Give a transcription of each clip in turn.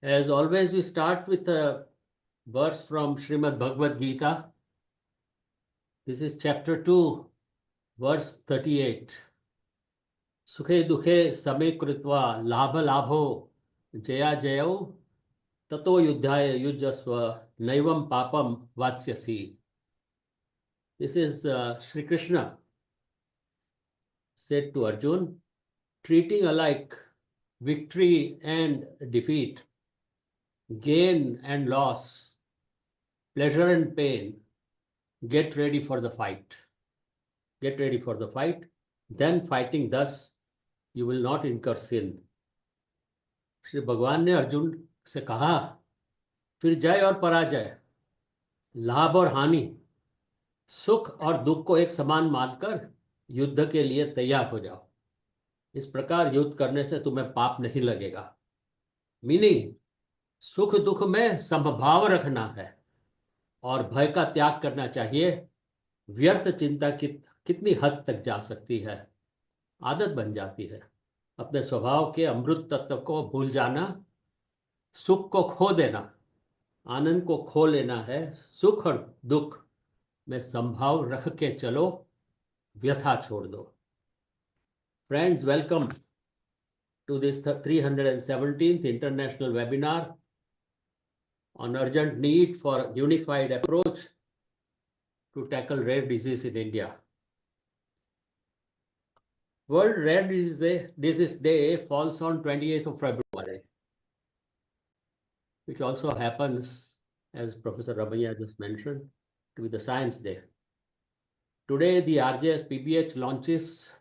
As always, we start with a verse from Srimad Bhagavad Gita. This is chapter 2, verse 38. Sukhe dukhe same kritva labha labho jaya jayau tato yudhaya yujasva naivam papam vatsyasi. This is Sri Krishna said to Arjun, treating alike victory and defeat, gain and loss, pleasure and pain. Get ready for the fight. Get ready for the fight. Then fighting thus, you will not incur sin. Shri भगवान ने अर्जुन से कहा, फिर जय और पराजय, लाभ और हानि, सुख और दुख को एक समान मानकर युद्ध के लिए तैयार हो जाओ. इस प्रकार युद्ध करने से तुम्हें पाप नहीं लगेगा. मीनिंग, सुख दुख में समभाव रखना है और भय का त्याग करना चाहिए. व्यर्थ चिंता कितनी हद तक जा सकती है, आदत बन जाती है. अपने स्वभाव के अमृत तत्व को भूल जाना, सुख को खो देना, आनंद को खो लेना है. सुख और दुख में संभाव रख के चलो, व्यथा छोड़ दो. Friends, welcome to this 317th international webinar on urgent need for unified approach to tackle rare disease in India. World Rare Disease Day falls on 28th of February, which also happens, as Professor Ramaiah just mentioned, to be the Science Day. Today, the RJS PBH launches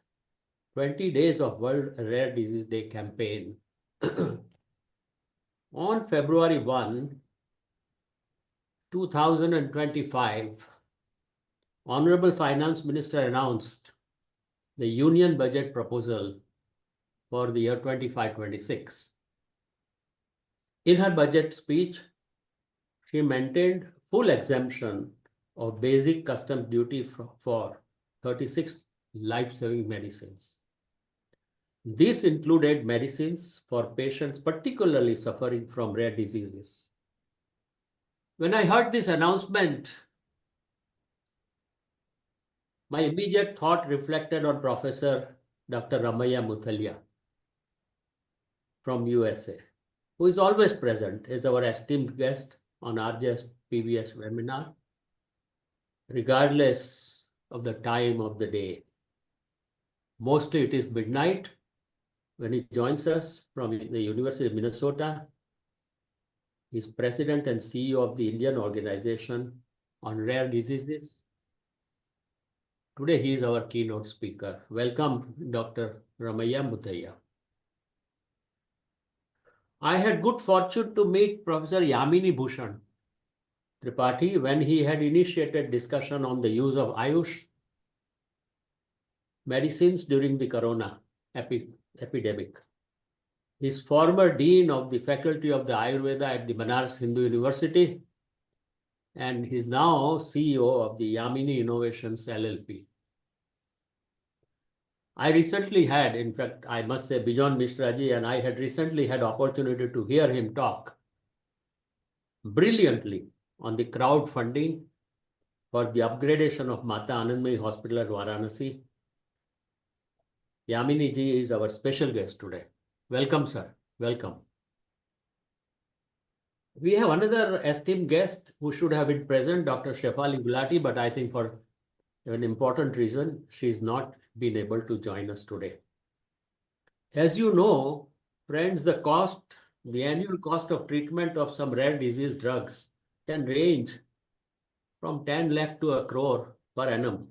20 Days of World Rare Disease Day campaign. On February 1, 2025, Honorable Finance Minister announced the Union Budget proposal for the year 25-26. In her budget speech, she maintained full exemption of basic customs duty for 36 life-saving medicines. This included medicines for patients particularly suffering from rare diseases. When I heard this announcement, my immediate thought reflected on Professor Dr. Ramaiah Muthalia from USA, who is always present as our esteemed guest on RJS PBH webinar, regardless of the time of the day. Mostly it is midnight when he joins us from the University of Minnesota. He is President and CEO of the Indian Organization on Rare Diseases. Today he is our keynote speaker. Welcome, Dr. Ramaiah Muthalia. I had good fortune to meet Professor Yamini Bhushan Tripathi when he had initiated discussion on the use of Ayush medicines during the corona epidemic. He's former dean of the faculty of the Ayurveda at the Banaras Hindu University, and he's now CEO of the Yamini Innovations LLP. I recently had, in fact, I must say, Bijon Mishraji and I had recently had opportunity to hear him talk brilliantly on the crowdfunding for the upgradation of Mata Anandmayi Hospital at Varanasi. Yamini ji is our special guest today. Welcome, sir. Welcome. We have another esteemed guest who should have been present, Dr. Shefali Gulati, but I think for an important reason, she's not been able to join us today. As you know, friends, the annual cost of treatment of some rare disease drugs can range from 10 lakh to 1 crore per annum.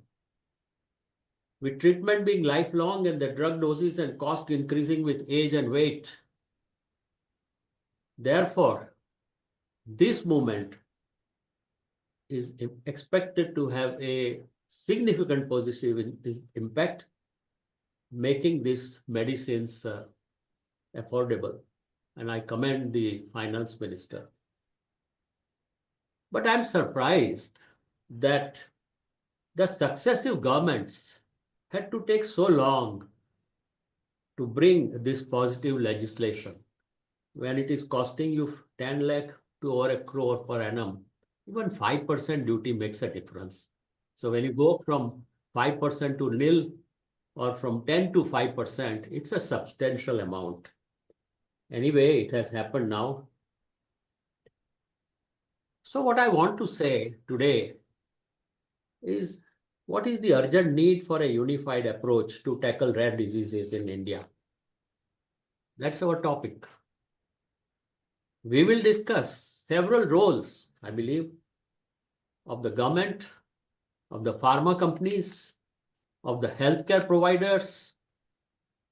With treatment being lifelong and the drug doses and cost increasing with age and weight. Therefore, this movement is expected to have a significant positive impact, making these medicines affordable. And I commend the finance minister. But I'm surprised that the successive governments had to take so long to bring this positive legislation. when it is costing you 10 lakh to over a crore per annum, even 5% duty makes a difference. So when you go from 5% to nil or from 10 to 5%, it's a substantial amount. Anyway, it has happened now. So what I want to say today is, what is the urgent need for a unified approach to tackle rare diseases in India? That's our topic. We will discuss several roles, I believe, of the government, of the pharma companies, of the healthcare providers,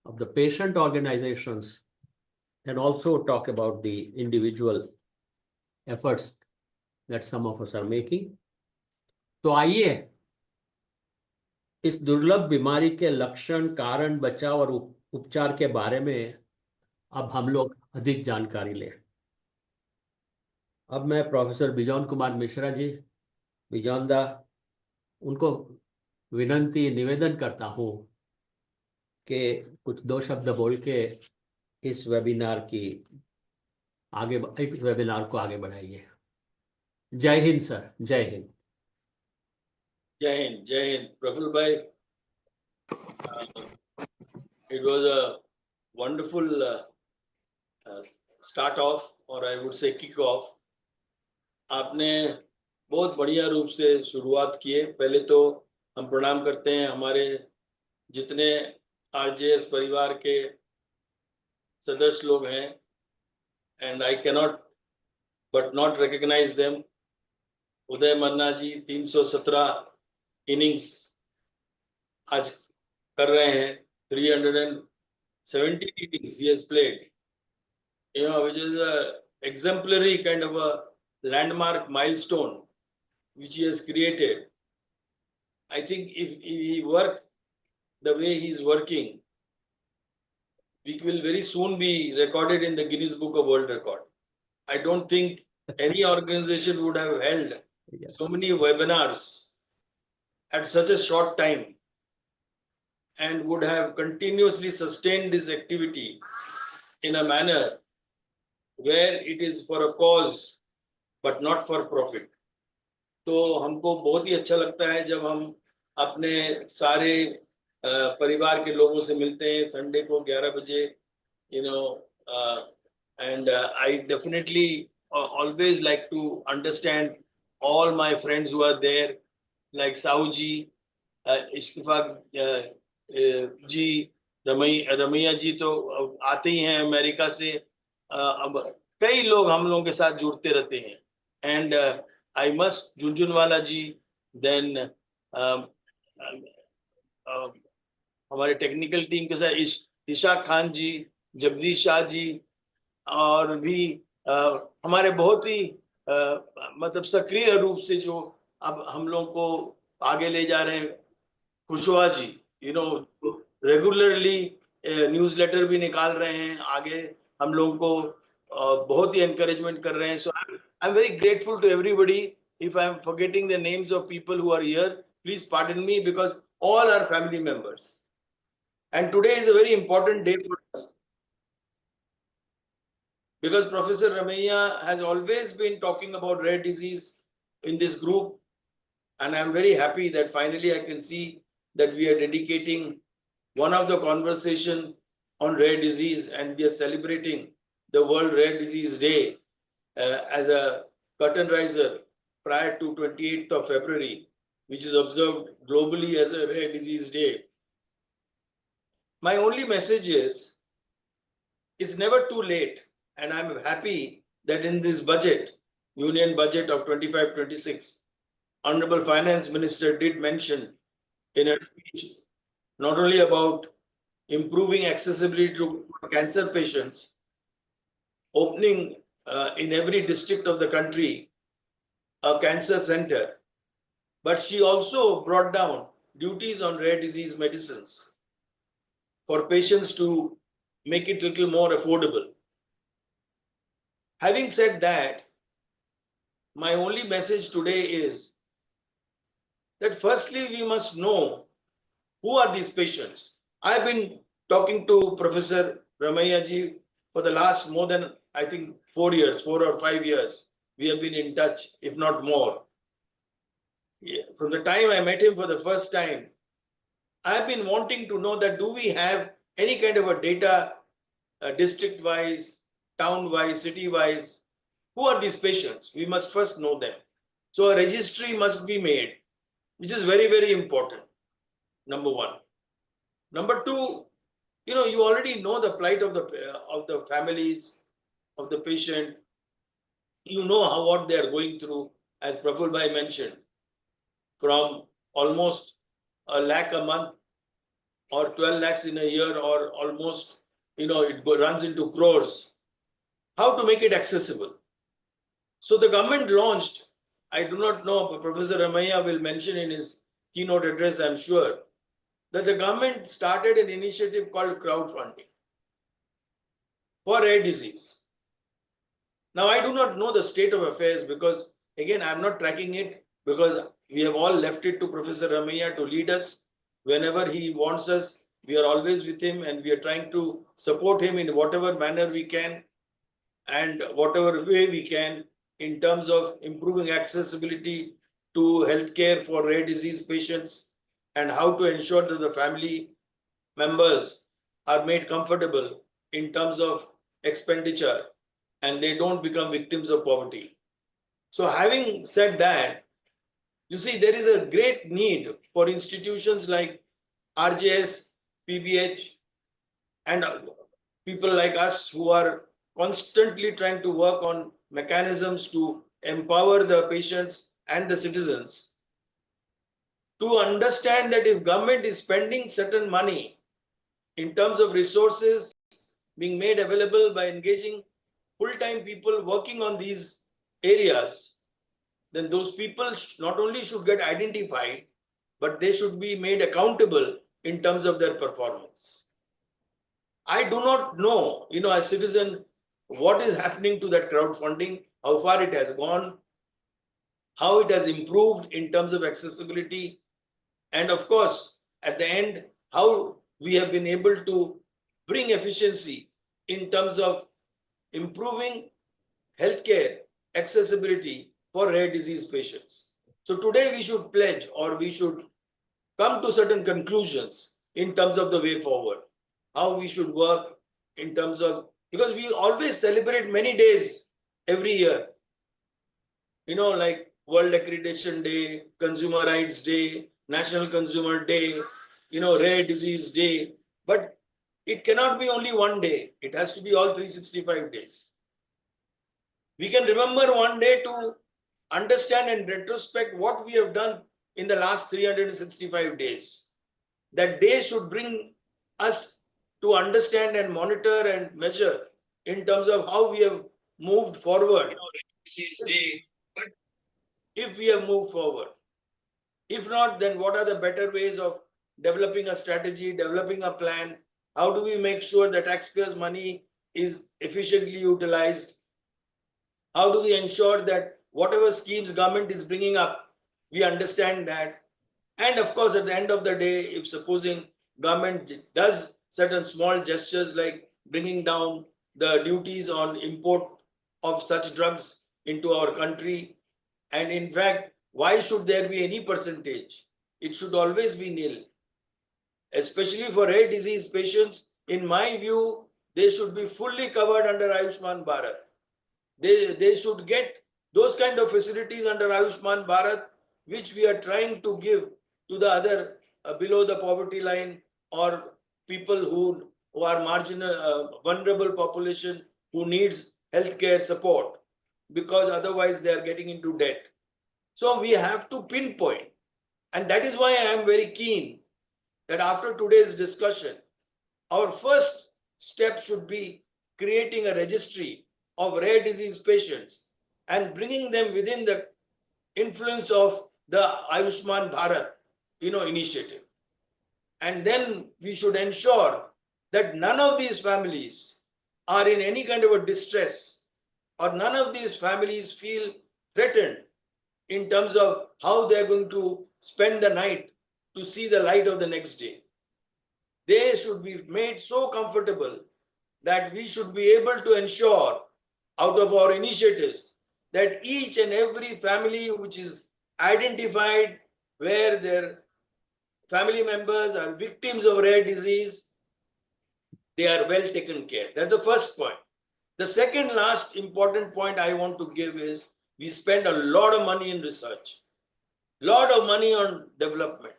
of the patient organizations, and also talk about the individual efforts that some of us are making. तो आइए इस दुर्लभ बीमारी के लक्षण, कारण, बचाव और उपचार के बारे में अब हम लोग अधिक जानकारी लें। अब मैं प्रोफेसर बिजॉन कुमार मिश्रा जी, बिजॉन दा, उनको विनंती निवेदन करता हूं कि कुछ दो शब्द बोल के इस वेबिनार को आगे बढ़ाइए। जय हिंद सर, जय हिंद। जय हिंद, जय हिंद प्रफुल्ल भाई। It was a wonderful start off, or I would say kick off. आपने बहुत बढ़िया रूप से शुरुआत की है। पहले तो हम प्रणाम करते हैं हमारे जितने आरजेएस परिवार के सदस्य लोग हैं, and I cannot but not recognise them. Uday Manna ji 317 innings आज कर रहे हैं, 317 innings he has played, which is a exemplary kind of a landmark milestone which he has created. I think if he work the way he is working, we will very soon be recorded in the Guinness Book of World Record. I don't think any organization would have held so many webinars at such a short time and would have continuously sustained this activity in a manner where it is for a cause but not for profit. तो हमको बहुत ही अच्छा लगता है जब हम अपने सारे परिवार के लोगों से मिलते हैं संडे को 11 बजे, and I definitely always like to understand all my friends who are there, like Sauji, इश्तिफाक जी, रमैया जी तो आते ही हैं अमेरिका से। अब कई लोग हम लोगों के साथ जुड़ते रहते हैं, and I must Jhunjhunwala ji, then हमारे टेक्निकल टीम के साथ इशाक खान जी, जगदीश शाह जी, और भी हमारे बहुत ही मतलब सक्रिय रूप से जो अब हम लोग को आगे ले जा रहे हैं, खुशवा जी, रेगुलरली न्यूज़लेटर भी निकाल रहे हैं, आगे हम लोगों को बहुत ही एनकरेजमेंट कर रहे हैं. So I am very grateful to everybody. If I am forgetting the names of people who are here, please pardon me, because all are family members. And today is a very important day for us, because Professor Ramaiah has always been talking about rare disease in this group, and I am very happy that finally I can see that we are dedicating one of the conversation on rare disease, and we are celebrating the World Rare Disease Day as a curtain raiser prior to 28th of February, which is observed globally as a Rare Disease Day. My only message is, it's never too late, and I'm happy that in this budget, union budget of 25-26, Honorable Finance Minister did mention in her speech not only about improving accessibility to cancer patients, opening in every district of the country a cancer center, but she also brought down duties on rare disease medicines for patients to make it a little more affordable. Having said that, my only message today is that firstly we must know who are these patients. I've been talking to Professor Ramaiah ji for the last more than, I think, 4 years, 4 or 5 years, we have been in touch, if not more. Yeah. From the time I met him for the first time, I've been wanting to know that do we have any kind of a data, district-wise, town-wise, city-wise, who are these patients? We must first know them. So a registry must be made, which is very, very important, number one. Number two, you already know the plight of the families, of the patient. You know what they are going through, as Praful Bhai mentioned, from almost 1 lakh a month or 12 lakhs in a year, or almost, it runs into crores. How to make it accessible? So the government launched, I do not know, but Professor Ramaiah will mention in his keynote address, I'm sure, that the government started an initiative called crowdfunding for rare disease. Now, I do not know the state of affairs because, again, I'm not tracking it, because we have all left it to Professor Ramaiah to lead us. Whenever he wants us, we are always with him, and we are trying to support him in whatever manner we can and whatever way we can in terms of improving accessibility to healthcare for rare disease patients, and how to ensure that the family members are made comfortable in terms of expenditure and they don't become victims of poverty. So having said that, you see, there is a great need for institutions like RJS, PBH, and people like us who are constantly trying to work on mechanisms to empower the patients and the citizens to understand that if government is spending certain money in terms of resources being made available by engaging full-time people working on these areas, then those people not only should get identified, but they should be made accountable in terms of their performance. I do not know, as a citizen, what is happening to that crowdfunding, how far it has gone, how it has improved in terms of accessibility, and of course, at the end, how we have been able to bring efficiency in terms of improving healthcare accessibility for rare disease patients. So today we should pledge, or we should come to certain conclusions in terms of the way forward, how we should work in terms of, because we always celebrate many days every year, like World Accreditation Day, Consumer Rights Day, National Consumer Day, Rare Disease Day, but it cannot be only one day. It has to be all 365 days. We can remember one day to understand and retrospect what we have done in the last 365 days. That day should bring us to understand and monitor and measure in terms of how we have moved forward. If we have moved forward. If not, then what are the better ways of developing a strategy, developing a plan? How do we make sure that taxpayers' money is efficiently utilized? How do we ensure that whatever schemes government is bringing up, we understand that? And of course, at the end of the day, if supposing government does certain small gestures like bringing down the duties on import of such drugs into our country, and in fact, why should there be any percentage? It should always be nil. Especially for rare disease patients, in my view, they should be fully covered under Ayushman Bharat. They should get those kind of facilities under Ayushman Bharat, which we are trying to give to the other below the poverty line, or people who are marginal, vulnerable population who needs healthcare support, because otherwise they are getting into debt. So we have to pinpoint, and that is why I am very keen that after today's discussion, our first step should be creating a registry of rare disease patients and bringing them within the influence of the Ayushman Bharat, initiative. And then we should ensure that none of these families are in any kind of a distress, or none of these families feel threatened in terms of how they're going to spend the night to see the light of the next day. They should be made so comfortable that we should be able to ensure out of our initiatives that each and every family which is identified where their family members are victims of rare disease, they are well taken care. That's the first point. The second last important point I want to give is we spend a lot of money in research, lot of money on development.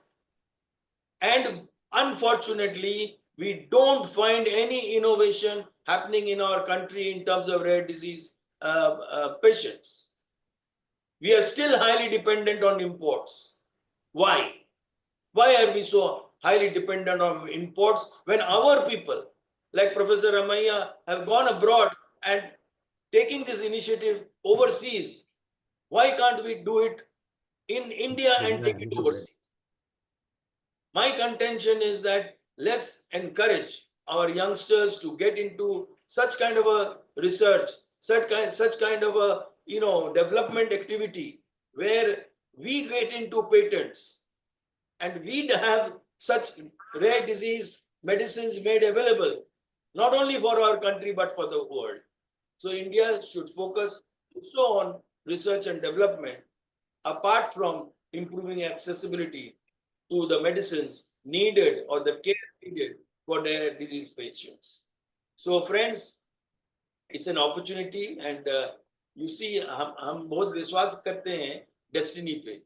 And unfortunately, we don't find any innovation happening in our country in terms of rare disease patients. We are still highly dependent on imports. Why? Why are we so highly dependent on imports when our people, like Professor Ramaiah, have gone abroad and taking this initiative overseas? Why can't we do it in India and take it overseas? My contention is that let's encourage our youngsters to get into such kind of a research, such kind of a development activity where we get into patents and we have such rare disease medicines made available, not only for our country but for the world. So India should focus also on research and development, apart from improving accessibility to the medicines needed or the care needed for their disease patients. So friends, it's an opportunity and you see हम बहुत विश्वास करते हैं destiny पे.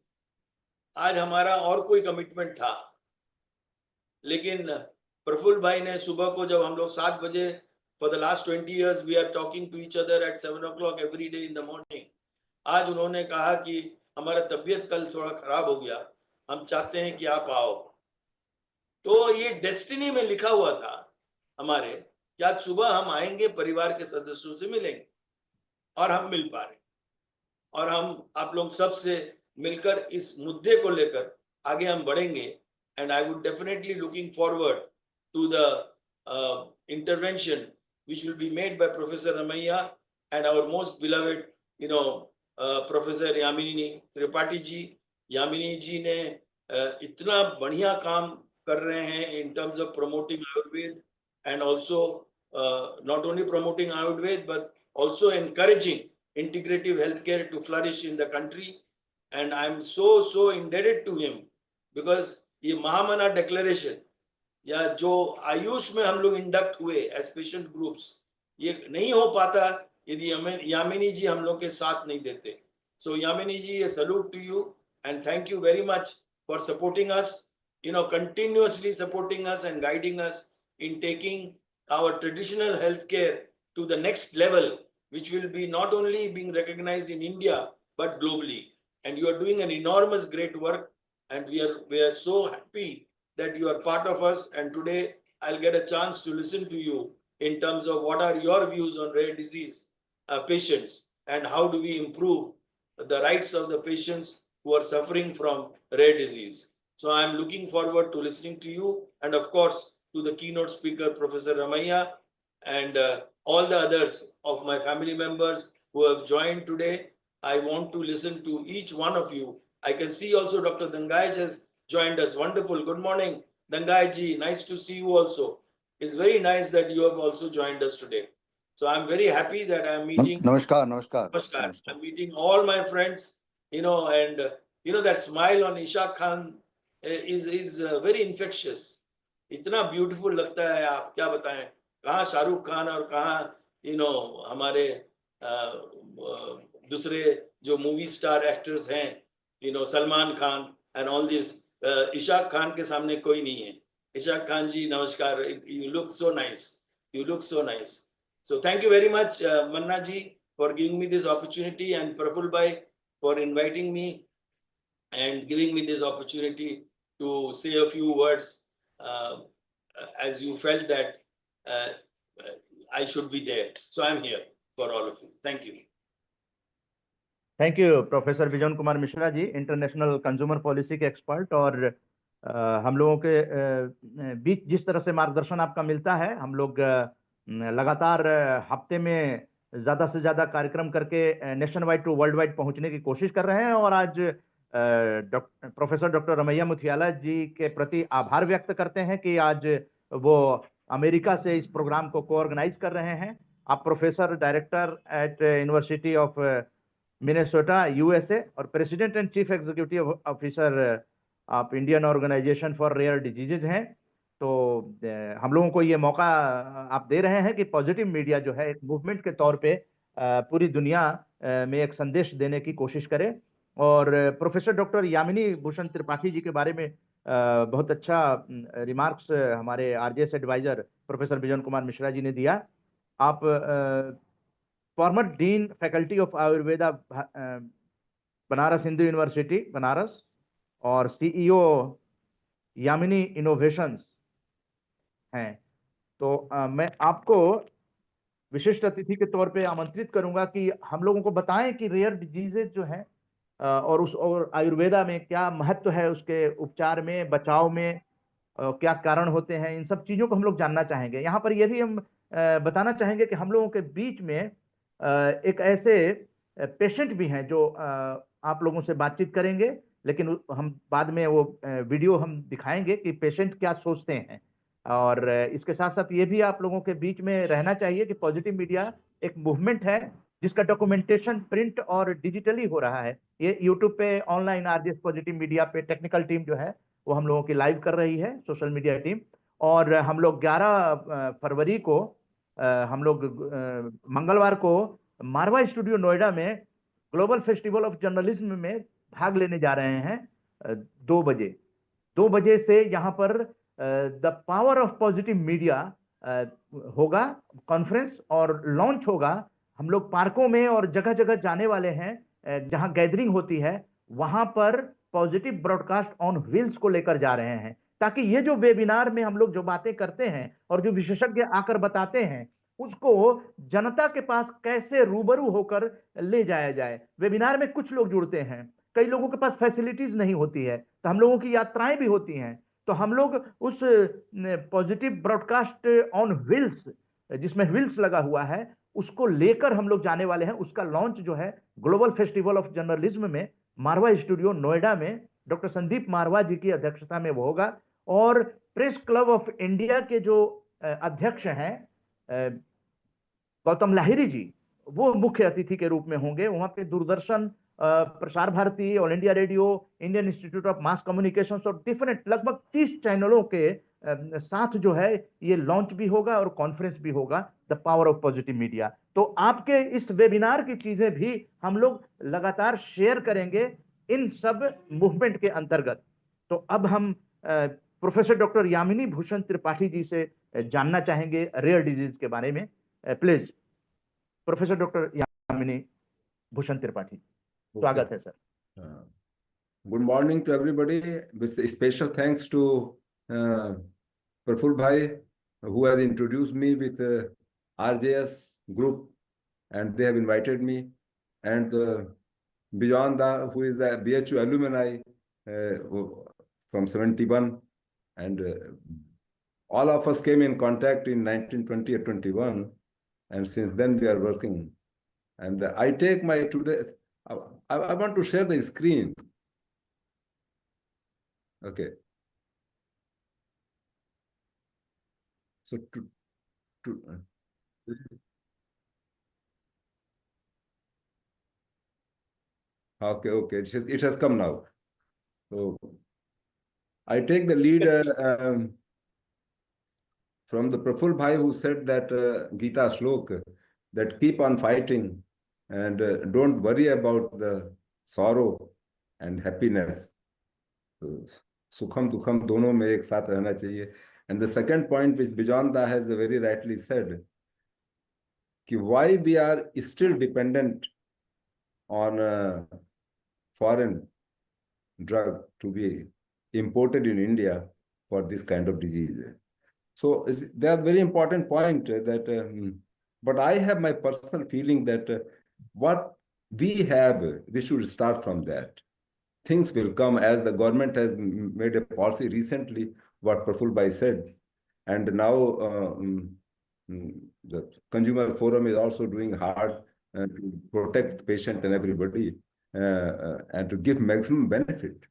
आज हमारा और कोई कमिटमेंट था, लेकिन प्रफुल्ल भाई ने सुबह को जब हम लोग 7 बजे for the last 20 years we are talking to each other at 7 o'clock every day in the morning. आज उन्होंने कहा कि हमारा तबीयत कल थोड़ा खराब हो गया, हम चाहते हैं कि आप आओ. तो ये डेस्टिनी में लिखा हुआ था हमारे कि आज सुबह हम आएंगे, परिवार के सदस्यों से मिलेंगे, और हम मिल पा रहे, और हम आप लोग सबसे मिलकर इस मुद्दे को लेकर आगे हम बढ़ेंगे. And I would definitely looking forward to the intervention which will be made by Professor Ramaiah and our most beloved Professor Yamini Tripathi ji. Yamini ji ने इतना बढ़िया काम कर रहे हैं in terms of promoting Ayurveda and also not only promoting Ayurveda but also encouraging integrative healthcare to flourish in the country. And I'm so indebted to him because ये महामना declaration या जो आयुष में हम लोग इंडक्ट हुए एज पेशेंट ग्रुप्स, ये नहीं हो पाता यदि यामिनी जी हम लोग के साथ नहीं देते. सो यामिनी जी, ये salute to you and thank you very much for supporting us, continuously supporting us and guiding us in taking our traditional healthcare to the next level, which will be not only being recognized in India but globally. And you are doing an enormous great work, and we are so happy that you are part of us. And today I'll get a chance to listen to you in terms of what are your views on rare disease patients and how do we improve the rights of the patients who are suffering from rare disease. So I'm looking forward to listening to you, and of course to the keynote speaker, Professor Ramaiah, and all the others of my family members who have joined today. I want to listen to each one of you. I can see also Dr. Dangaj has joined us. Wonderful. Good morning, Dangaj ji. Nice to see you also. It's very nice that you have also joined us today. So I'm very happy that I'm meeting. Namaskar. I'm meeting all my friends, and that smile on Ishaq Khan is very infectious. इतना beautiful लगता है, आप क्या बताएं, कहाँ शाहरुख खान और कहाँ हमारे दूसरे जो मूवी स्टार एक्टर्स हैं, Salman Khan and all this. Ishaq Khan के सामने कोई नहीं है. इशाक खान जी, नमस्कार. You look so nice. You look so nice. So thank you very much, Manna ji, for giving me this opportunity, and Praful bhai for inviting me and giving me this opportunity to say a few words as you felt that I should be there. So I'm here for all of you. Thank you. Thank you professor Vijay Kumar Mishra ji, international consumer policy के expert. और हम लोगों के बीच जिस तरह से मार्गदर्शन आपका मिलता है, हम लोग लगातार हफ्ते में ज़्यादा से ज़्यादा कार्यक्रम करके nationwide to worldwide पहुंचने की कोशिश कर रहे हैं. और आज प्रोफेसर डॉक्टर रमैया मुथियाला जी के प्रति आभार व्यक्त करते हैं कि आज वो अमेरिका से इस प्रोग्राम को कोऑर्गेनाइज कर रहे हैं। आप professor director at University of Minnesota USA और president and chief executive officer of Indian organisation for rare Diseases हैं। तो हम लोगों को ये मौका आप दे रहे हैं कि पॉजिटिव मीडिया जो है एक मूवमेंट के तौर पे पूरी दुनिया में एक संदेश देने की कोशिश करे। और प्रोफेसर डॉक्टर यामिनी भूषण त्रिपाठी जी के बारे में बहुत अच्छा रिमार्क्स हमारे आरजेएस एडवाइजर प्रोफेसर बिजन कुमार मिश्रा जी ने दिया। आप former dean faculty of Ayurveda Banaras Hindu university Banaras और सीईओ यामिनी इनोवेशंस हैं। तो मैं आपको विशिष्ट अतिथि के तौर पे आमंत्रित करूंगा कि हम लोगों को बताएं कि रेयर डिजीजेज जो है और आयुर्वेदा में क्या महत्व है, उसके उपचार में, बचाव में क्या कारण होते हैं, इन सब चीजों को हम लोग जानना चाहेंगे। यहाँ पर यह भी हम बताना चाहेंगे कि हम लोगों के बीच में एक ऐसे पेशेंट भी हैं जो आप लोगों से बातचीत करेंगे, लेकिन हम बाद में वो वीडियो हम दिखाएंगे कि पेशेंट क्या सोचते हैं। और इसके साथ साथ ये भी आप लोगों के बीच में रहना चाहिए कि पॉजिटिव मीडिया एक मूवमेंट है जिसका डॉक्यूमेंटेशन प्रिंट और डिजिटली हो रहा है। ये यूट्यूब पे ऑनलाइन आरजेएस पॉजिटिव मीडिया पे टेक्निकल टीम जो है वो हम लोगों की लाइव कर रही है, सोशल मीडिया टीम। और हम लोग 11 फरवरी को हम लोग मंगलवार को मारवा स्टूडियो नोएडा में ग्लोबल फेस्टिवल ऑफ जर्नलिज्म में भाग लेने जा रहे हैं 2 बजे। 2 बजे से यहाँ पर the power of positive media होगा कॉन्फ्रेंस और लॉन्च होगा। हम लोग पार्कों में और जगह जगह जाने वाले हैं जहां गैदरिंग होती है, वहां पर पॉजिटिव ब्रॉडकास्ट ऑन व्हील्स को लेकर जा रहे हैं, ताकि ये जो वेबिनार में हम लोग जो बातें करते हैं और जो विशेषज्ञ आकर बताते हैं उसको जनता के पास कैसे रूबरू होकर ले जाया जाए। वेबिनार में कुछ लोग जुड़ते हैं, कई लोगों के पास फैसिलिटीज नहीं होती है, तो हम लोगों की यात्राएं भी होती हैं, तो हम लोग उस पॉजिटिव ब्रॉडकास्ट ऑन व्हील्स जिसमें व्हील्स लगा हुआ है उसको लेकर हम लोग जाने वाले हैं। उसका लॉन्च जो है ग्लोबल फेस्टिवल ऑफ जर्नलिज्म में मारवा स्टूडियो नोएडा में डॉक्टर संदीप मारवा जी की अध्यक्षता में वो होगा। और प्रेस क्लब ऑफ इंडिया के जो अध्यक्ष हैं गौतम लाहिरी जी, वो मुख्य अतिथि के रूप में होंगे। वहां पे Doordarshan, Prasar Bharati, All India Radio, Indian Institute of Mass Communication और डिफरेंट लगभग 30 चैनलों के साथ जो है ये लॉन्च भी होगा और कॉन्फ्रेंस भी होगा, the power of positive media. तो आपके इस वेबिनार की चीजें भी हम लोग लगातार शेयर करेंगे इन सब मूवमेंट के अंतर्गत। तो अब हम प्रोफेसर डॉक्टर यामिनी भूषण त्रिपाठी जी से जानना चाहेंगे रेयर डिजीज के बारे में। Please professor doctor Yamini Bhushan Tripathi, स्वागत है sir. Good morning to everybody. With special thanks to Praful Bhai, who has introduced me with RJS group, and they have invited me, and beyond that, who is a BHU alumni from 71, and all of us came in contact in 1920 or 21, and since then we are working. And I take my today. I want to share the screen. Okay. So okay, it has come now. So I take the lead from the Praful Bhai, who said that Gita Shlok, that keep on fighting and don't worry about the sorrow and happiness. Sukham dukham dono mein ek saath rehna chahiye. And the second point which Bijanda has very rightly said, ki why we are still dependent on foreign drug to be imported in India for this kind of disease. So they are very important point that, but I have my personal feeling that what we have, we should start from that. Things will come as the government has made a policy recently, what Praful Bhai said. And now the Consumer Forum is also doing hard to protect the patient and everybody and to give maximum benefit.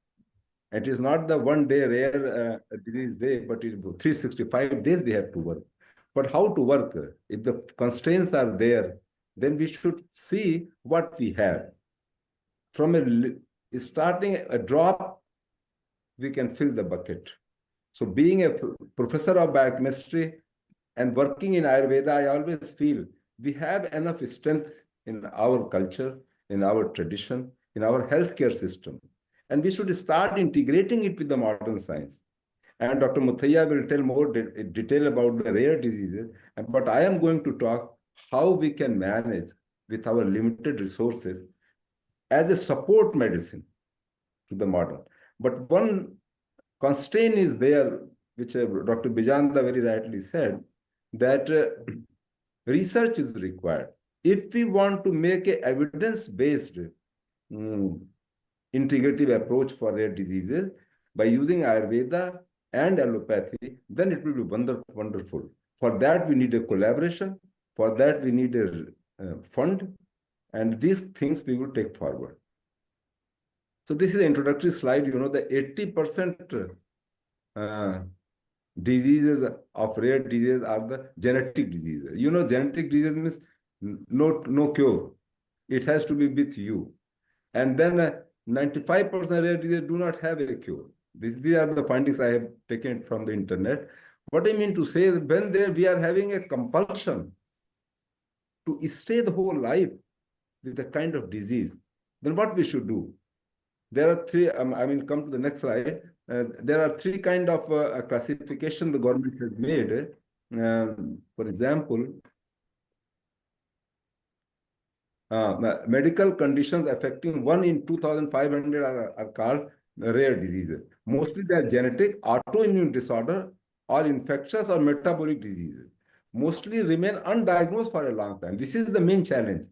It is not the one day rare disease day, but it's 365 days we have to work. But how to work? If the constraints are there, then we should see what we have. From starting a drop, we can fill the bucket. So being a professor of biochemistry and working in Ayurveda, I always feel we have enough strength in our culture, in our tradition, in our healthcare system. And we should start integrating it with the modern science. And Dr. Muthaiya will tell more detail about the rare diseases. But I am going to talk how we can manage with our limited resources as a support medicine to the modern. But one constraint is there, which Dr. Bijanda very rightly said, that research is required. If we want to make an evidence-based integrative approach for rare diseases by using Ayurveda and allopathy, then it will be wonderful. For that, we need a collaboration. For that, we need a fund. And these things we will take forward. So this is an introductory slide. You know, the 80% diseases of rare diseases are the genetic diseases. You know, genetic disease means no cure. It has to be with you. And then 95% rare diseases do not have a cure. These are the findings I have taken from the internet. What I mean to say is when we are having a compulsion to stay the whole life with a kind of disease, then what we should do? There are three, I will come to the next slide. There are three kind of classification the government has made. For example, medical conditions affecting 1 in 2,500 are called rare diseases. Mostly they are genetic, autoimmune disorder, or infectious or metabolic diseases. Mostly remain undiagnosed for a long time. This is the main challenge.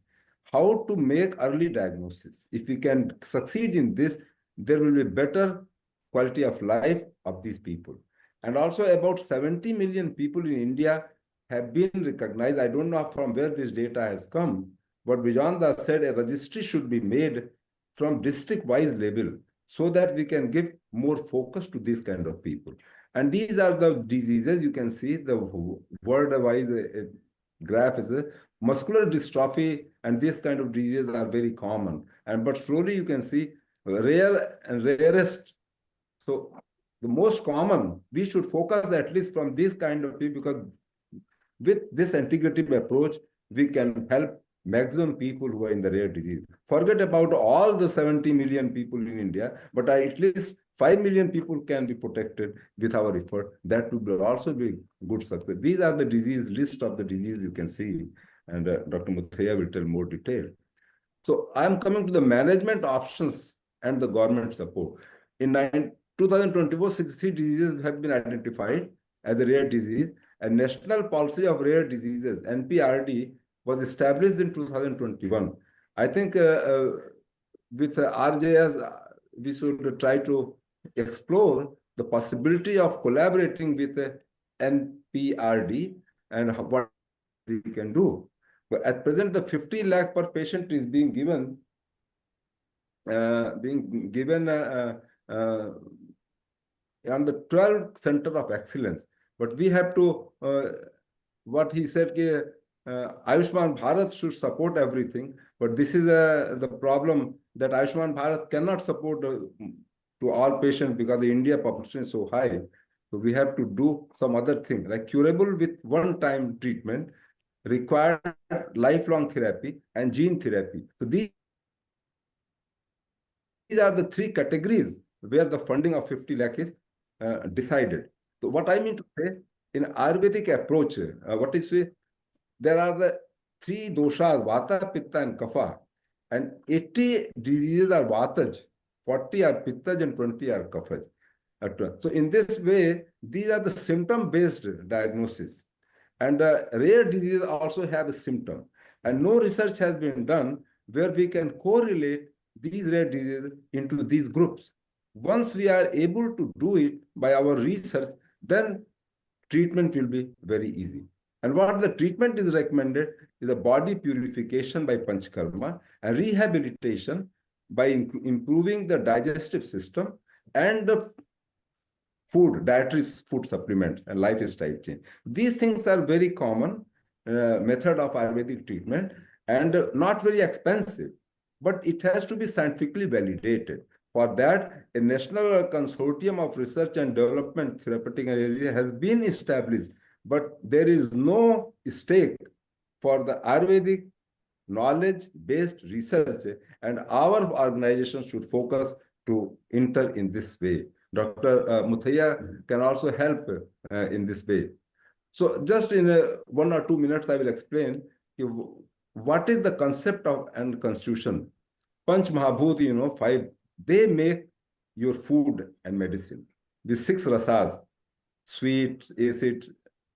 How to make early diagnosis. If we can succeed in this, there will be better quality of life of these people. And also about 70 million people in India have been recognized. I don't know from where this data has come, but Vijanda said a registry should be made from district-wise level so that we can give more focus to these kind of people. And these are the diseases. You can see the word-wise graph is muscular dystrophy, and these kind of diseases are very common. But slowly you can see rare and rarest. So the most common, we should focus at least from this kind of people, because with this integrative approach, we can help maximum people who are in the rare disease. Forget about all the 70 million people in India, but at least 5 million people can be protected with our effort. That would also be good success. These are the disease list of the disease you can see, and Dr. Muthaiya will tell more detail. So I'm coming to the management options and the government support. In 2024, 63 diseases have been identified as a rare disease. A national policy of rare diseases, NPRD, was established in 2021. I think with RJS, we should try to explore the possibility of collaborating with NPRD and what we can do. But at present, the 50 lakh per patient is being given on the 12 center of excellence. But we have to, what he said, Ayushman Bharat should support everything. But this is the problem, that Ayushman Bharat cannot support to all patients because the India population is so high. So we have to do some other thing, like curable with one-time treatment, required lifelong therapy, and gene therapy. So these are the three categories where the funding of 50 lakh is decided. So what I mean to say, in Ayurvedic approach, there are the three doshas, Vata, Pitta, and Kapha, and 80 diseases are Vataj, 40 are Pittaj, and 20 are Kaphaj. So in this way, these are the symptom-based diagnosis. And rare diseases also have a symptom. And no research has been done where we can correlate these rare diseases into these groups. Once we are able to do it by our research, then treatment will be very easy. And what the treatment is recommended is a body purification by Panchakarma and rehabilitation by improving the digestive system and the food, dietary food supplements and lifestyle change. These things are very common method of Ayurvedic treatment and not very expensive, but it has to be scientifically validated. For that, a national consortium of research and development therapeutic area has been established, but there is no stake for the Ayurvedic knowledge-based research, and our organization should focus to enter in this way. Dr. Muthaiya can also help in this way. So just in 1 or 2 minutes, I will explain what is the concept of and constitution. Panch Mahabhut, 5, they make your food and medicine. The 6 rasas, sweet, acid,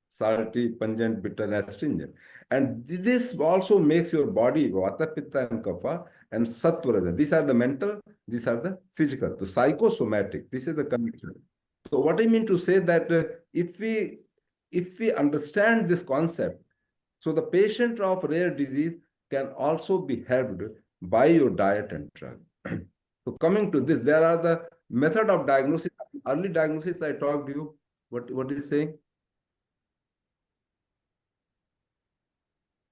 salty, pungent, bitter, and astringent. And this also makes your body, Vata, Pitta, and Kapha, and Sattva. These are the mental, these are the physical. The psychosomatic, this is the connection. So what I mean to say that if we understand this concept, so the patient of rare disease can also be helped by your diet and drug. So coming to this, there are the method of diagnosis. Early diagnosis, I talked to you. What is saying?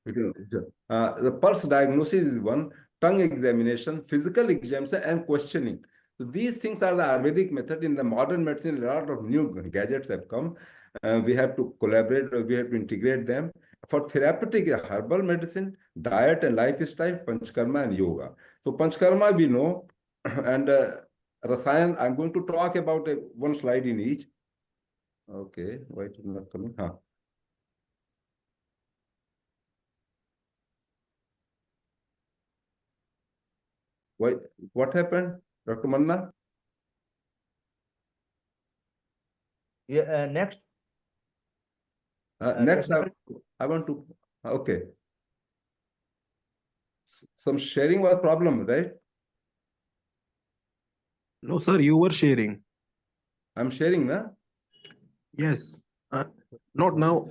The pulse diagnosis is one, tongue examination, physical examination, and questioning. So these things are the Ayurvedic method. In the modern medicine, a lot of new gadgets have come. We have to collaborate, we have to integrate them. For therapeutic, herbal medicine, diet and lifestyle, Panchkarma and yoga. So Panchkarma we know, and Rasayan, I'm going to talk about one slide in each. Okay, why it is not coming? Why? What happened, Dr. Manna? Yeah, next. Next, I want to. Okay. Some sharing was problem, right? No, sir, you were sharing. I'm sharing, na? Yes. Not now.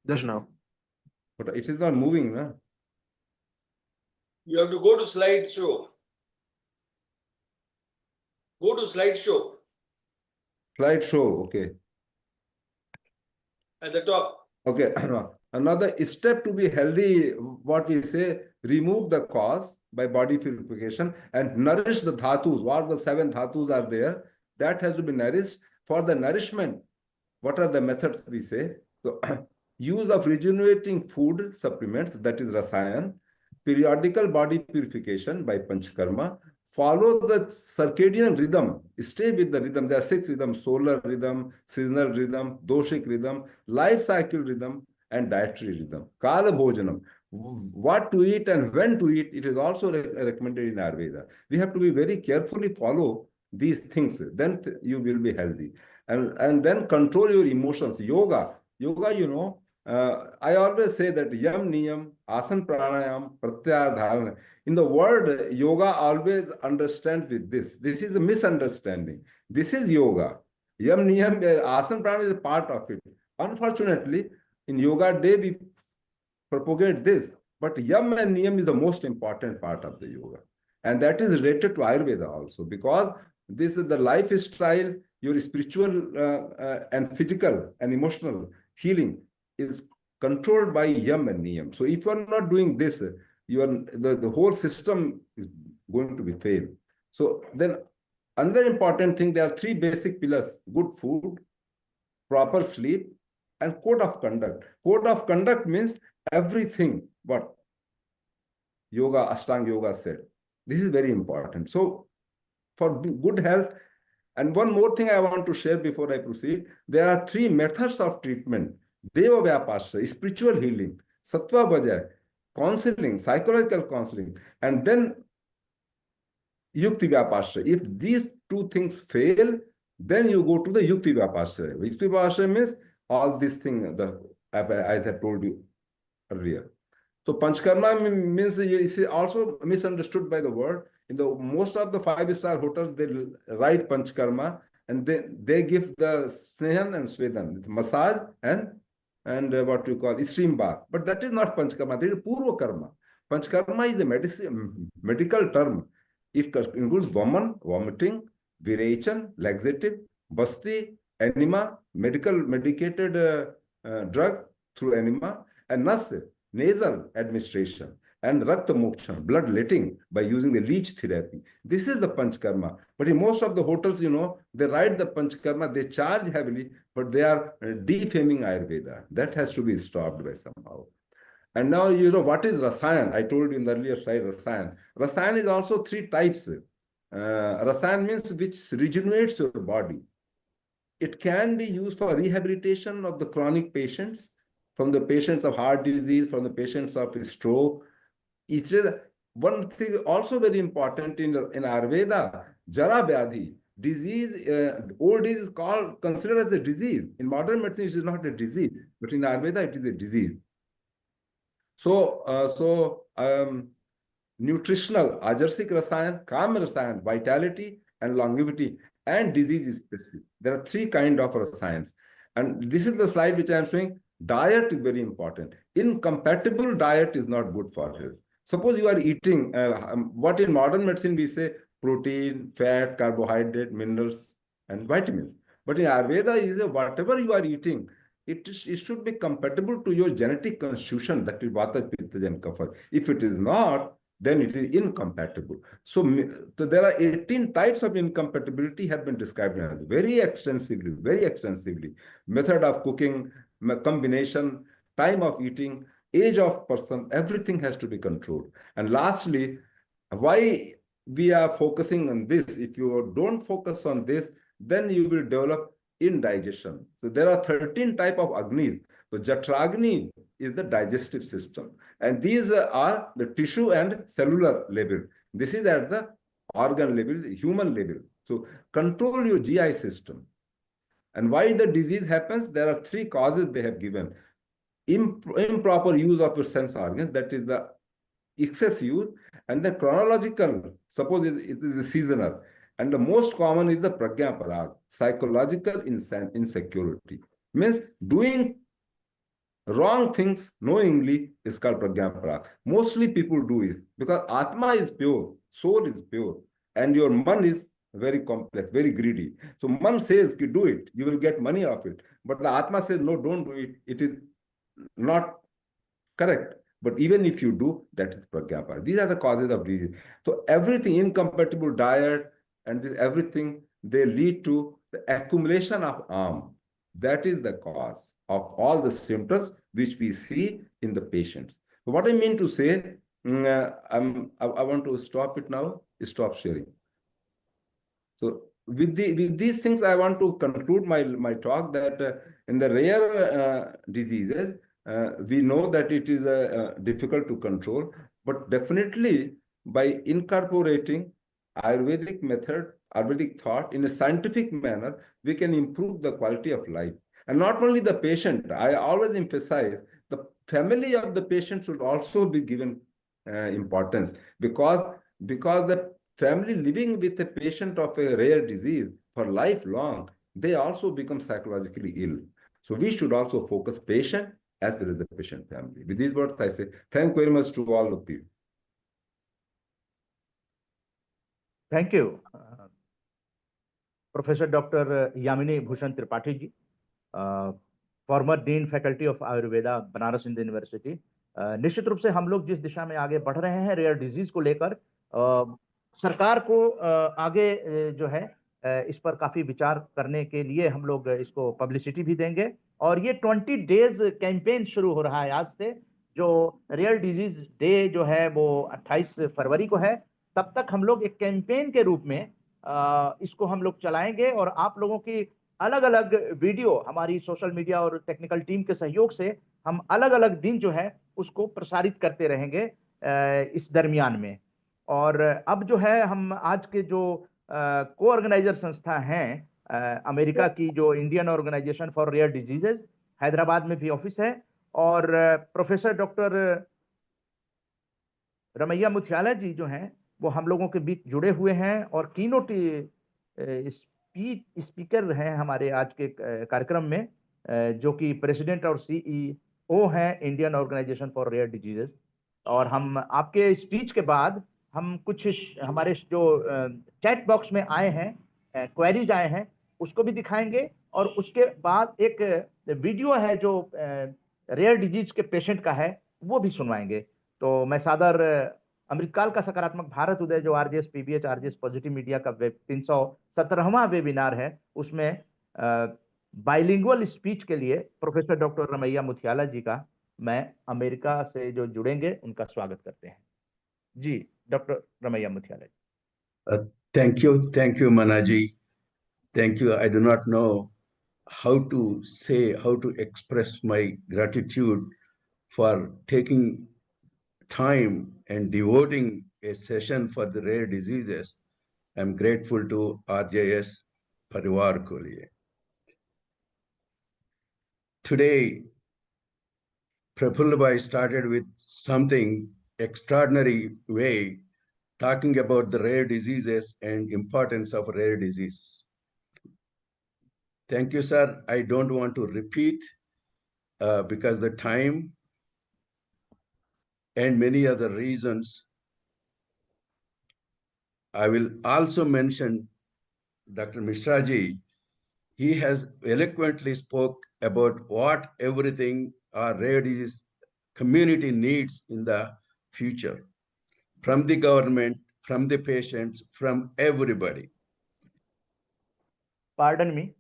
Just now. But it is not moving, na? You have to go to slideshow. Go to slideshow Slideshow, okay. at the top. Okay. Another step to be healthy, what we say, remove the cause by body purification and nourish the dhatus. What the 7 dhatus are there, that has to be nourished. For the nourishment, what are the methods we say? So, use of regenerating food supplements, that is Rasayan, periodical body purification by Panchakarma, follow the circadian rhythm, stay with the rhythm. There are 6 rhythms: solar rhythm, seasonal rhythm, doshik rhythm, life cycle rhythm, and dietary rhythm. Kala bhojanam, what to eat and when to eat, it is also recommended in Ayurveda. We have to be very carefully follow these things, then you will be healthy. And then control your emotions. Yoga, I always say that yam niyam, asan pranayam, pratyahar dharana. In the word, yoga always understands with this. This is a misunderstanding. This is yoga. Yam niyam, asan pranayam is a part of it. Unfortunately, in yoga day, we propagate this, but yam and niyam is the most important part of the yoga. And that is related to Ayurveda also, because this is the lifestyle, your spiritual and physical and emotional healing is controlled by yam and niyam. So if you are not doing this, the whole system is going to be failed. So then another important thing, there are 3 basic pillars: good food, proper sleep, and code of conduct. Code of conduct means everything what yoga, Ashtanga yoga said. This is very important. So for good health, and one more thing I want to share before I proceed, there are 3 methods of treatment: Deva Vyapasya, spiritual healing; Sattva Bhajay, counseling, psychological counseling; and then Yukti Vyapasya. If these 2 things fail, then you go to the Yukti Vyapasya. Yukti Vyapasya means all these things, as I told you earlier. So Panchkarma means, is also misunderstood by the word. In the most of the 5-star hotels, they write Panchkarma, and they give the Snehan and Swedan, massage and what we call stream bath. But that is not Panchkarma, that is Purva Karma. Panchkarma is a medical term. It includes vomiting, Virachan, laxative, Basti, enema, medicated drug through enema, and Nas, nasal administration, and Rakta Mokshan, bloodletting by using the leech therapy. This is the Panchkarma. But in most of the hotels, they write the Panchkarma, they charge heavily, but they are defaming Ayurveda. That has to be stopped by somehow. And now, what is Rasayan? I told you in the earlier slide, Rasayan. Rasayan is also 3 types. Rasayan means which regenerates your body. It can be used for rehabilitation of the chronic patients, from the patients of heart disease, from the patients of stroke. It is one thing also very important in Ayurveda, Jara Vyadhi, disease, old age is considered as a disease. In modern medicine, it is not a disease, but in Ayurveda, it is a disease. So, nutritional, ajarsic rasayan, kam rasayan, vitality and longevity, and disease is specific. There are 3 kinds of rasayans. And this is the slide which I am showing. Diet is very important. Incompatible diet is not good for health. Suppose you are eating what in modern medicine we say protein, fat, carbohydrate, minerals, and vitamins. But in Ayurveda, is whatever you are eating, it should be compatible to your genetic constitution, that is Vata, Pitta, and Kapha. If it is not, then it is incompatible. So there are 18 types of incompatibility have been described now, very extensively. Method of cooking, combination, time of eating, age of person, everything has to be controlled. And lastly, why we are focusing on this? If you don't focus on this, then you will develop indigestion. So there are 13 types of Agnis. So Jatragni is the digestive system. And these are the tissue and cellular level. This is at the organ level, human level. So control your GI system. And why the disease happens? There are 3 causes they have given. Improper use of your sense organs, that is the excess use, and the chronological, suppose it is a seasonal. And the most common is the pragya parag, psychological insecurity. Means doing wrong things knowingly is called pragya parag. Mostly people do it because Atma is pure, soul is pure, and your man is very complex, very greedy. So man says, do it, you will get money off it. But the Atma says, no, don't do it. It is not correct. But even if you do, that is pragya parag. These are the causes of disease. So everything, incompatible diet, and this everything, they lead to the accumulation of arm. That is the cause of all the symptoms which we see in the patients. So what I mean to say, I want to stop it now, stop sharing. So with these things, I want to conclude my talk that in the rare diseases, we know that it is difficult to control, but definitely by incorporating Ayurvedic method, Ayurvedic thought in a scientific manner, we can improve the quality of life. And not only the patient, I always emphasize the family of the patient should also be given importance, because the family living with a patient of a rare disease for lifelong, they also become psychologically ill. So we should also focus patient as well as the patient family. With these words, I say thank you very much to all of you. Thank you, Professor Dr. Yamini Bhushan Tripathi ji, former Dean Faculty of Ayurveda, Banaras Hindu University. निश्चित रूप से हम लोग जिस दिशा में आगे बढ़ रहे हैं रेयर डिजीज को लेकर, सरकार को आगे जो है इस पर काफी विचार करने के लिए हम लोग इसको पब्लिसिटी भी देंगे। और ये 20 डेज कैंपेन शुरू हो रहा है आज से, जो रेयर डिजीज डे जो है वो 28 फरवरी को है। तब तक हम लोग एक कैंपेन के रूप में इसको हम लोग चलाएंगे और आप लोगों की अलग अलग वीडियो हमारी सोशल मीडिया और टेक्निकल टीम के सहयोग से हम अलग अलग दिन जो है उसको प्रसारित करते रहेंगे इस दरमियान में। और अब जो है हम आज के जो को ऑर्गेनाइजर संस्था हैं अमेरिका की, जो Indian organisation for rare diseases, Hyderabad में भी ऑफिस है, और प्रोफेसर डॉक्टर रमैया मुथियाला जी जो हैं वो हम लोगों के बीच जुड़े हुए हैं और कीनोट स्पीकर हैं हमारे आज के कार्यक्रम में, जो कि प्रेसिडेंट और CEO हैं Indian organisation for rare diseases. और हम आपके स्पीच के बाद हम कुछ हमारे जो चैट बॉक्स में आए हैं क्वेरीज आए हैं उसको भी दिखाएंगे, और उसके बाद एक वीडियो है जो रेयर डिजीज के पेशेंट का है, वो भी सुनवाएंगे। तो मैं सादर अमृतकाल का सकारात्मक भारत उदय, जो RJS PBH RJS positive media का 317वां वेबिनार है, उसमें बाइलिंगुअल स्पीच के लिए प्रोफेसर डॉक्टर रमैया मुथियाला जी का मैं अमेरिका से जो जुड़ेंगे उनका स्वागत करते हैं। जी doctor Ramaiah Muthyala ji. Thank you, Manaji. Thank you. I do not know how to say, how to express my gratitude for taking time and devoting a session for the rare diseases. I'm grateful to RJS Parivar ko liye. Today, Prafulla Bhai started with something extraordinary way, talking about the rare diseases and importance of rare disease. Thank you, sir. I don't want to repeat because the time and many other reasons. I will also mention Dr. Mishraji. He has eloquently spoke about what everything our rare disease community needs in the future, from the government, from the patients, from everybody. Pardon me.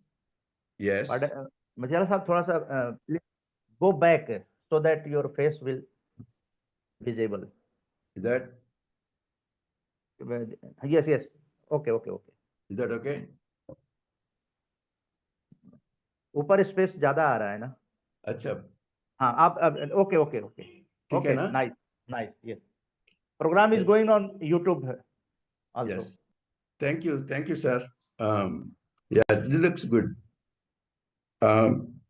Yes. Mutyala sahab, thoda sa please go back so that your face will visible. Is that? Yes, yes. Okay. Is that okay? ऊपर space ज्यादा आ रहा है ना? अच्छा. हाँ, आप okay. ठीक है ना? Nice. Yes. Program is going on YouTube also. Yes. Thank you, sir. Yeah, it looks good.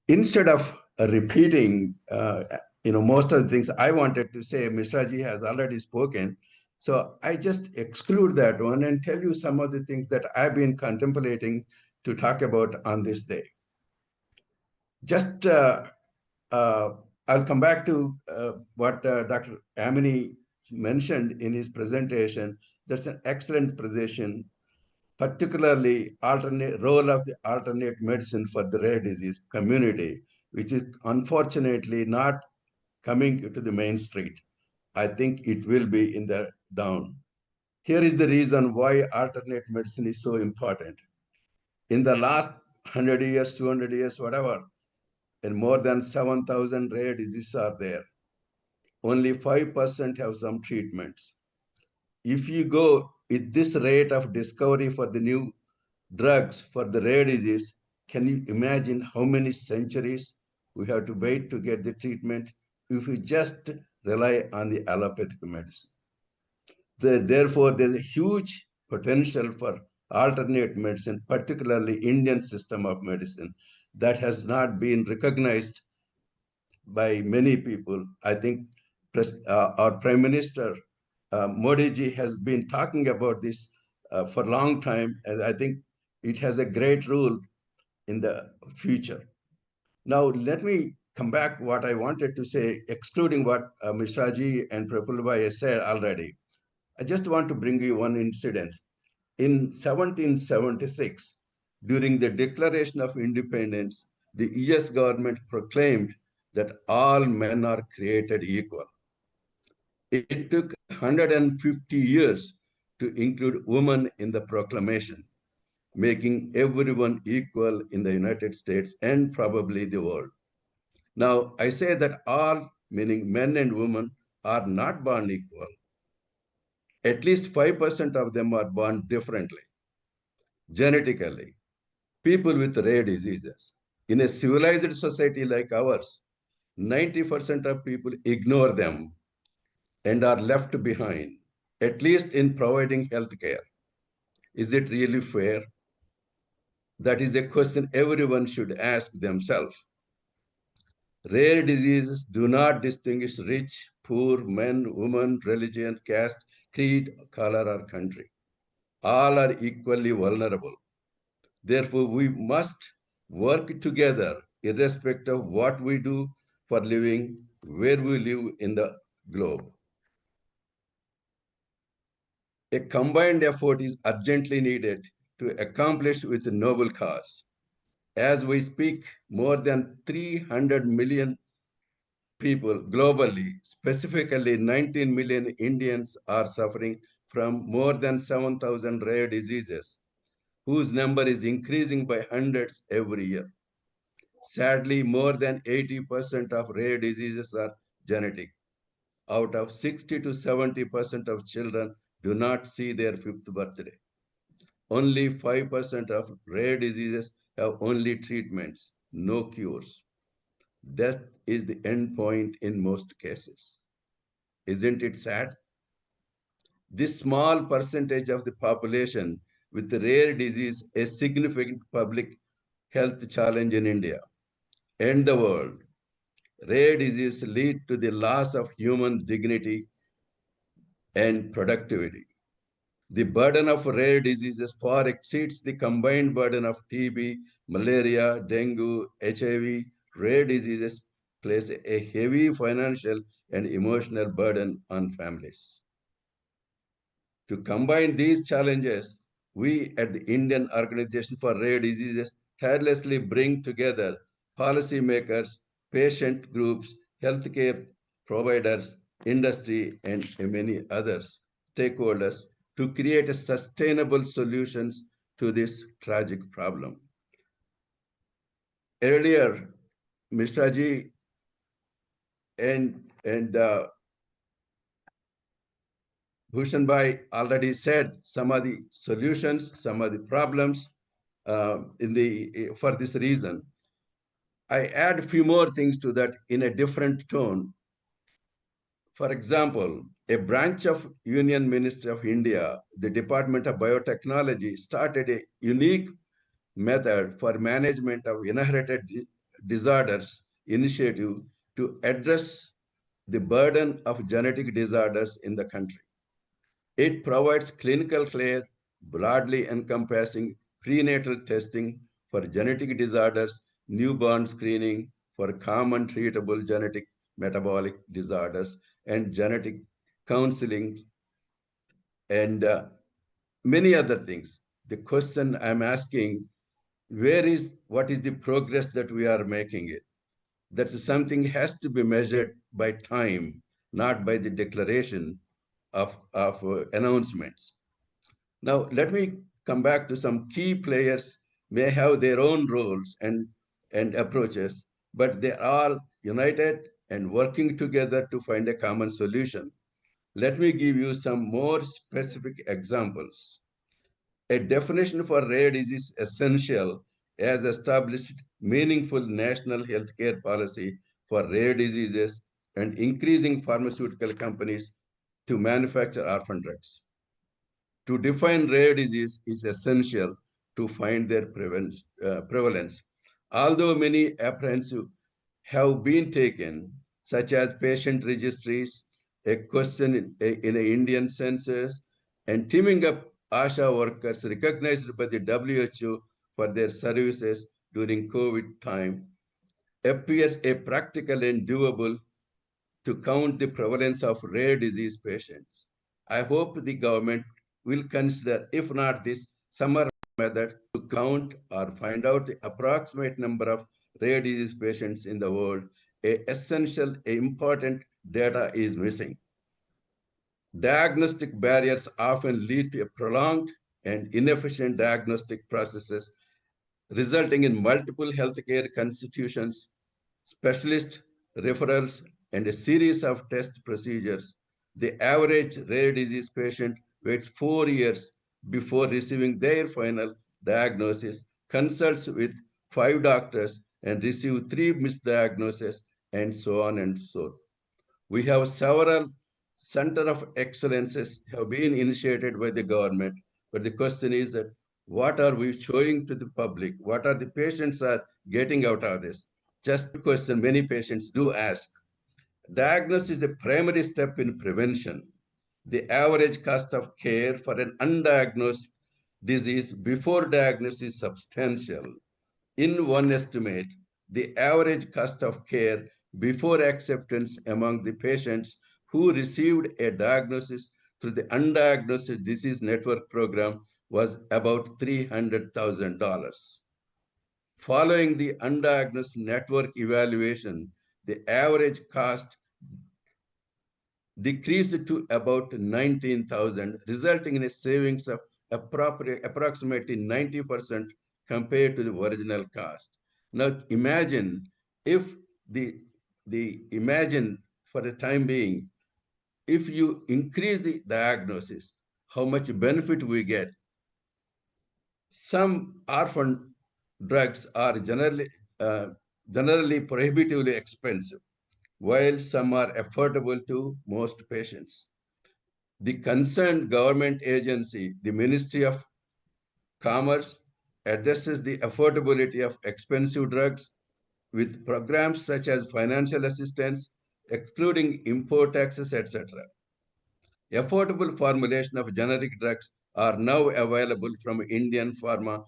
Instead of repeating, most of the things I wanted to say, Mishraji has already spoken. So I just exclude that one and tell you some of the things that I've been contemplating to talk about on this day. Just, I'll come back to what Dr. Amini mentioned in his presentation. That's an excellent presentation, particularly role of the alternate medicine for the rare disease community, which is unfortunately not coming to the main street. I think it will be in the down. Here is the reason why alternate medicine is so important. In the last 100 years, 200 years, whatever, and more than 7,000 rare diseases are there. Only 5% have some treatments. If you go with this rate of discovery for the new drugs for the rare disease, can you imagine how many centuries we have to wait to get the treatment if we just rely on the allopathic medicine? Therefore, there's a huge potential for alternate medicine, particularly Indian system of medicine, that has not been recognized by many people. I think our Prime Minister Modi ji has been talking about this for a long time, and I think it has a great role in the future. Now, let me come back what I wanted to say, excluding what Mishraji and Prafulbhai said already. I just want to bring you one incident. In 1776, during the Declaration of Independence, the US government proclaimed that all men are created equal. It took 150 years to include women in the proclamation, making everyone equal in the United States and probably the world. Now, I say that all, meaning men and women, are not born equal. At least 5% of them are born differently, genetically. People with rare diseases. In a civilized society like ours, 90% of people ignore them and are left behind, at least in providing health care. Is it really fair? That is a question everyone should ask themselves. Rare diseases do not distinguish rich, poor, men, women, religion, caste, creed, color, or country. All are equally vulnerable. Therefore, we must work together, irrespective of what we do for living, where we live in the globe. A combined effort is urgently needed to accomplish with a noble cause. As we speak, more than 300 million people globally, specifically 19 million Indians, are suffering from more than 7,000 rare diseases, whose number is increasing by hundreds every year. Sadly, more than 80% of rare diseases are genetic. Out of 60 to 70% of children do not see their fifth birthday. Only 5% of rare diseases have only treatments, no cures. Death is the end point in most cases. Isn't it sad? This small percentage of the population with rare disease a significant public health challenge in India and the world. Rare disease lead to the loss of human dignity and productivity. The burden of rare diseases far exceeds the combined burden of TB, malaria, dengue, HIV. Rare diseases place a heavy financial and emotional burden on families. To combine these challenges, we at the Indian Organization for Rare Diseases tirelessly bring together policymakers, patient groups, healthcare providers, industry, and many others stakeholders to create a sustainable solutions to this tragic problem. Earlier, Mr. Ji and Bhushan Bhai already said some of the solutions, some of the problems for this reason. I add a few more things to that in a different tone. For example, a branch of Union Ministry of India, the Department of Biotechnology, started a unique method for management of inherited disorders initiative to address the burden of genetic disorders in the country. It provides clinical care, broadly encompassing prenatal testing for genetic disorders, newborn screening for common treatable genetic metabolic disorders, and genetic counseling, and many other things. The question I'm asking, what is the progress that we are making it? That's something has to be measured by time, not by the declaration of announcements. Now, let me come back to some key players may have their own roles and approaches, but they are all united and working together to find a common solution. Let me give you some more specific examples. A definition for rare disease is essential as established meaningful national healthcare policy for rare diseases and increasing pharmaceutical companies to manufacture orphan drugs. To define rare disease is essential to find their prevalence. Although many apprehensive have been taken, such as patient registries, a question in an Indian census, and teaming up ASHA workers recognized by the WHO for their services during COVID time, appears a practical and doable to count the prevalence of rare disease patients. I hope the government will consider, if not this, some other method to count or find out the approximate number of rare disease patients in the world. Essential, important data is missing. Diagnostic barriers often lead to a prolonged and inefficient diagnostic processes, resulting in multiple healthcare constitutions, specialist referrals, and a series of test procedures. The average rare disease patient waits 4 years before receiving their final diagnosis, consults with 5 doctors, and receive 3 misdiagnoses, and so on and so on. We have several center of excellences have been initiated by the government, but the question is that what are we showing to the public? What are the patients are getting out of this? Just a question many patients do ask. Diagnosis is the primary step in prevention. The average cost of care for an undiagnosed disease before diagnosis is substantial. In one estimate, the average cost of care before acceptance among the patients who received a diagnosis through the Undiagnosed Disease Network program was about $300,000. Following the undiagnosed network evaluation, the average cost decreased to about 19,000, resulting in a savings of approximately 90% compared to the original cost. Now imagine if imagine for the time being, if you increase the diagnosis, how much benefit we get. Some orphan drugs are generally prohibitively expensive, while some are affordable to most patients. The concerned government agency, the Ministry of Commerce, addresses the affordability of expensive drugs with programs such as financial assistance, excluding import taxes, etc. Affordable formulation of generic drugs are now available from Indian pharma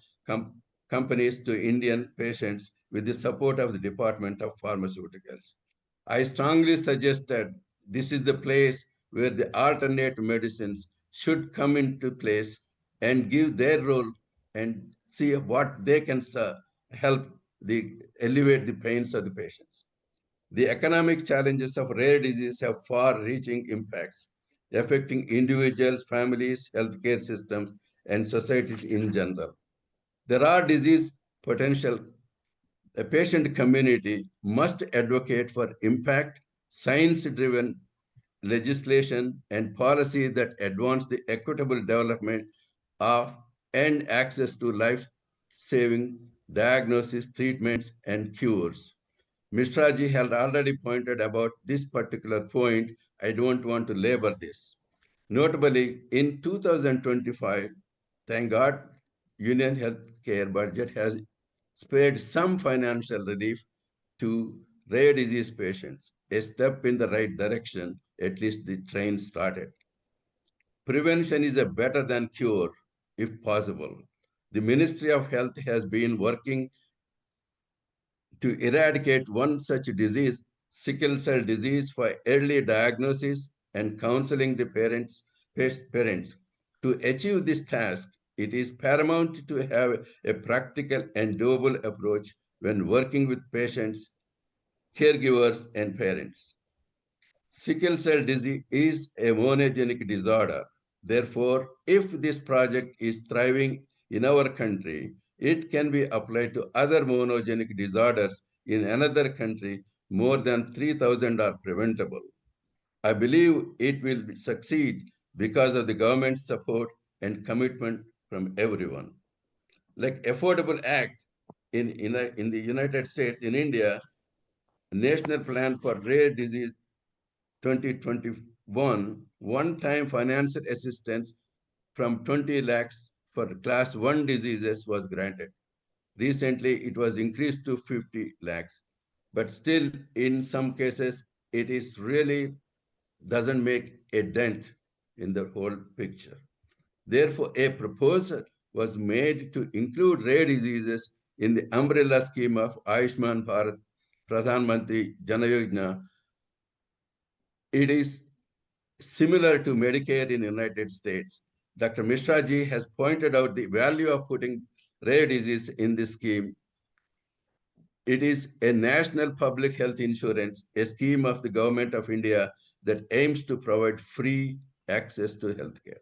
companies to Indian patients with the support of the Department of Pharmaceuticals. I strongly suggest that this is the place where the alternate medicines should come into place and give their role and see what they can help alleviate the pains of the patients. The economic challenges of rare disease have far-reaching impacts, affecting individuals, families, healthcare systems, and societies in general. There are disease potential. The patient community must advocate for impact, science-driven legislation, and policies that advance the equitable development of and access to life-saving diagnosis, treatments, and cures. Mr. Ji had already pointed about this particular point. I don't want to labor this. Notably, in 2025, thank God, Union Healthcare budget has spared some financial relief to rare disease patients, a step in the right direction, at least the train started. Prevention is a better than cure, if possible. The Ministry of Health has been working to eradicate one such disease, sickle cell disease, for early diagnosis and counseling the parents. To achieve this task, it is paramount to have a practical and doable approach when working with patients, caregivers, and parents. Sickle cell disease is a monogenic disorder. Therefore, if this project is thriving in our country, it can be applied to other monogenic disorders in another country. More than 3,000 are preventable. I believe it will succeed because of the government's support and commitment from everyone. Like Affordable Act in the United States, in India, National Plan for Rare Disease 2021, one-time financial assistance from 20 lakhs for class 1 diseases was granted. Recently, it was increased to 50 lakhs. But still, in some cases, it is really doesn't make a dent in the whole picture. Therefore, a proposal was made to include rare diseases in the umbrella scheme of Ayushman Bharat Pradhan Mantri Jana Yojana. It is similar to Medicare in the United States. Dr. Mishra ji has pointed out the value of putting rare disease in this scheme. It is a national public health insurance, a scheme of the government of India that aims to provide free access to healthcare.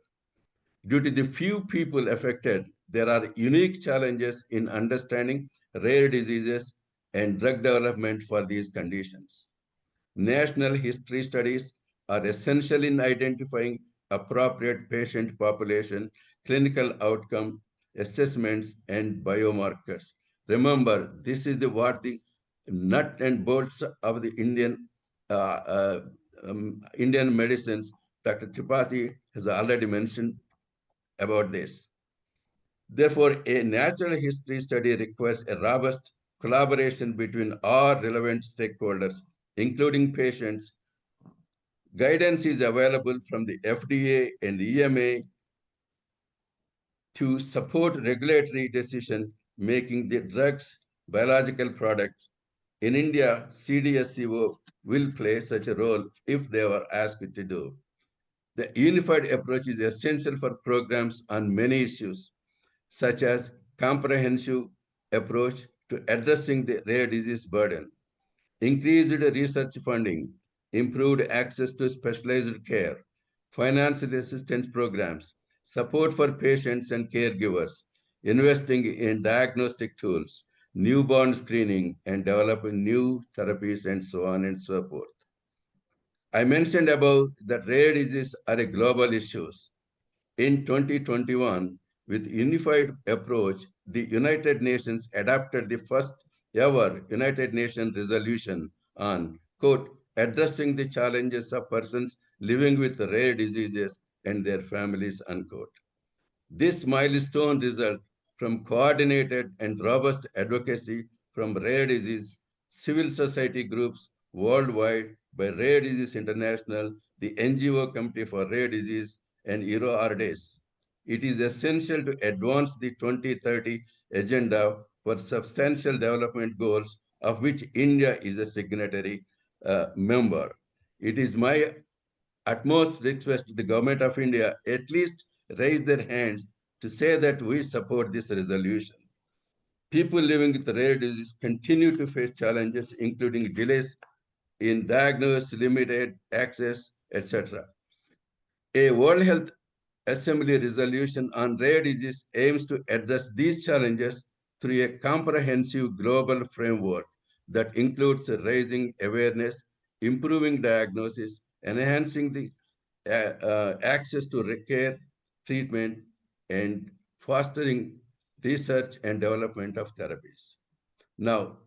Due to the few people affected, there are unique challenges in understanding rare diseases and drug development for these conditions. National history studies are essential in identifying appropriate patient population, clinical outcome assessments, and biomarkers. Remember, this is what the nut and bolts of the Indian medicines. Dr. Tripathi has already mentioned about this. Therefore, a natural history study requires a robust collaboration between all relevant stakeholders, including patients. Guidance is available from the FDA and EMA to support regulatory decision making the drugs, biological products. In India, CDSCO will play such a role if they were asked to do. The unified approach is essential for programs on many issues. such as comprehensive approach to addressing the rare disease burden, increased research funding, improved access to specialized care, financial assistance programs, support for patients and caregivers, investing in diagnostic tools, newborn screening, and developing new therapies, and so on and so forth. I mentioned above that rare diseases are a global issues. In 2021, with unified approach, the United Nations adopted the first ever United Nations resolution on, quote, addressing the challenges of persons living with rare diseases and their families, unquote. This milestone result from coordinated and robust advocacy from rare disease civil society groups worldwide by Rare Disease International, the NGO Committee for Rare Disease, and RJS. It is essential to advance the 2030 agenda for substantial development goals, of which India is a signatory member. It is my utmost request to the government of India at least raise their hands to say that we support this resolution. People living with rare disease continue to face challenges, including delays in diagnosis, limited access, etc. A World Health Assembly resolution on rare disease aims to address these challenges through a comprehensive global framework that includes raising awareness, improving diagnosis, enhancing the access to care, treatment, and fostering research and development of therapies. Now,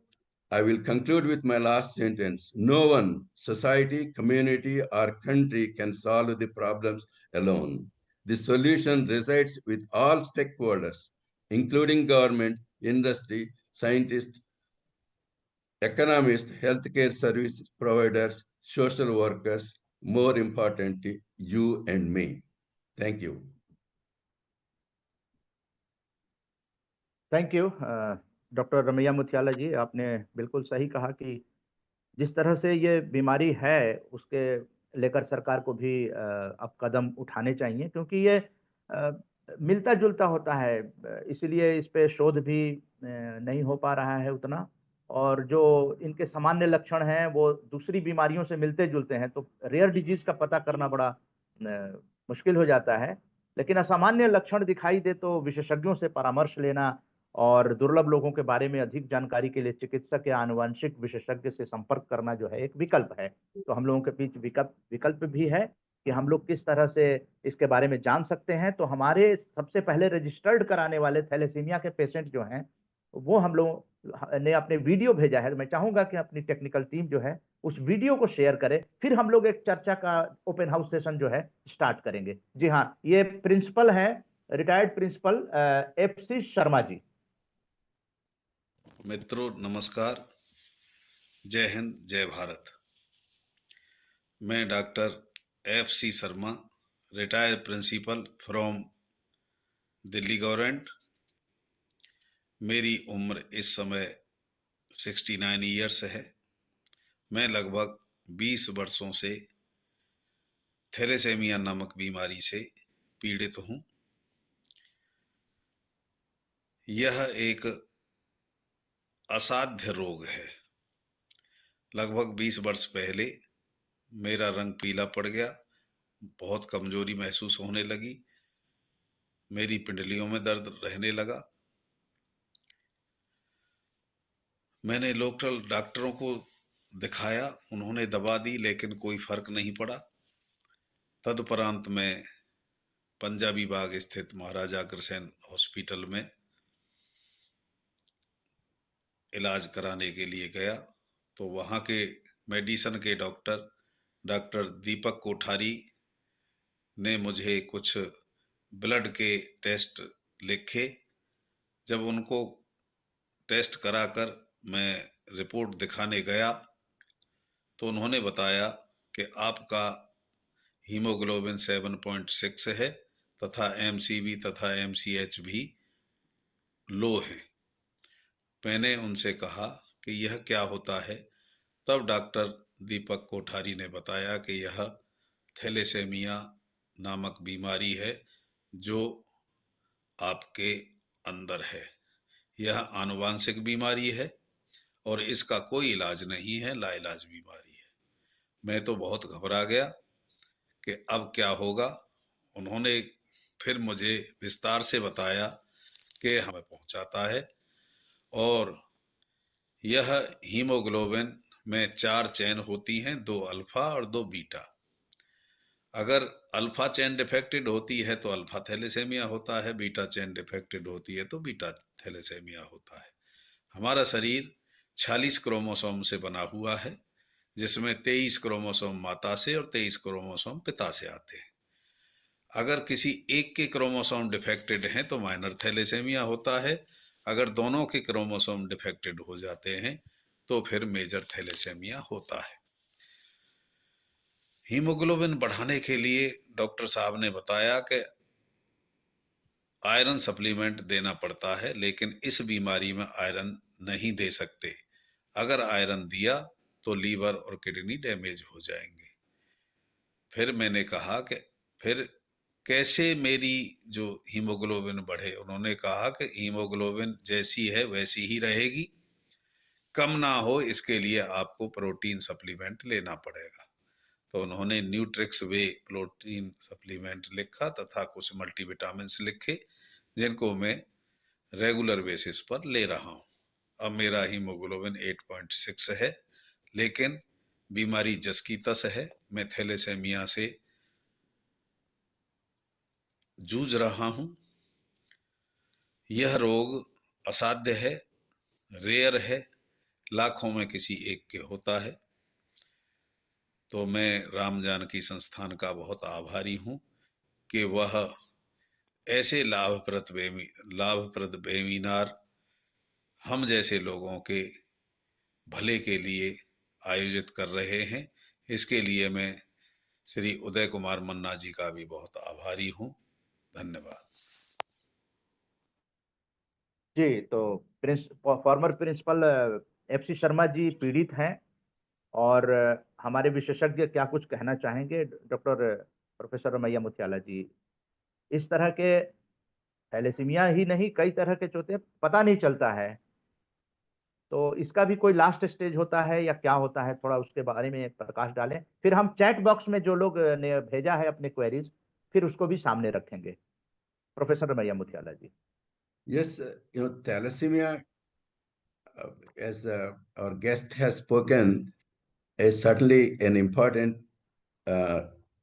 I will conclude with my last sentence. No one, society, community, or country can solve the problems alone. The solution resides with all stakeholders, including government, industry, scientists, economists, healthcare service providers, social workers, more importantly, you and me. Thank you. Thank you doctor Ramaiah Muthyala ji, आपने बिल्कुल सही कहा कि जिस तरह से ये बीमारी है उसके लेकर सरकार को भी अब कदम उठाने चाहिए, क्योंकि ये मिलता जुलता होता है, इसलिए इस पे शोध भी नहीं हो पा रहा है उतना, और जो इनके सामान्य लक्षण हैं वो दूसरी बीमारियों से मिलते जुलते हैं, तो रेयर डिजीज का पता करना बड़ा मुश्किल हो जाता है। लेकिन असामान्य लक्षण दिखाई दे तो विशेषज्ञों से परामर्श लेना और दुर्लभ लोगों के बारे में अधिक जानकारी के लिए चिकित्सक या आनुवंशिक विशेषज्ञ से संपर्क करना जो है एक विकल्प है। तो हम लोगों के बीच विकल्प भी है कि हम लोग किस तरह से इसके बारे में जान सकते हैं। तो हमारे सबसे पहले रजिस्टर्ड कराने वाले थैलेसीमिया के पेशेंट जो हैं वो हम लोग ने अपने वीडियो भेजा है। मैं चाहूंगा कि अपनी टेक्निकल टीम जो है उस वीडियो को शेयर करे, फिर हम लोग एक चर्चा का ओपन हाउस सेशन जो है स्टार्ट करेंगे। जी हाँ, ये प्रिंसिपल है, retired principal FC Sharma ji. मित्रों नमस्कार, जय हिंद, जय भारत। मैं doctor FC Sharma, retired principal from Delhi government. मेरी उम्र इस समय 69 ईयर्स है। मैं लगभग 20 वर्षों से थैलेसेमिया नामक बीमारी से पीड़ित हूँ। यह एक असाध्य रोग है। लगभग 20 वर्ष पहले मेरा रंग पीला पड़ गया, बहुत कमजोरी महसूस होने लगी, मेरी पिंडलियों में दर्द रहने लगा। मैंने लोकल डॉक्टरों को दिखाया, उन्होंने दवा दी, लेकिन कोई फर्क नहीं पड़ा। तदुपरांत मैं पंजाबी बाग स्थित महाराजा अग्रसेन हॉस्पिटल में इलाज कराने के लिए गया, तो वहाँ के मेडिसिन के डॉक्टर दीपक कोठारी ने मुझे कुछ ब्लड के टेस्ट लिखे। जब उनको टेस्ट कराकर मैं रिपोर्ट दिखाने गया तो उन्होंने बताया कि आपका हीमोग्लोबिन 7.6 है तथा MCV तथा MCH भी लो है। मैंने उनसे कहा कि यह क्या होता है। तब डॉक्टर दीपक कोठारी ने बताया कि यह थैलेसेमिया नामक बीमारी है जो आपके अंदर है। यह आनुवांशिक बीमारी है और इसका कोई इलाज नहीं है, लाइलाज बीमारी है। मैं तो बहुत घबरा गया कि अब क्या होगा। उन्होंने फिर मुझे विस्तार से बताया कि हमें पहुंचाता है और यह हीमोग्लोबिन में 4 चेन होती हैं, 2 अल्फा और 2 बीटा। अगर अल्फा चेन डिफेक्टेड होती है तो अल्फा थैलेसेमिया होता है, बीटा चेन डिफेक्टेड होती है तो बीटा थैलेसेमिया होता है। हमारा शरीर 46 क्रोमोसोम से बना हुआ है, जिसमें 23 क्रोमोसोम माता से और 23 क्रोमोसोम पिता से आते हैं। अगर किसी एक के क्रोमोसोम डिफेक्टेड हैं तो माइनर थैलेसेमिया होता है। अगर दोनों के क्रोमोसोम डिफेक्टेड हो जाते हैं तो फिर मेजर थैलेसेमिया होता है। हीमोग्लोबिन बढ़ाने के लिए डॉक्टर साहब ने बताया कि आयरन सप्लीमेंट देना पड़ता है, लेकिन इस बीमारी में आयरन नहीं दे सकते। अगर आयरन दिया तो लीवर और किडनी डैमेज हो जाएंगे। फिर मैंने कहा कि फिर कैसे मेरी जो हीमोग्लोबिन बढ़े। उन्होंने कहा कि हीमोग्लोबिन जैसी है वैसी ही रहेगी, कम ना हो इसके लिए आपको प्रोटीन सप्लीमेंट लेना पड़ेगा। तो उन्होंने न्यूट्रिक्स वे प्रोटीन सप्लीमेंट लिखा तथा कुछ मल्टीविटामिन्स लिखे, जिनको मैं रेगुलर बेसिस पर ले रहा हूँ। अब मेरा हीमोग्लोबिन 8.6 है, लेकिन बीमारी जस की तस है। मैं थैलेसेमिया से जूझ रहा हूँ। यह रोग असाध्य है, रेयर है, लाखों में किसी एक के होता है। तो मैं राम जानकी संस्थान का बहुत आभारी हूँ कि वह ऐसे लाभप्रद वेबिनार हम जैसे लोगों के भले के लिए आयोजित कर रहे हैं। इसके लिए मैं श्री उदय कुमार मन्ना जी का भी बहुत आभारी हूँ। धन्यवाद। जी, तो फॉर्मर प्रिंसिपल FC शर्मा जी पीड़ित हैं और हमारे विशेषज्ञ क्या कुछ कहना चाहेंगे? डॉक्टर प्रोफेसर रमैया मुथियाला जी, इस तरह के थैलेसीमिया ही नहीं, कई तरह के चोटे पता नहीं चलता है, तो इसका भी कोई लास्ट स्टेज होता है या क्या होता है? थोड़ा उसके बारे में प्रकाश डालें। फिर हम चैट बॉक्स में जो लोग ने भेजा है अपने क्वेरीज, फिर उसको भी सामने रखेंगे। Professor Ramaiah Muthyala ji. Yes, thalassemia, as our guest has spoken, is certainly an important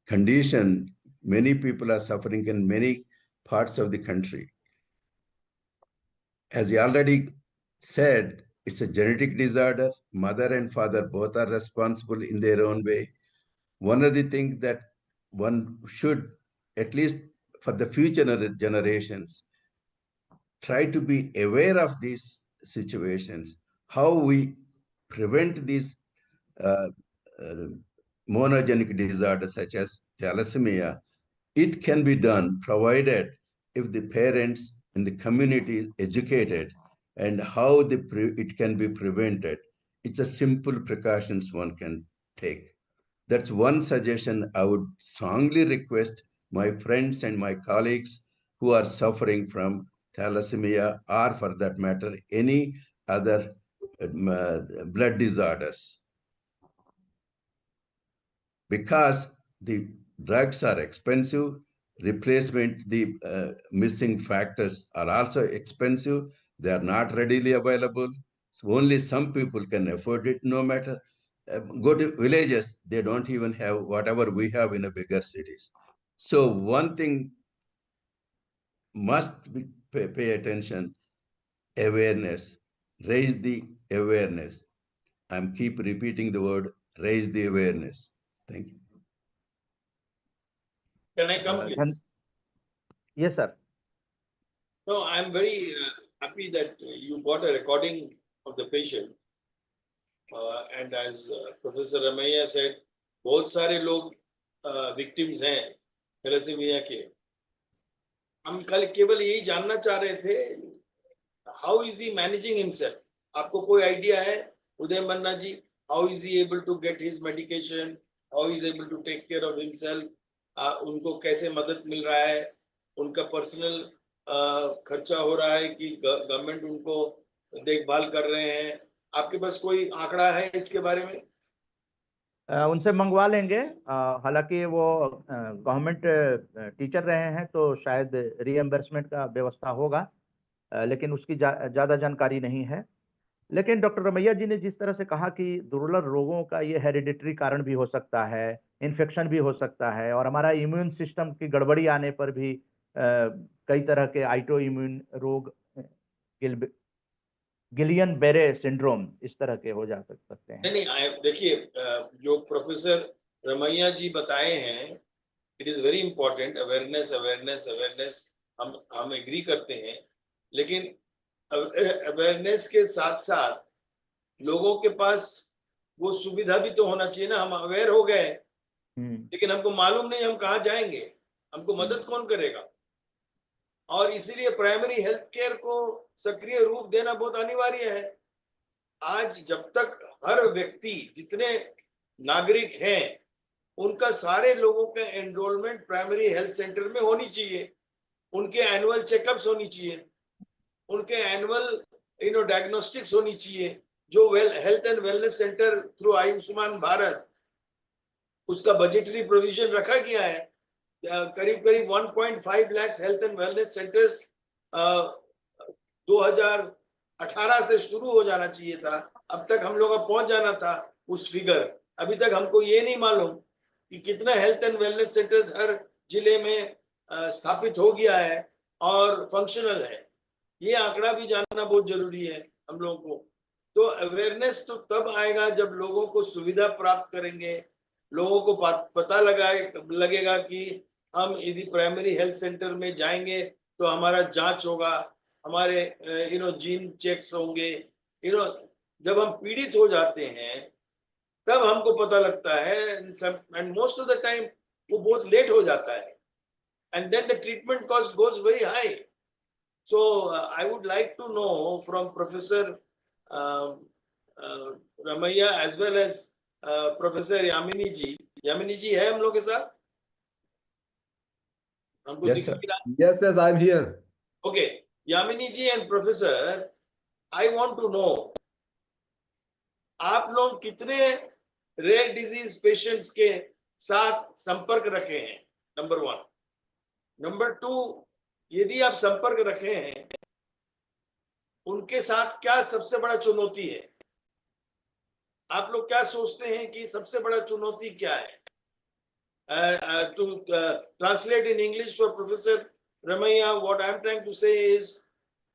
condition. Many people are suffering in many parts of the country. As he already said, it's a genetic disorder. Mother and father both are responsible in their own way. One of the things that one should, at least for the future generations, try to be aware of these situations, how we prevent these uh, uh, monogenic disorders such as thalassemia. It can be done provided if the parents and the community is educated and how it can be prevented. It's a simple precautions one can take. That's one suggestion I would strongly request my friends and my colleagues who are suffering from thalassemia or for that matter, any other blood disorders. Because the drugs are expensive, replacement, the missing factors are also expensive. They are not readily available. So only some people can afford it, no matter. Go to villages, they don't even have whatever we have in a bigger cities. So one thing must be pay attention, awareness, raise the awareness. I'm keep repeating the word, raise the awareness. Thank you. Can I come, please? Yes, sir. No, I'm very happy that you got a recording of the patient. And as Professor Ramaiya said, बहुत सारे लोग victims हैं thalassaemia के। हम कल केवल यही जानना चाह रहे थे, how is he managing himself? आपको कोई idea है, उदय मन्ना जी, how is he able to get his medication? How is he able to take care of himself? उनको कैसे मदद मिल रहा है? उनका personal खर्चा हो रहा है कि गवर्नमेंट उनको देखभाल कर रहे हैं? आपके पास कोई आंकड़ा है इसके बारे में? उनसे मंगवा लेंगे। हालांकि वो गवर्नमेंट टीचर रहे हैं तो शायद रीएम्बर्समेंट का व्यवस्था होगा, लेकिन उसकी ज़्यादा जानकारी नहीं है। लेकिन डॉक्टर रमैया जी ने जिस तरह से कहा कि दुर्लभ रोगों का ये हेरिडिटरी कारण भी हो सकता है, इन्फेक्शन भी हो सकता है, और हमारा इम्यून सिस्टम की गड़बड़ी आने पर भी कई तरह के आइटो इम्यून रोग, गिलियन बेरे सिंड्रोम, इस तरह के हो जा सकते हैं। नहीं, देखिए, जो प्रोफेसर रमैया जी बताए हैं, it is very important. Awareness awareness awareness, हम एग्री करते हैं, लेकिन अवेयरनेस के साथ साथ लोगों के पास वो सुविधा भी तो होना चाहिए ना। हम अवेयर हो गए, लेकिन हमको मालूम नहीं हम कहाँ जाएंगे, हमको मदद कौन करेगा? और इसीलिए प्राइमरी हेल्थ केयर को सक्रिय रूप देना बहुत अनिवार्य है। आज जब तक हर व्यक्ति, जितने नागरिक हैं, उनका सारे लोगों का एनरोलमेंट प्राइमरी हेल्थ सेंटर में होनी चाहिए, उनके एनुअल चेकअप्स होनी चाहिए, उनके एनुअल डायग्नोस्टिक्स होनी चाहिए, जो health and wellness centre through Ayushman Bharat, उसका बजटरी प्रोविजन रखा गया है। करीब करीब 1.5 lakh health and wellness centres 2018 से शुरू हो जाना चाहिए था। अब तक हम लोग का पहुंच जाना था उस फिगर। अभी तक हमको ये नहीं मालूम कि कितना हेल्थ एंड वेलनेस सेंटर्स हर जिले में स्थापित हो गया है और फंक्शनल है। ये आंकड़ा भी जानना बहुत जरूरी है हम लोगों को। तो अवेयरनेस तो तब आएगा जब लोगों को सुविधा प्राप्त करेंगे, लोगों को पता लगेगा कि हम यदि प्राइमरी हेल्थ सेंटर में जाएंगे तो हमारा जांच होगा, हमारे जीन चेक्स होंगे। जब हम पीड़ित हो जाते हैं तब हमको पता लगता है, and most of the time वो बहुत लेट हो जाता है, and then the treatment cost goes very high. So I would like to know from Professor Ramaiya as well as Professor Yamini ji. Yamini ji है हम लोग के साथ? हमको Yes, दिख sir. नहीं रहा। Yes, yes, I'm here. Okay, Yamini ji and Professor, I want to know, आप लोग कितने रेयर डिजीज पेशेंट्स के साथ संपर्क रखे हैं? नंबर 1। नंबर 2, यदि आप संपर्क रखे हैं, उनके साथ क्या सबसे बड़ा चुनौती है? आप लोग क्या सोचते हैं कि सबसे बड़ा चुनौती क्या है? To translate in English for Professor Ramaiya, what I'm trying to say is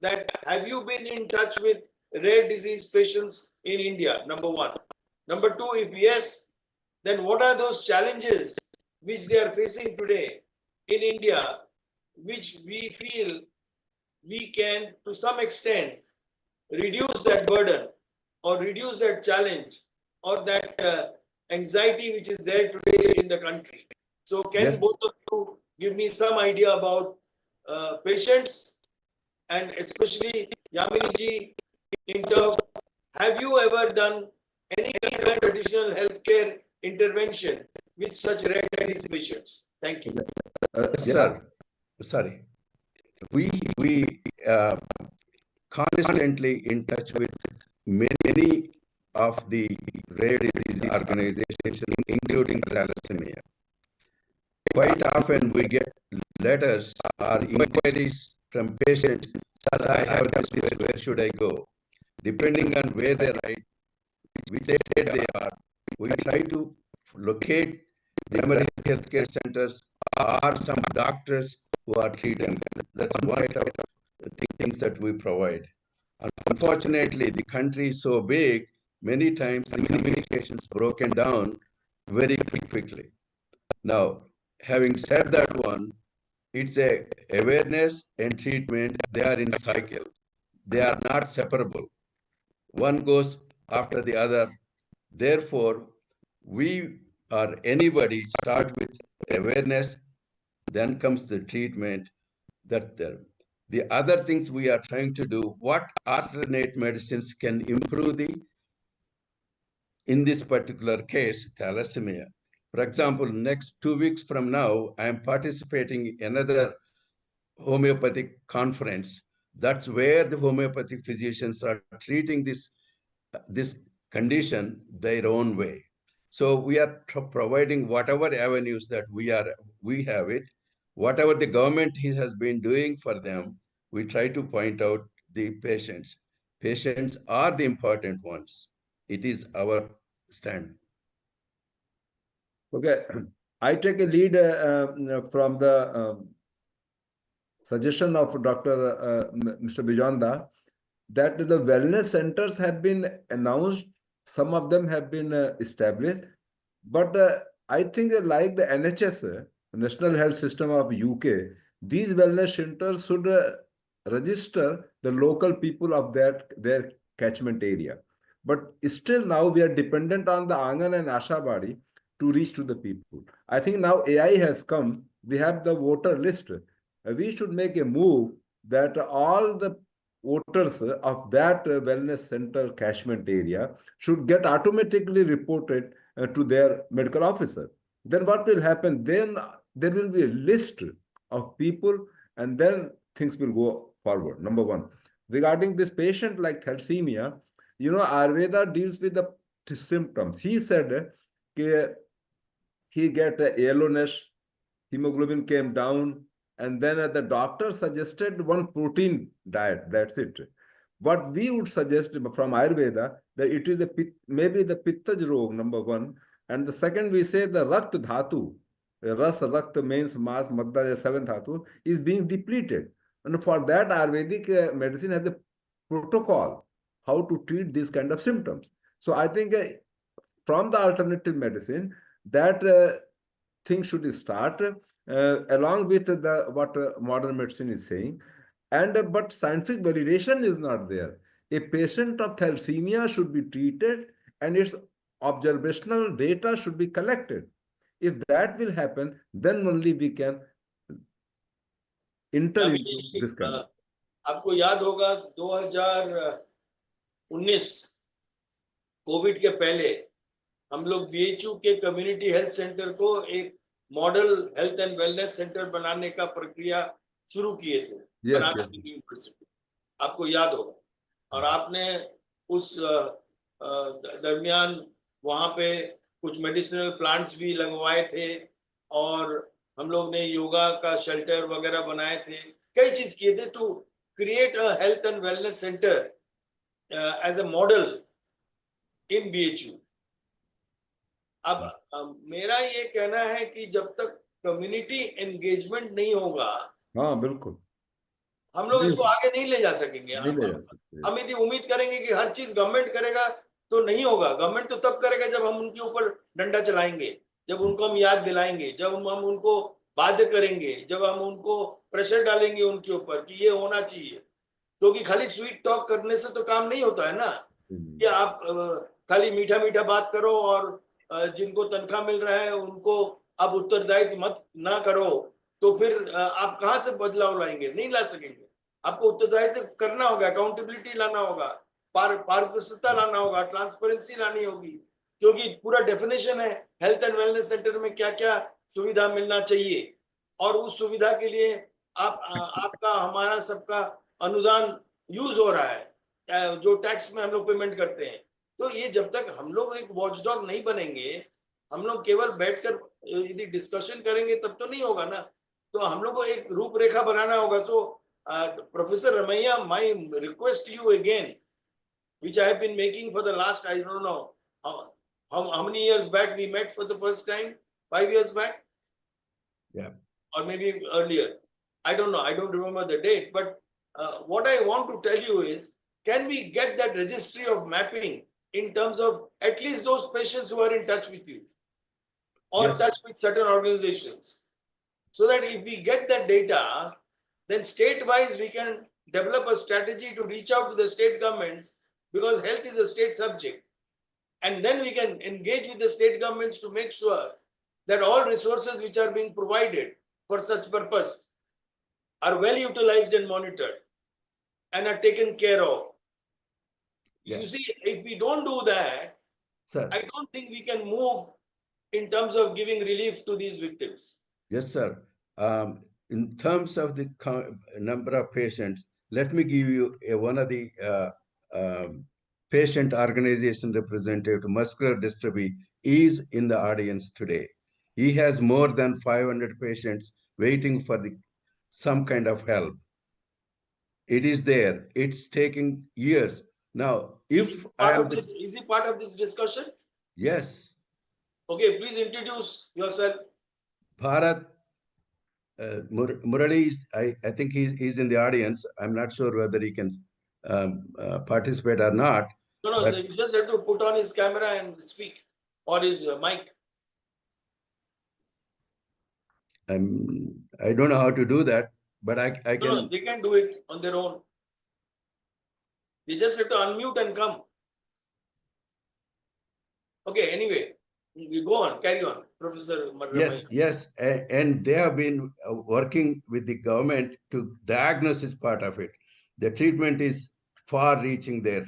that have you been in touch with rare disease patients in India? Number 1. Number 2, if yes, then what are those challenges which they are facing today in India, which we feel we can to some extent reduce that burden or reduce that challenge or that anxiety which is there today in the country? So can Yes. both of you give me some idea about patients, and especially Yamini ji, in terms, have you ever done any kind of additional healthcare intervention with such rare disease patients? Thank you. Sir, sorry. We constantly in touch with many of the rare disease organizations, including thalassemia. Quite often we get letters or inquiries from patients, "Sir, I have this, where should I go?" Depending on where they write, which state they are, we try to locate the primary healthcare centers or some doctors who are treating. That's one of the things that we provide. Unfortunately, the country is so big, many times the communications broken down very quickly. Now, having said that one, it's a awareness and treatment. They are in cycle. They are not separable. One goes after the other. Therefore, we or anybody start with awareness, then comes the treatment. That's there. The other things we are trying to do, what alternate medicines can improve in this particular case, thalassemia. For example, next 2 weeks from now, I am participating in another homeopathic conference. That's where the homeopathic physicians are treating this condition their own way. So we are providing whatever avenues that we have it, whatever the government has been doing for them, we try to point out the patients. Patients are the important ones. It is our stand. Okay, I take a lead from the suggestion of Dr. Mr. Bijonda that the wellness centers have been announced. Some of them have been established, but I think like the NHS, National Health System of UK, these wellness centers should register the local people of their catchment area. But still now we are dependent on the Angan and Asha body to reach to the people. I think now AI has come. We have the voter list. We should make a move that all the voters of that wellness center catchment area should get automatically reported to their medical officer. Then what will happen? Then there will be a list of people, and then things will go forward. Number one. Regarding this patient like thalassemia, Ayurveda deals with the symptoms. He said he get a yellowness, hemoglobin came down, and then the doctor suggested one protein diet. That's it. What we would suggest from Ayurveda, that it is maybe the Pittaj Rog, number one. And the second, we say the Rakt Dhatu, Ras Rakt means mass, Madda, the seventh Dhatu, is being depleted. And for that, Ayurvedic medicine has a protocol how to treat these kind of symptoms. So I think from the alternative medicine, that thing should start along with what modern medicine is saying. And but scientific validation is not there. A patient of thalassemia should be treated and its observational data should be collected. If that will happen, then only we can enter into this kind of. आपको याद होगा 2019 Covid के पहले हम लोग BHU के community health centre को एक model health and wellness centre बनाने का प्रक्रिया शुरू किए थे बनारस हिंदू यूनिवर्सिटी, आपको याद होगा। और आपने उस दरमियान वहां पे कुछ मेडिसिनल प्लांट्स भी लगवाए थे और हम लोग ने योगा का शेल्टर वगैरह बनाए थे, कई चीज किए थे to create a health and wellness centre as a model in BHU. अब मेरा ये कहना है कि जब तक कम्युनिटी एंगेजमेंट नहीं होगा, हाँ बिल्कुल, हम लोग इसको आगे नहीं ले जा सकेंगे। हम यदि उम्मीद करेंगे कि हर चीज गवर्नमेंट करेगा तो नहीं होगा। गवर्नमेंट तो तब करेगा जब हम उनके ऊपर डंडा चलाएंगे, जब उनको हम याद दिलाएंगे, जब हम उनको बाध्य करेंगे, जब हम उनको प्रेशर डालेंगे उनके ऊपर कि ये होना चाहिए। क्योंकि खाली स्वीट टॉक करने से तो काम नहीं होता है ना, कि आप खाली मीठा मीठा बात करो और जिनको तनख्वाह मिल रहा है उनको आप उत्तरदायित्व मत ना करो, तो फिर आप कहां से बदलाव लाएंगे? नहीं ला सकेंगे। आपको उत्तरदायित्व करना होगा, अकाउंटेबिलिटी लाना होगा, पारदर्शिता लाना होगा, ट्रांसपेरेंसी लानी होगी, क्योंकि पूरा डेफिनेशन है हेल्थ एंड वेलनेस सेंटर में क्या क्या सुविधा मिलना चाहिए, और उस सुविधा के लिए आपका हमारा सबका अनुदान यूज हो रहा है, जो टैक्स में हम लोग पेमेंट करते हैं। तो ये जब तक हम लोग एक वॉचडॉग नहीं बनेंगे, हम लोग केवल बैठकर यदि डिस्कशन करेंगे तब तो नहीं होगा ना। तो हम लोग को एक रूपरेखा बनाना होगा। So professor Ramaiah, my request you again, which I have been making for the last, I don't know how many years back we met for the first time, 5 years back, yeah, or maybe earlier, I don't know, I don't remember the date. But what I want to tell you is, can we get that registry of mapping in terms of at least those patients who are in touch with you or Yes. touch with certain organizations, so that if we get that data, then state-wise we can develop a strategy to reach out to the state governments, because health is a state subject. And then we can engage with the state governments to make sure that all resources which are being provided for such purpose are well utilized and monitored and are taken care of. Yeah. You see, if we don't do that, Sir. I don't think we can move in terms of giving relief to these victims. Yes, sir. in terms of the number of patients, let me give you one of the patient organization representative to muscular dystrophy is in the audience today. He has more than 500 patients waiting for some kind of help. It is there. It's taking years. Now, if I am is he part of this discussion? Yes. Okay, please introduce yourself. Bharat Murali, I think he's in the audience. I'm not sure whether he can participate or not. No, you just have to put on his camera and speak, or his mic. I don't know how to do that, but I can. No, they can do it on their own. They just have to unmute and come. Okay, anyway, you go on, carry on, Professor Ramaiah. Yes, and they have been working with the government to diagnose this part of it. The treatment is far-reaching there.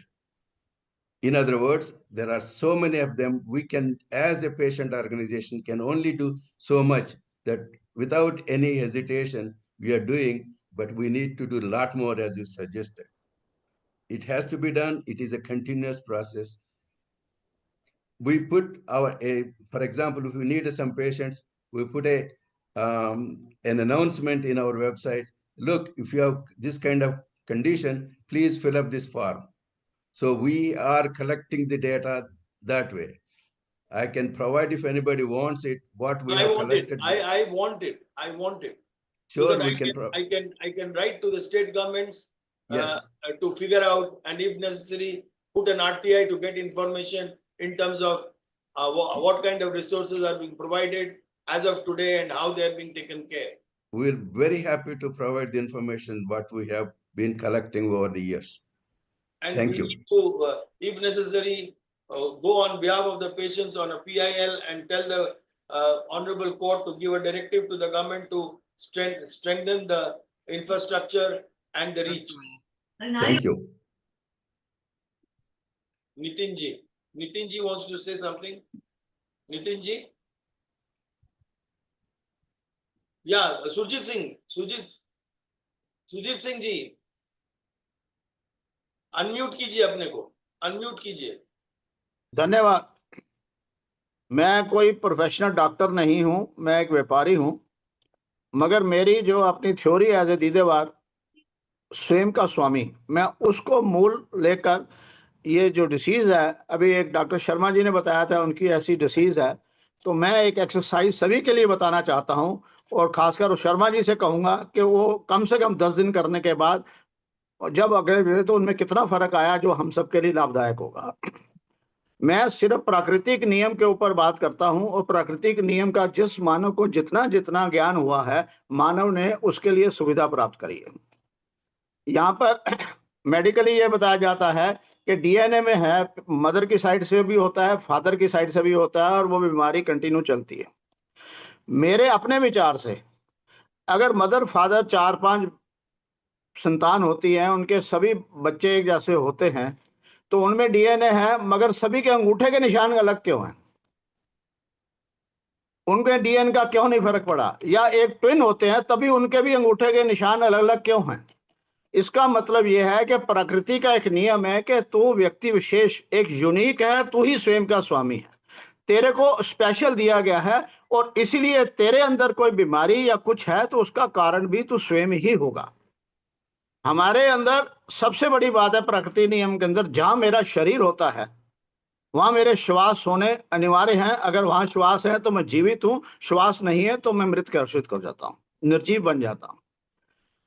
In other words, there are so many of them. We can, as a patient organization, can only do so much that without any hesitation we are doing, but we need to do a lot more, as you suggested. It has to be done. It is a continuous process. We put for example, if we need some patients, we put an announcement in our website. Look, if you have this kind of condition, please fill up this form. So we are collecting the data that way. I can provide, if anybody wants it, what we have collected. I want it. Sure, so that we I can write to the state governments yes. To figure out, and if necessary, put an RTI to get information in terms of what kind of resources are being provided as of today and how they are being taken care. We're very happy to provide the information what we have been collecting over the years. And Thank we you. need to, if necessary, go on behalf of the patients on a PIL and tell the Honorable Court to give a directive to the government to strengthen the infrastructure and the reach. Thank you. Nitinji wants to say something. Nitinji? Yeah, Sujit Singh ji, unmute कीजिए अपने को, unmute कीजिए। धन्यवाद। मैं कोई professional doctor नहीं हूं, मैं एक व्यापारी हूं, मगर मेरी जो अपनी थ्योरी एज ए दीदेवार स्वयं का स्वामी, मैं उसको मूल लेकर ये जो डिसीज है, अभी एक डॉक्टर शर्मा जी ने बताया था उनकी ऐसी डिसीज है, तो मैं एक एक्सरसाइज सभी के लिए बताना चाहता हूं, और खासकर शर्मा जी से कहूंगा कि वो कम से कम 10 दिन करने के बाद जब अगले तो उनमें कितना फर्क आया जो हम सबके लिए लाभदायक होगा। मैं सिर्फ प्राकृतिक नियम के ऊपर बात करता हूं, और प्राकृतिक नियम का जिस मानव को जितना जितना ज्ञान हुआ है, मानव ने उसके लिए सुविधा प्राप्त करी है। यहाँ पर मेडिकली ये बताया जाता है कि डीएनए में है, मदर की साइड से भी होता है, फादर की साइड से भी होता है, और वो बीमारी कंटिन्यू चलती है। मेरे अपने विचार से अगर मदर फादर 4-5 संतान होती है, उनके सभी बच्चे एक जैसे होते हैं, तो उनमें डीएनए है, मगर सभी के अंगूठे के निशान अलग क्यों हैं? उनके डीएनए का क्यों नहीं फर्क पड़ा? या एक ट्विन होते हैं तभी उनके भी अंगूठे के निशान अलग अलग क्यों हैं? इसका मतलब यह है कि प्रकृति का एक नियम है कि तू व्यक्ति विशेष एक यूनिक है, तू ही स्वयं का स्वामी है, तेरे को स्पेशल दिया गया है, और इसलिए तेरे अंदर कोई बीमारी या कुछ है तो उसका कारण भी तू स्वयं ही होगा। हमारे अंदर सबसे बड़ी बात है प्रकृति नियम के अंदर, जहां मेरा शरीर होता है वहां मेरे श्वास होने अनिवार्य हैं। अगर वहां श्वास है तो मैं जीवित हूं, श्वास नहीं है तो मैं मृत घोषित हो जाता हूं, निर्जीव बन जाता हूं।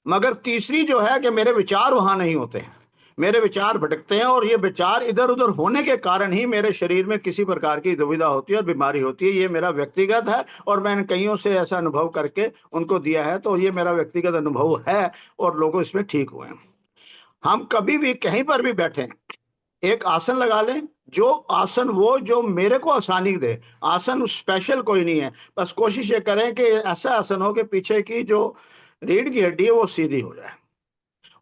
मगर तीसरी जो है कि मेरे विचार वहां नहीं होते हैं, मेरे विचार भटकते हैं, और ये विचार इधर उधर होने के कारण ही मेरे शरीर में किसी प्रकार की दुविधा होती है और बीमारी होती है। ये मेरा व्यक्तिगत है, और मैंने कईयों से ऐसा अनुभव करके उनको दिया है, तो ये मेरा व्यक्तिगत अनुभव है, और लोग इसमें ठीक हुए हैं। हम कभी भी कहीं पर भी बैठे एक आसन लगा लें, जो आसन वो जो मेरे को आसानी दे, आसन स्पेशल कोई नहीं है, बस कोशिश ये करें कि ऐसा आसन हो कि पीछे की जो रीढ़ की हड्डी है वो सीधी हो जाए,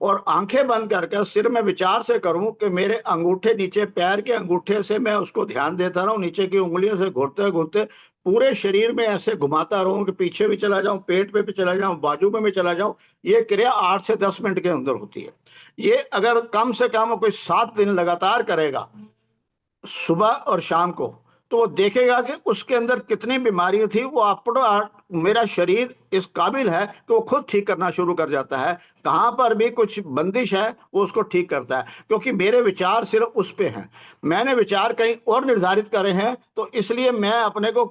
और आंखें बंद करके सिर में विचार से करूं कि मेरे अंगूठे नीचे, पैर के अंगूठे से मैं उसको ध्यान देता रहूं, नीचे की उंगलियों से घूरते घूरते पूरे शरीर में ऐसे घुमाता रहूं कि पीछे भी चला जाऊं, पेट पे भी चला जाऊं, बाजू में भी चला जाऊं, ये क्रिया 8 से 10 मिनट के अंदर होती है। ये अगर कम से कम कोई 7 दिन लगातार करेगा सुबह और शाम को, तो वो देखेगा कि उसके अंदर कितनी बीमारी थी वो अपना मेरा शरीर इस काबिल है कि वो खुद ठीक करना शुरू कर जाता है। कहां पर भी कुछ बंदिश है वो उसको ठीक करता है, क्योंकि मेरे विचार सिर्फ उस पे हैं। मैंने विचार कहीं और निर्धारित करे हैं, तो इसलिए मैं अपने को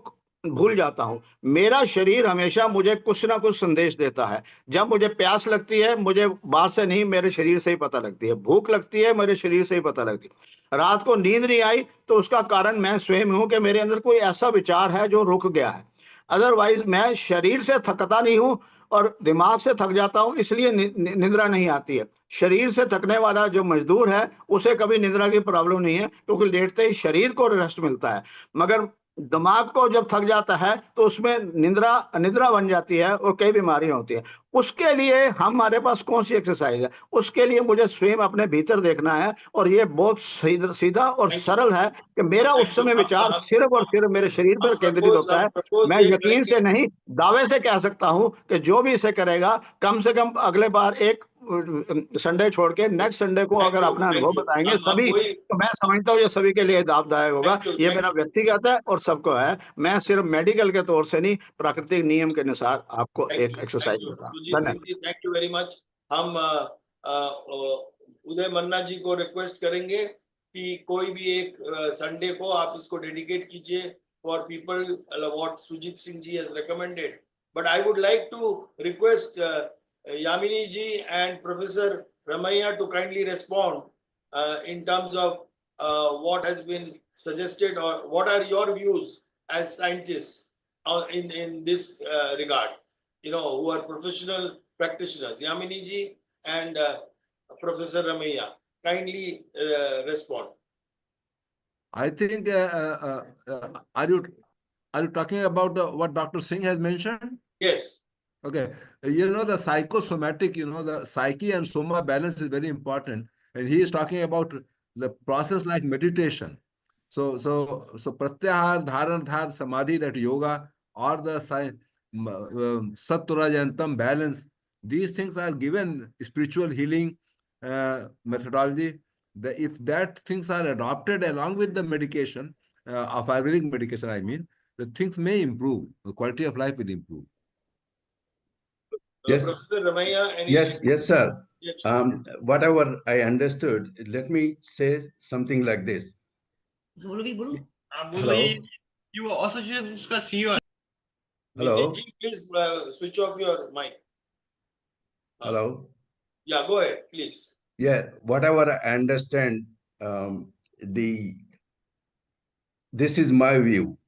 भूल जाता हूं। मेरा शरीर हमेशा मुझे कुछ ना कुछ संदेश देता है। जब मुझे प्यास लगती है, मुझे बाहर से नहीं, मेरे शरीर से ही पता लगती है। भूख लगती है, मेरे शरीर से ही पता लगती है। रात को नींद नहीं आई तो उसका कारण मैं स्वयं हूं कि मेरे अंदर कोई ऐसा विचार है जो रुक गया है। अदरवाइज मैं शरीर से थकता नहीं हूं और दिमाग से थक जाता हूं, इसलिए निद्रा नहीं आती है। शरीर से थकने वाला जो मजदूर है उसे कभी निद्रा की प्रॉब्लम नहीं है, क्योंकि लेटते ही शरीर को रेस्ट मिलता है। मगर दिमाग को जब थक जाता है तो उसमें निद्रा बन जाती है और कई बीमारियां होती है। उसके लिए हमारे पास कौन सी एक्सरसाइज है? उसके लिए मुझे स्वयं अपने भीतर देखना है, और ये बहुत सीधा और सरल है कि मेरा उस समय विचार सिर्फ और सिर्फ मेरे शरीर पर केंद्रित होता है। मैं यकीन से नहीं, दावे से कह सकता हूं कि जो भी इसे करेगा, कम से कम अगले बार एक संडे छोड़ के नेक्स्ट संडे को अगर अपना अनुभव बताएंगे सभी, तो मैं समझता हूँ ये सभी के लिए लाभदायक होगा। ये मेरा व्यक्तिगत है और सबको है। मैं सिर्फ मेडिकल के तौर से नहीं, प्राकृतिक नियम के अनुसार आपको एक एक्सरसाइज बता। सुजीत सिंह जी, थैंक यू वेरी मच। हम उदय मन्ना जी को रिक्वेस्ट करेंगे कि कोई भी एक संडे को आप इसको डेडिकेट कीजिए for people what Sujit Singh ji has recommended. But I would like to request Yamini ji and professor Ramaiah to kindly respond in terms of what has been suggested, or what are your views as scientists in this regard, you know, who are professional practitioners. Yamini ji and Professor Ramaiah, kindly respond. I think, are you talking about what Dr. Singh has mentioned? Yes. Okay, you know, the psychosomatic, you know, the psyche and soma balance is very important, and he is talking about the process like meditation. So pratyahar, dharan, dhar, samadhi, that yoga, or the sattva-rajantam balance, these things are given spiritual healing methodology. If that things are adopted along with the medication, of Ayurvedic medication, I mean, the things may improve. The quality of life will improve. Yes. Professor Ramaiah, Yes, sir. Yes. Whatever I understood, let me say something like this. Hello. You also should discuss CEO. Hello. Nitin ji, please switch off your mic. Hello. Yeah, go ahead, please. Yeah, whatever I understand, this is my view.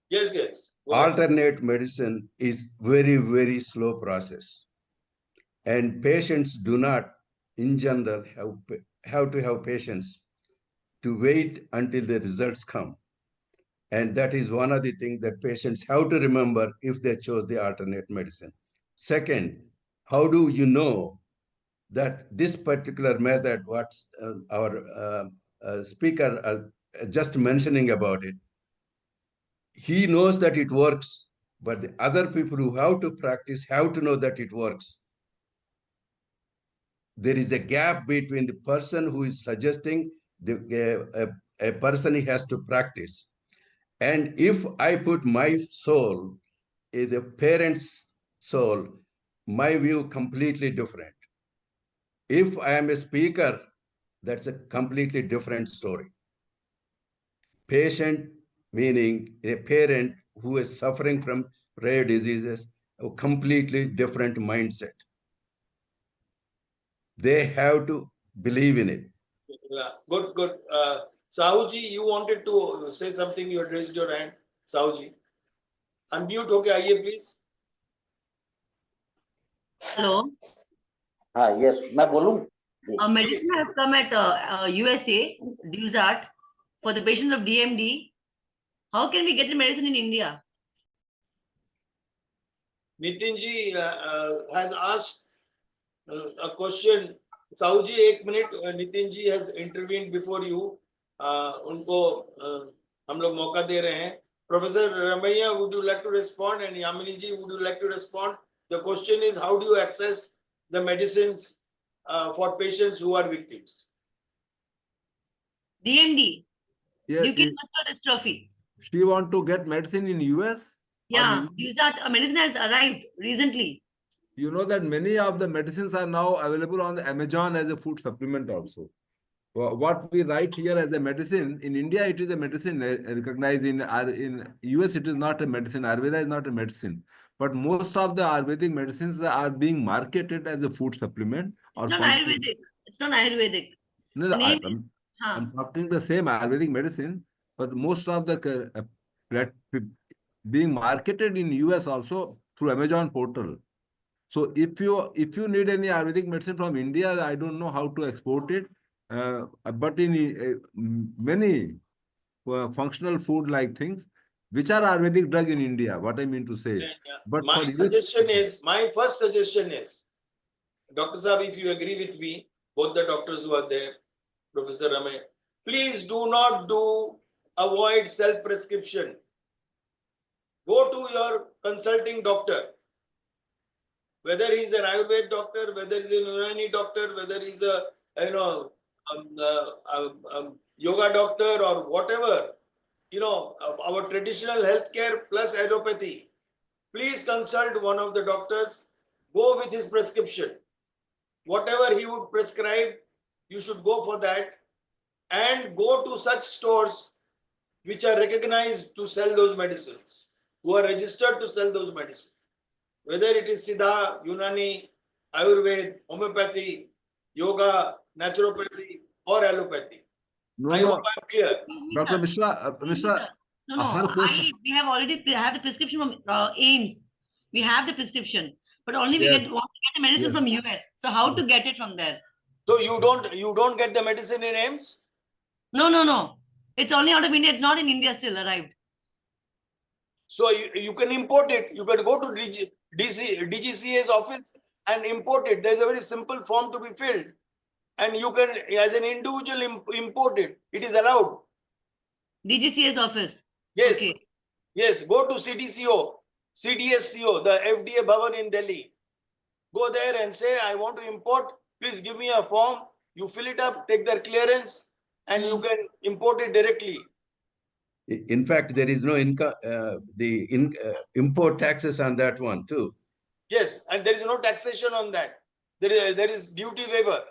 Yes. Alternate medicine is very, very slow process, and patients do not, in general, have to have patience to wait until the results come. And that is one of the things that patients have to remember if they chose the alternate medicine. Second, how do you know that this particular method, what our speaker just mentioning about it, he knows that it works, but the other people who have to practice have to know that it works. There is a gap between the person who is suggesting a person he has to practice. And if I put my soul in the parent's soul, my view completely different. If I am a speaker, that's a completely different story. Patient meaning a parent who is suffering from rare diseases, a completely different mindset. They have to believe in it. Yeah, good. Sahuji, you wanted to say something. You had raised your hand. Sahuji, unmute. Okay, आइए please. Hello. Yes, मैं बोलूं? Medicine has come at USA, DUSAT, for the patients of DMD. How can we get the medicine in India? Nitin ji has asked a question. Sahuji, एक minute. Nitin ji has intervened before you. उनको हम लोग मौका दे रहे हैं. Professor Ramaiah, would you like to respond? And Yamini ji, would you like to respond? The question is, how do you access the medicines for patients who are victims? DMD, Yeah, leukemia muscular dystrophy. she want to get medicine in US? Yeah, DUSART medicine has arrived recently. You know that many of the medicines are now available on the Amazon as a food supplement also. What we write here as a medicine, in India it is a medicine recognized, in US it is not a medicine. Ayurveda is not a medicine. But most of the Ayurvedic medicines are being marketed as a food supplement. It's not Ayurvedic. It's not Ayurvedic. No, The name I'm talking the same Ayurvedic medicine, but most of the being marketed in US also through Amazon portal. So if you need any Ayurvedic medicine from India, I don't know how to export it. But in many functional food like things, which are Ayurvedic drug in India, what I mean to say. But my first suggestion is, Dr. Saab, if you agree with me, both the doctors who are there, Professor Ramay, please do not avoid self-prescription. Go to your consulting doctor, whether he's an Ayurveda doctor, whether he's a Unani doctor, whether he's a yoga doctor or whatever, our traditional healthcare plus allopathy. Please consult one of the doctors, go with his prescription. Whatever he would prescribe, you should go for that, and go to such stores which are recognized to sell those medicines, who are registered to sell those medicines. Whether it is Siddha, Unani, Ayurveda, homeopathy, yoga, naturopathy, or allopathy. I hope I'm clear. Dr. Mishra, we have already have the prescription from AIMS. We have the prescription, but only we want to get the medicine from US. So how to get it from there? So you don't get the medicine in AIMS? No. It's only out of India. It's not in India still arrived. So you can import it. You can go to DGCA's office and import it. There's a very simple form to be filled. And you can, as an individual, import it. It is allowed. DGCA's office? Yes. Okay. Yes, go to CDSCO, the FDA Bhavan in Delhi. Go there and say, I want to import. Please give me a form. You fill it up, take their clearance, and you can import it directly. In fact, there is no import taxes on that one too. Yes, and there is no taxation on that. There is duty waiver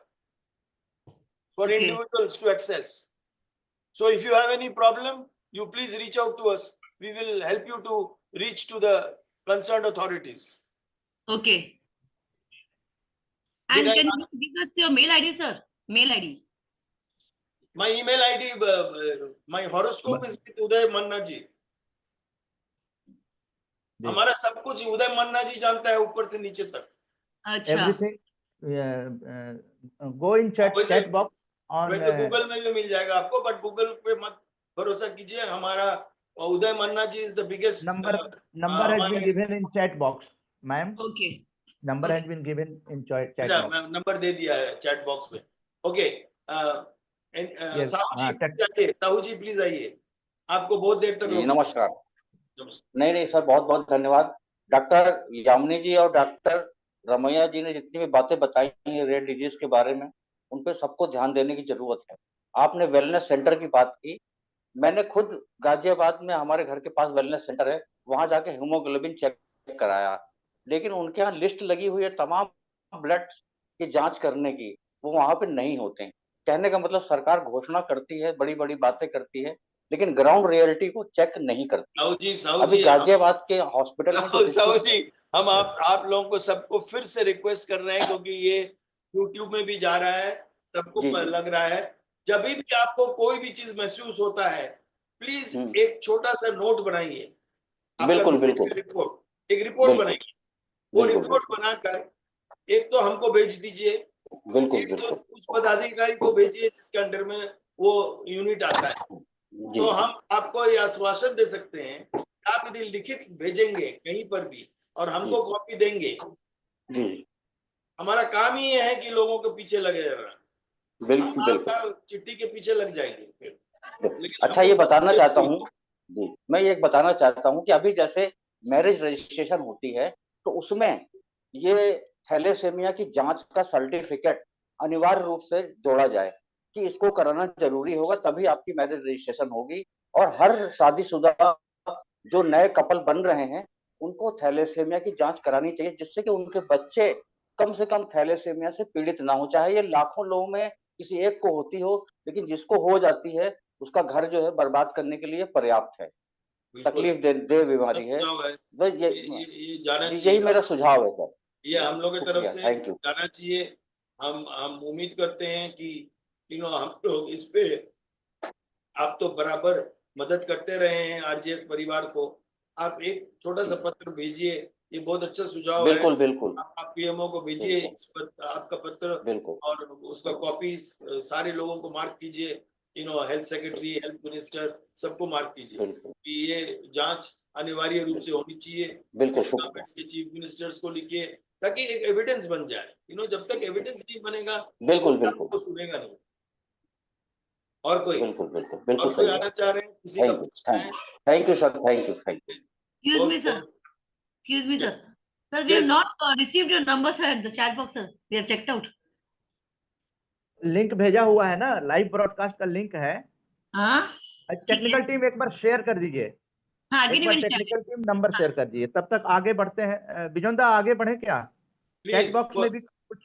for individuals to access. So if you have any problem, you please reach out to us. We will help you to reach to the concerned authorities. Okay. And can you give us your mail ID, sir? Mail ID. My email ID, my horoscope is with Uday Manna ji. हमारा सब कुछ उदय मन्ना जी जानता है ऊपर से नीचे तक. Everything. Go in chat box. वैसे गूगल में भी मिल जाएगा आपको, बट गूगल पे मत भरोसा कीजिए. हमारा उदय मन्ना जी is the biggest. Number has been given in chat box, ma'am. Okay. Number has been given in chat box. Number दे दिया है चैट बॉक्स में. ओके. साहू जी प्लीज आइए. आपको बहुत देर तक. नमस्कार. नहीं सर, बहुत बहुत धन्यवाद. डॉक्टर यामिनी जी और डॉक्टर रमैया जी ने जितनी भी बातें बताई हैं रेयर डिजीज के बारे में, उन पे सबको ध्यान देने की जरूरत है. आपने वेलनेस सेंटर की बात की. मैंने खुद गाजियाबाद में हमारे घर के पास वेलनेस सेंटर है, वहां जाके हीमोग्लोबिन चेक कराया, लेकिन उनके यहाँ लिस्ट लगी हुई है तमाम ब्लड की जांच करने की, वो वहां पे नहीं होते हैं. कहने का मतलब सरकार घोषणा करती है, बड़ी बड़ी बातें करती है, लेकिन ग्राउंड रियलिटी को चेक नहीं करती. अभी गाजियाबाद के हॉस्पिटल में साहू जी, हम आप लोगों को सबको फिर से रिक्वेस्ट कर रहे हैं, क्योंकि ये यूट्यूब में भी जा रहा है, सबको लग रहा है. जब भी आपको कोई भी चीज महसूस होता है, प्लीज एक छोटा सा नोट बनाइए. बिल्कुल. एक रिपोर्ट बनाइए. वो रिपोर्ट बनाकर एक तो हमको भेज दीजिए, बिल्कुल. तो उस पदाधिकारी को भेजिए जिसके अंडर में वो यूनिट आता है. तो हम आपको ये आश्वासन दे सकते हैं, आप यदि लिखित भेजेंगे कहीं पर भी और हमको कॉपी देंगे, हमारा काम ही है कि लोगों के पीछे लगे रहना. बिल्कुल. चिट्ठी के पीछे लग जाएंगे. अच्छा, ये बताना चाहता हूँ जी, मैं ये बताना चाहता हूँ कि अभी जैसे मैरिज रजिस्ट्रेशन होती है तो उसमें ये थैलेसेमिया की जांच का सर्टिफिकेट अनिवार्य रूप से जोड़ा जाए कि इसको कराना जरूरी होगा, तभी आपकी मैरिज रजिस्ट्रेशन होगी। और हर शादीशुदा जो नए कपल बन रहे हैं उनको थैलेसेमिया की जांच करानी चाहिए, जिससे कि उनके बच्चे कम से कम थैलेसेमिया से पीड़ित ना हो। चाहे ये लाखों लोगों में किसी एक को होती हो, लेकिन जिसको हो जाती है उसका घर जो है बर्बाद करने के लिए पर्याप्त है। तकलीफ दे बीमारी है। तो ये जाना जी, चाहिए। यही मेरा सुझाव है सर। ये हम लोग की तरफ से थैंक यू। जाना चाहिए। हम उम्मीद करते हैं कि हम लोग इस पे आप तो बराबर मदद करते रहे हैं आरजेएस परिवार को। आप एक छोटा सा पत्र भेजिए, ये बहुत अच्छा सुझाव है। बिल्कुल बिल्कुल आप पीएमओ को भेजिए आपका पत्र, बिल्कुल और उसका कॉपी सारे लोगों को मार्क कीजिए, हेल्थ सेक्रेटरी, हेल्थ मिनिस्टर, सबको मार्क कीजिए कि ये जांच अनिवार्य रूप से होनी चाहिए। बिल्कुल, स्टेट गवर्नमेंट्स के चीफ मिनिस्टर्स को लिखिए ताकि एक एविडेंस बन जाए। जब तक एविडेंस नहीं बनेगा बिल्कुल तो बिल्कुल आपको सुनेगा नहीं। और कोई बिल्कुल बिल्कुल बिल्कुल और कोई सही है। आना चाह रहे हैं? किसी का थैंक यू प्रश्न है? Thank you sir, thank you thank you. Excuse me, sir. Excuse me, sir. Yes. Sir, we have Yes. not received your number, sir, at the chat box, sir. We have checked out. Link भेजा हुआ है ना, live broadcast का link है। हाँ, technical team एक बार share कर दीजिए। हाँ, एक बार टेक्निकल टीम नंबर शेयर कर दीजिए, तब तक आगे बढ़ते हैं। बिजोंदा आगे बढ़े क्या? चैट बॉक्स में भी कुछ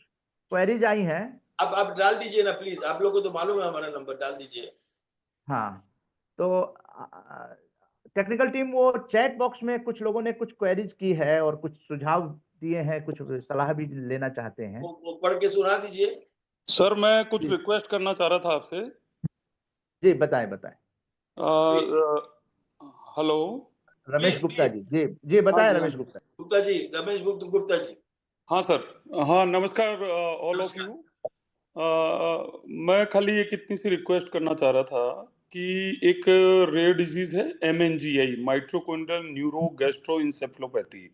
क्वेरीज आई हैं। अब आप डाल दीजिए ना प्लीज, आप लोगों को तो मालूम है हमारा नंबर, डाल दीजिए। हाँ, तो टेक्निकल टीम वो चैट बॉक्स में कुछ लोगों ने कुछ क्वेरीज की है और कुछ सुझाव दिए हैं, कुछ सलाह भी लेना चाहते हैं। वो पढ़ के सुना दीजिए। सर मैं कुछ रिक्वेस्ट करना चाह रहा था आपसे। जी बताएं बताएं। हेलो रमेश गुप्ता जी, जी बताएं रमेश गुप्ता। गुप्ता जी, रमेश गुप्ता जी। हाँ सर, हाँ नमस्कार ऑल ऑफ यू। मैं खाली एक इतनी सी रिक्वेस्ट करना चाह रहा था कि एक रेयर डिजीज है MNGI, माइट्रोकोन्ड्रियल न्यूरो गैस्ट्रोइंसेफेलोपैथी।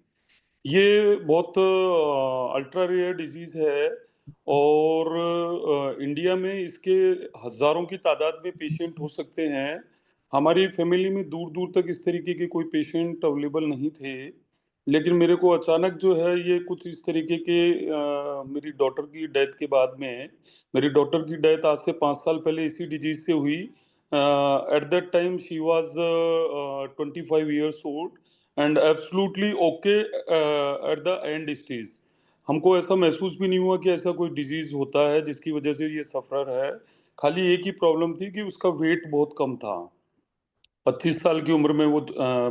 ये बहुत अल्ट्रा रेयर डिजीज है और इंडिया में इसके हजारों की तादाद में पेशेंट हो सकते हैं। हमारी फैमिली में दूर दूर तक इस तरीके के कोई पेशेंट अवेलेबल नहीं थे, लेकिन मेरे को अचानक जो है ये कुछ इस तरीके के मेरी डॉटर की डेथ के बाद में, मेरी डॉटर की डेथ आज से 5 साल पहले इसी डिजीज से हुई। At that time she was 25 years old and absolutely okay at the end stage. हमको ऐसा महसूस भी नहीं हुआ कि ऐसा कोई डिजीज होता है जिसकी वजह से ये सफर है। खाली एक ही प्रॉब्लम थी कि उसका वेट बहुत कम था। 25 साल की उम्र में वो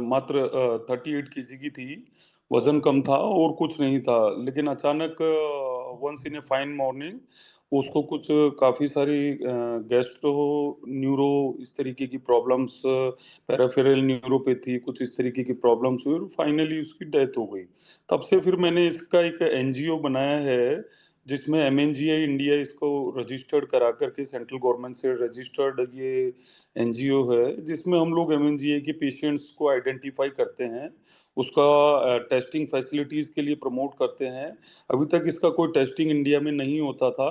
मात्र 38 kg की थी, वजन कम था और कुछ नहीं था। लेकिन अचानक once in a fine morning उसको कुछ काफ़ी सारी गैस्ट्रो न्यूरो इस तरीके की प्रॉब्लम्स, पैराफेरल न्यूरोपैथी, कुछ इस तरीके की प्रॉब्लम्स हुई और फाइनली उसकी डेथ हो गई। तब से फिर मैंने इसका एक NGO बनाया है जिसमें MNGI इंडिया इसको रजिस्टर्ड करा करके, सेंट्रल गवर्नमेंट से रजिस्टर्ड ये NGO है, जिसमें हम लोग MNGI के पेशेंट्स को आइडेंटिफाई करते हैं, उसका टेस्टिंग फैसिलिटीज़ के लिए प्रमोट करते हैं। अभी तक इसका कोई टेस्टिंग इंडिया में नहीं होता था।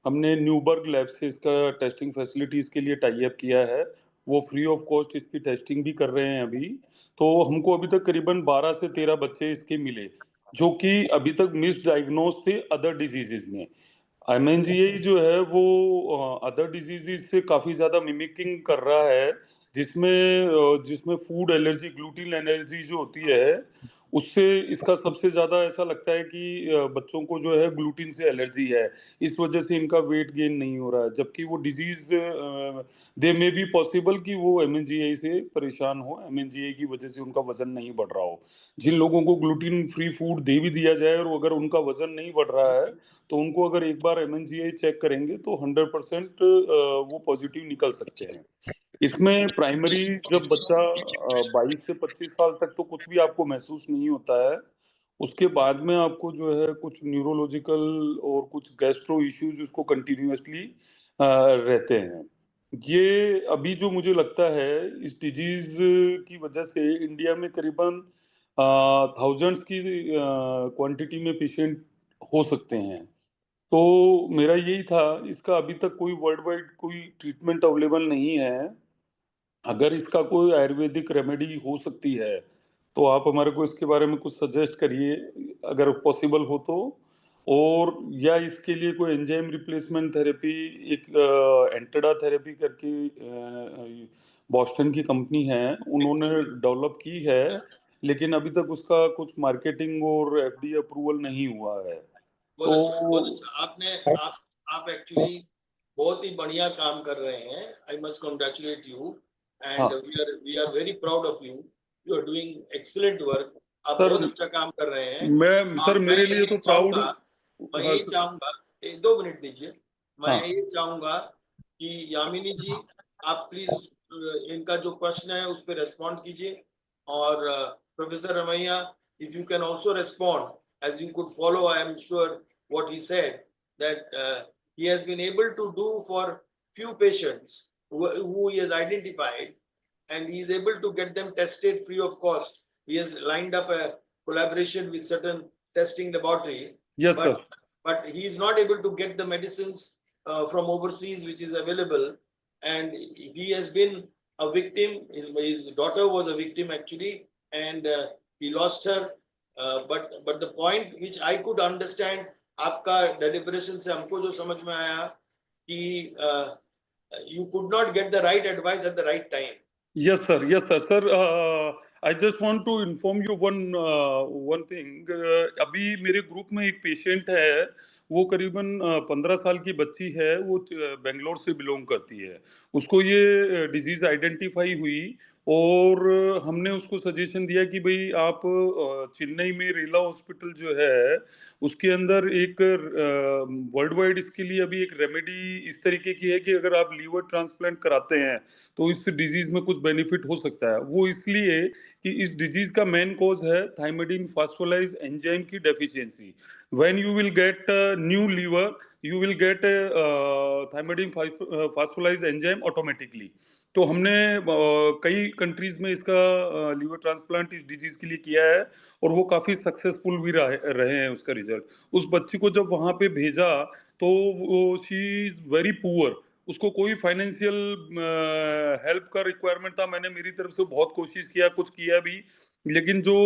हमने न्यूबर्ग लैब से इसका टेस्टिंग फैसिलिटीज़ के लिए टाई अप किया है, वो फ्री ऑफ कॉस्ट इसकी टेस्टिंग भी कर रहे हैं अभी। तो हमको अभी तक करीबन 12 से 13 बच्चे इसके मिले जो कि अभी तक मिस डायग्नोज थे अदर डिजीजेज में। MNGI जो है वो अदर डिजीजेज से काफी ज्यादा मिमिकिंग कर रहा है, जिसमें फूड एलर्जी, ग्लूटीन एलर्जी जो होती है उससे इसका सबसे ज्यादा ऐसा लगता है कि बच्चों को जो है ग्लूटीन से एलर्जी है, इस वजह से इनका वेट गेन नहीं हो रहा है। जबकि वो डिजीज दे में भी पॉसिबल कि वो MNGI से परेशान हो, MNGI की वजह से उनका वजन नहीं बढ़ रहा हो। जिन लोगों को ग्लूटीन फ्री फूड दे भी दिया जाए और अगर उनका वजन नहीं बढ़ रहा है तो उनको अगर एक बार MNGI चेक करेंगे तो 100% वो पॉजिटिव निकल सकते हैं। इसमें प्राइमरी जब बच्चा 22 से 25 साल तक तो कुछ भी आपको महसूस नहीं होता है, उसके बाद में आपको जो है कुछ न्यूरोलॉजिकल और कुछ गैस्ट्रो इश्यूज उसको कंटिन्यूअसली रहते हैं। ये अभी जो मुझे लगता है इस डिजीज की वजह से इंडिया में करीबन थाउजेंड्स की क्वांटिटी में पेशेंट हो सकते हैं। तो मेरा यही था, इसका अभी तक कोई वर्ल्ड वाइड कोई ट्रीटमेंट अवेलेबल नहीं है अगर इसका कोई आयुर्वेदिक रेमेडी हो सकती है तो आप हमारे को इसके बारे में कुछ सजेस्ट करिए, अगर पॉसिबल हो तो। और या इसके लिए कोई एंजाइम रिप्लेसमेंट थेरेपी, एक एंटेडा थेरेपी करके बॉस्टन की कंपनी है, उन्होंने डेवलप की है, लेकिन अभी तक उसका कुछ मार्केटिंग और एफडीए अप्रूवल नहीं हुआ है। बहुत तो अच्छा आपने आप एक्चुअली बहुत ही बढ़िया काम कर रहे हैं। I must congratulate you and we are very proud of you. You are doing excellent work. आप सर, बहुत अच्छा काम कर रहे हैं। सर मेरे लिए तो प्राउड। मैं हाँ यही सर। चाहूंगा, 2 मिनट दीजिए। मैं हाँ यही चाहूंगा कि यामिनी जी आप प्लीज इनका जो प्रश्न है उस पर रेस्पॉन्ड कीजिए। और professor Ramaiah, if you can also respond, as you could follow, I am sure what he said, that he has been able to do for few patients who he has identified, and he is able to get them tested free of cost. He has lined up a collaboration with certain testing laboratory, yes sir. but he is not able to get the medicines from overseas, which is available, and he has been a victim. His daughter was a victim actually, and he lost her. But the point which I could understand, आपका deliberation से हमको जो समझ में आया कि you could not get the right advice at the right time. Yes, sir. Yes, sir. Sir, I just want to inform you one thing. अभी मेरे ग्रुप में एक पेशेंट है, वो करीबन 15 साल की बच्ची है, वो बेंगलोर से बिलोंग करती है। उसको ये डिजीज आइडेंटिफाई हुई और हमने उसको सजेशन दिया कि भाई आप चेन्नई में रेला हॉस्पिटल जो है उसके अंदर एक वर्ल्ड वाइड इसके लिए अभी एक रेमेडी इस तरीके की है कि अगर आप लीवर ट्रांसप्लांट कराते हैं तो इस डिजीज में कुछ बेनिफिट हो सकता है। वो इसलिए कि इस डिजीज का मेन कॉज है थाइमिडीन फॉस्फोलाइज एंजाइम की deficiency. When you will get new liver you will get thymidine phosphorylase enzyme automatically. तो हमने कई कंट्रीज में इसका लीवर ट्रांसप्लांट इस डिजीज के लिए किया है और वो काफी सक्सेसफुल भी रहे हैं उसका रिजल्ट। उस बच्ची को जब वहां पे भेजा तो शी इज वेरी पुअर, उसको कोई फाइनेंशियल हेल्प का रिक्वायरमेंट था। मैंने मेरी तरफ से बहुत कोशिश किया, कुछ किया भी, लेकिन जो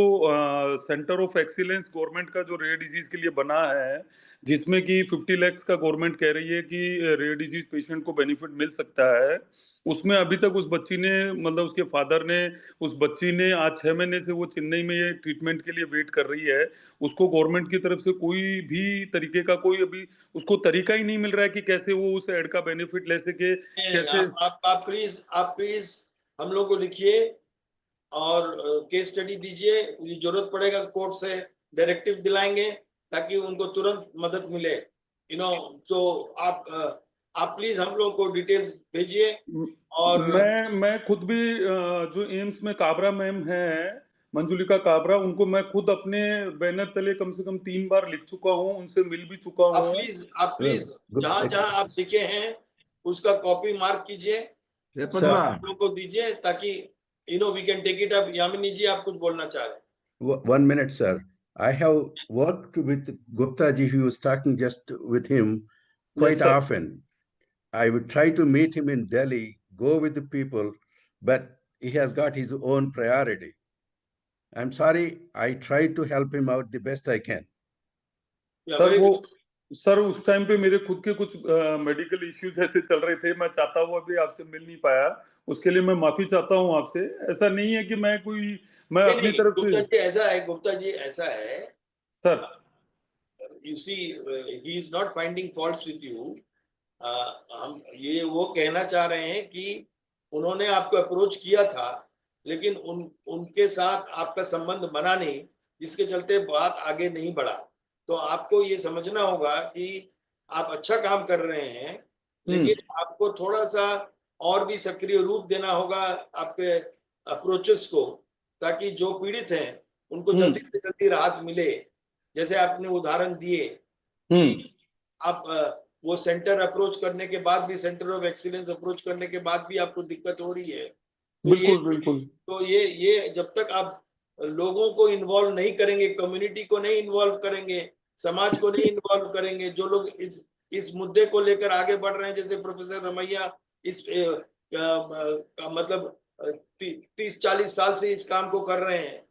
सेंटर ऑफ एक्सीलेंस गवर्नमेंट का जो रेयर डिजीज के लिए बना है, जिसमें कि 50 लाख का गवर्नमेंट कह रही है कि रेयर डिजीज पेशेंट को बेनिफिट मिल सकता है, उसमें अभी तक उस बच्ची ने, मतलब उसके फादर ने, उस बच्ची ने आज 6 महीने से वो चेन्नई में ये ट्रीटमेंट के लिए वेट कर रही है। उसको गवर्नमेंट की तरफ से कोई भी तरीके का कोई अभी उसको तरीका ही नहीं मिल रहा है कि कैसे वो उस एड का बेनिफिट ले सके। कैसे आप प्लीज हम लोग को लिखिए और केस स्टडी दीजिए। जरूरत पड़ेगा कोर्ट से डायरेक्टिव दिलाएंगे ताकि उनको तुरंत मदद मिले। सो आप प्लीज हम लोग को डिटेल्स भेजिए। और मैं खुद भी जो एम्स में काबरा मैम है, मंजुलिका काबरा, उनको मैं खुद अपने बैनर तले कम से कम 3 बार लिख चुका हूँ, उनसे मिल भी चुका हूँ। आप प्लीज जहाँ आप लिखे हैं उसका कॉपी मार्क कीजिए, हम लोग को दीजिए ताकि we can take it up. Yamini ji आप कुछ बोलना चाह रहे हैं? 1 minute, sir. I have worked with Gupta ji. He was talking just with him quite often. I would try to meet him in Delhi, go with the people, but he has got his own priority. I'm sorry, I tried to help him out the best I can. Sir उस time पे मेरे खुद के कुछ medical issues ऐसे चल रहे थे, मैं चाहता हुआ भी आपसे मिल नहीं पाया, उसके लिए मैं माफी चाहता हूँ आपसे। ऐसा नहीं है कि मैं अपनी तरफ से। गुप्ता जी ऐसा है sir, you see he is not finding faults with you. हम ये वो कहना चाह रहे हैं कि उन्होंने आपको अप्रोच किया था, लेकिन उनके साथ आपका संबंध बना नहीं, जिसके चलते बात आगे नहीं बढ़ा। तो आपको ये समझना होगा कि आप अच्छा काम कर रहे हैं, लेकिन आपको थोड़ा सा और भी सक्रिय रूप देना होगा आपके अप्रोचेस को, ताकि जो पीड़ित हैं उनको जल्दी से जल्दी राहत मिले। जैसे आपने उदाहरण दिए कि आप वो सेंटर अप्रोच करने के बाद भी, सेंटर ऑफ एक्सीलेंस अप्रोच करने के बाद भी आपको दिक्कत हो रही है। तो ये जब तक आप लोगों को इन्वॉल्व नहीं करेंगे, कम्युनिटी को नहीं इन्वॉल्व करेंगे, समाज को नहीं इन्वॉल्व करेंगे, जो लोग इस मुद्दे को लेकर आगे बढ़ रहे हैं, जैसे प्रोफेसर रमैया, इस मतलब 30-40 साल से इस काम को कर रहे हैं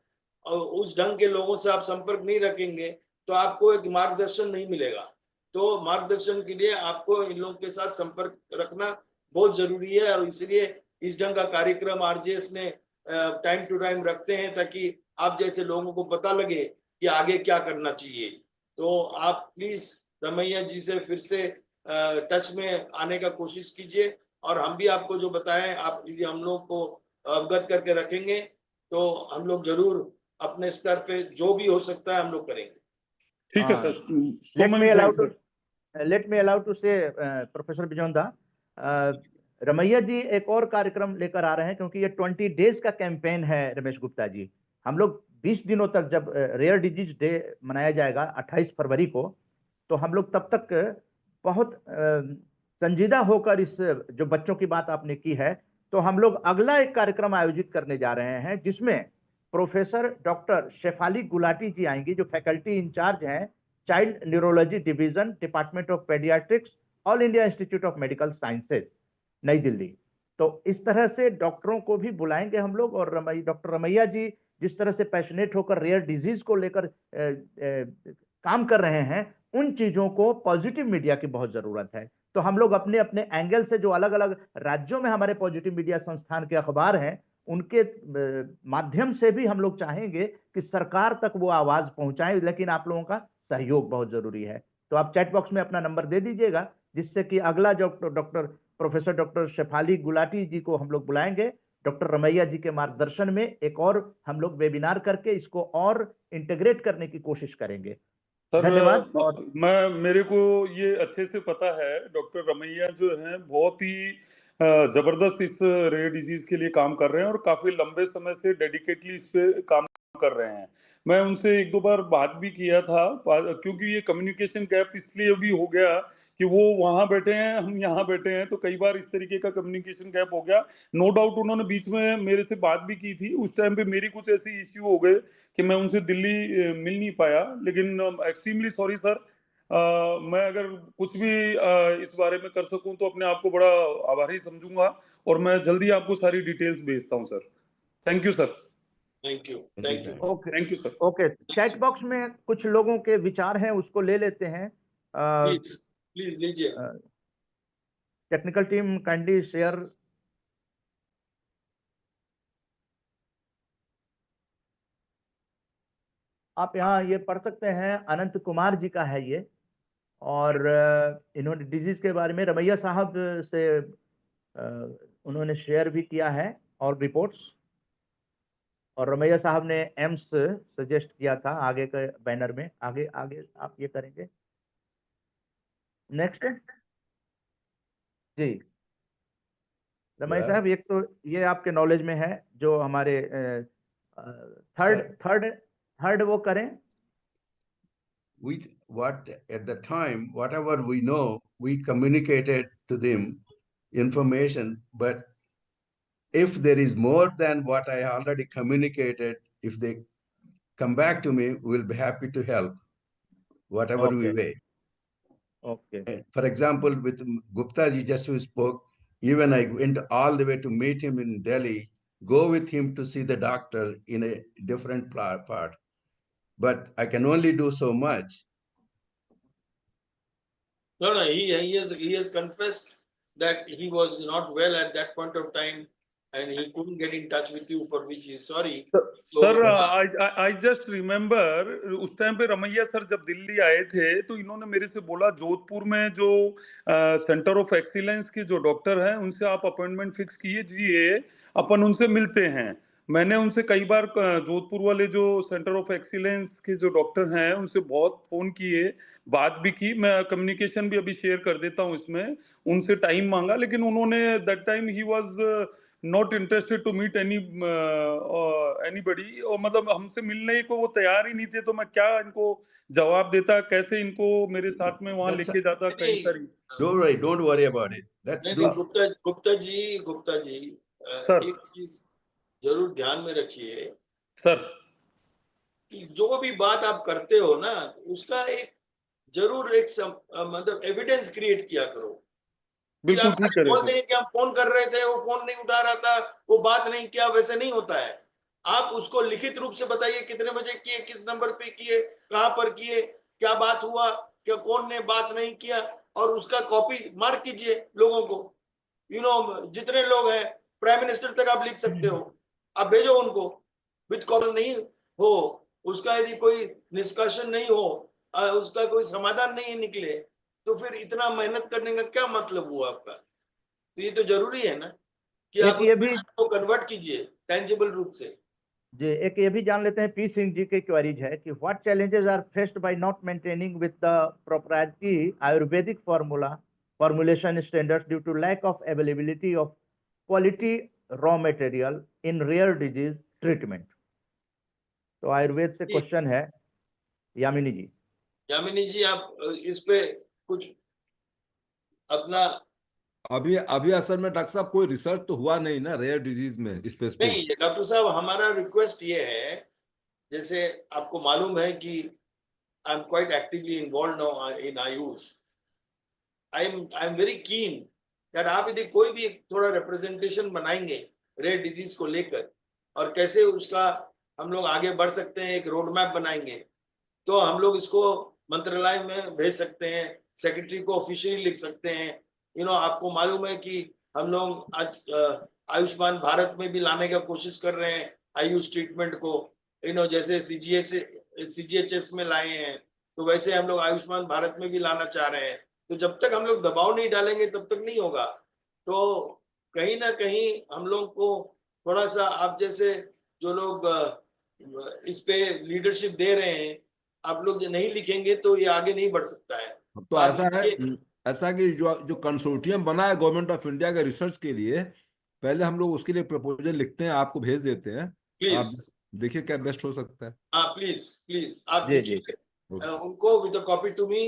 और उस ढंग के लोगों से आप संपर्क नहीं रखेंगे तो आपको एक मार्गदर्शन नहीं मिलेगा। तो मार्गदर्शन के लिए आपको इन लोगों के साथ संपर्क रखना बहुत जरूरी है और इसलिए इस ढंग का कार्यक्रम आरजेएस ने टाइम टू टाइम रखते हैं ताकि आप जैसे लोगों को पता लगे कि आगे क्या करना चाहिए। तो आप प्लीज रमैया जी से फिर से टच में आने का कोशिश कीजिए और हम भी आपको जो बताएं आप यदि हम लोग को अवगत करके रखेंगे तो हम लोग जरूर अपने स्तर पे जो भी हो सकता है हम लोग करेंगे। ठीक है sir, so let many me allow thanks, to sir. let me allow to say professor बिजोंदा, रमैया जी एक और कार्यक्रम लेकर आ रहे हैं क्योंकि ये 20 डेज का कैंपेन है। रमेश गुप्ता जी, हम लोग 20 दिनों तक, जब रेयर डिजीज डे मनाया जाएगा 28 फरवरी को, तो हम लोग तब तक बहुत संजीदा होकर इस जो बच्चों की बात आपने की है, तो हम लोग अगला एक कार्यक्रम आयोजित करने जा रहे हैं जिसमें प्रोफेसर डॉक्टर शेफाली गुलाटी जी आएंगी, जो फैकल्टी इंचार्ज हैं child neurology division, department of paediatrics, All India Institute of Medical Sciences, नई दिल्ली। तो इस तरह से डॉक्टरों को भी बुलाएंगे हम लोग। और डॉक्टर रमैया जी जिस तरह से पैशनेट होकर रेयर डिजीज को लेकर काम कर रहे हैं, उन चीजों को पॉजिटिव मीडिया की बहुत जरूरत है। तो हम लोग अपने अपने एंगल से, जो अलग अलग राज्यों में हमारे पॉजिटिव मीडिया संस्थान के अखबार हैं, उनके माध्यम से भी हम लोग चाहेंगे कि सरकार तक वो आवाज पहुंचाएं, लेकिन आप लोगों का सहयोग बहुत जरूरी है। तो आप चैट बॉक्स में अपना नंबर दे दीजिएगा, जिससे कि अगला जो प्रोफेसर डॉक्टर शेफाली गुलाटी जी को हम लोग बुलाएंगे, डॉक्टर रमैया जी के मार्गदर्शन में एक और हम लोग वेबिनार करके इसको और इंटीग्रेट करने की कोशिश करेंगे। धन्यवाद। और मेरे को ये अच्छे से पता है, डॉक्टर रमैया जो हैं बहुत ही जबरदस्त इस रेयर डिजीज के लिए काम कर रहे हैं और काफी लंबे समय से डेडिकेटली इस पे काम कर रहे हैं। मैं उनसे 1-2 बार बात भी किया था, क्योंकि ये कम्युनिकेशन गैप इसलिए भी हो गया कि वो वहां बैठे हैं, हम यहाँ बैठे हैं, तो कई बार इस तरीके का कम्युनिकेशन गैप हो गया। नो डाउट उन्होंने बीच में मेरे से बात भी की थी, उस टाइम पे मेरी कुछ ऐसी इश्यू हो गए कि मैं उनसे दिल्ली मिल नहीं पाया। लेकिन एक्सट्रीमली सॉरी सर, मैं अगर कुछ भी इस बारे में कर सकूं तो अपने आप को बड़ा आभारी समझूंगा और मैं जल्दी आपको सारी डिटेल्स भेजता हूं sir. Thank you sir. Thank you. Okay, thank you sir. Okay, chat box में कुछ लोगों के विचार हैं, उसको ले लेते हैं। प्लीज लीजिए। Technical team kindly share. आप यहाँ ये पढ़ सकते हैं, अनंत कुमार जी का है ये, और इन्होंने डिजीज के बारे में रमैया साहब से उन्होंने शेयर भी किया है और रिपोर्ट्स, और रमैया साहब ने एम्स सजेस्ट किया था आगे के बैनर में। आगे आगे आप ये करेंगे। नेक्स्ट जी रमैया साहब, एक तो ये आपके नॉलेज में है, जो हमारे थर्ड वो करें। At the time, whatever we know, we communicated to them information, but if there is more than what I already communicated, if they come back to me, we'll be happy to help, whatever we weigh. Okay. For example, with Gupta ji just who spoke, even I went all the way to meet him in Delhi, go with him to see the doctor in a different part. But I can only do so much. No, he has confessed that he was not well at that point of time and he couldn't get in touch with you, for which he is sorry. Sir I just remember, उस time पे Ramaiah sir जब दिल्ली आए थे तो इन्होंने मेरे से बोला जोधपुर में जो सेंटर ऑफ एक्सीलेंस के जो डॉक्टर हैं उनसे आप अपॉइंटमेंट फिक्स कीजिए, अपन उनसे मिलते हैं। मैंने उनसे कई बार जोधपुर वाले जो सेंटर ऑफ एक्सीलेंस के जो डॉक्टर हैं उनसे बहुत फोन किए, बात भी की। मैं कम्युनिकेशन भी अभी शेयर कर देता हूँ इसमें। उनसे टाइम मांगा, लेकिन उन्होंने दैट टाइम ही was not interested to meet anybody, और मतलब हमसे मिलने को वो तैयार ही नहीं थे। तो मैं क्या इनको जवाब देता, कैसे इनको मेरे साथ में वहां लेके जाता, कई सारी। Don't worry about it. Gupta ji एक चीज जरूर ध्यान में रखिए सर, कि जो भी बात आप करते हो ना, उसका एक जरूर एक मतलब एविडेंस क्रिएट किया करो। कि बिल्कुल आप ठीक कह रहे बोल सर। देंगे कि हम फोन कर रहे थे, वो फोन नहीं उठा रहा था, वो बात नहीं किया, वैसे नहीं होता है। आप उसको लिखित रूप से बताइए कितने बजे किए, किस नंबर पे किए, कहां पर किए, क्या बात हुआ, क्या कौन ने बात नहीं किया, और उसका कॉपी मार्क कीजिए लोगों को। जितने लोग हैं, प्राइम मिनिस्टर तक आप लिख सकते हो, आप भेजो उनको। विद कॉल नहीं हो, उसका यदि कोई निष्कर्षण नहीं हो, उसका कोई समाधान नहीं निकले, तो फिर इतना मेहनत करने का क्या मतलब हुआ आपका? तो ये तो जरूरी है ना कि आप ये भी उसको कन्वर्ट कीजिए टेंजिबल रूप से। जी, एक ये भी जान लेते हैं, पी सिंह जी के क्वेरीज है कि what challenges are faced by not maintaining with the proprietary Ayurvedic formulation standards due to lack of availability of quality raw material in rare disease treatment। तो आयुर्वेद से क्वेश्चन है, यामिनी जी। यामिनी जी, आप इस पे कुछ अपना। अभी अभी असल में डॉक्टर साहब कोई रिसर्च तो हुआ नहीं ना रेयर डिजीज में स्पेसिफिक। नहीं डॉक्टर साहब, हमारा रिक्वेस्ट ये है, जैसे आपको मालूम है कि I am quite actively involve now in Ayush. I am very keen that आप यदि कोई भी थोड़ा रिप्रेजेंटेशन बनाएंगे रेयर डिजीज को लेकर, और कैसे उसका हम लोग आगे बढ़ सकते हैं, एक रोड मैप बनाएंगे, तो हम लोग इसको मंत्रालय में भेज सकते हैं, सेक्रेटरी को ऑफिशियली लिख सकते हैं। आपको मालूम है कि हम लोग आज आयुष्मान भारत में भी लाने का कोशिश कर रहे हैं आयुष ट्रीटमेंट को। जैसे सीजीएचएस में लाए हैं, तो वैसे हम लोग आयुष्मान भारत में भी लाना चाह रहे हैं। तो जब तक हम लोग दबाव नहीं डालेंगे तब तक नहीं होगा। तो कहीं ना कहीं हम लोग को थोड़ा सा, आप जैसे जो लोग इस पे लीडरशिप दे रहे हैं, आप लोग नहीं लिखेंगे तो ये आगे नहीं बढ़ सकता है। तो आप ऐसा है, लिखिए। ऐसा कि जो जो कंसोर्टियम बना है गवर्नमेंट ऑफ इंडिया के रिसर्च के लिए, पहले हम लोग उसके लिए प्रपोजल लिखते हैं, आपको भेज देते हैं, आप प्लीज। देखिए क्या बेस्ट हो सकता है। हाँ प्लीज प्लीज आप जी जी। लिखिए उनको with a copy to me.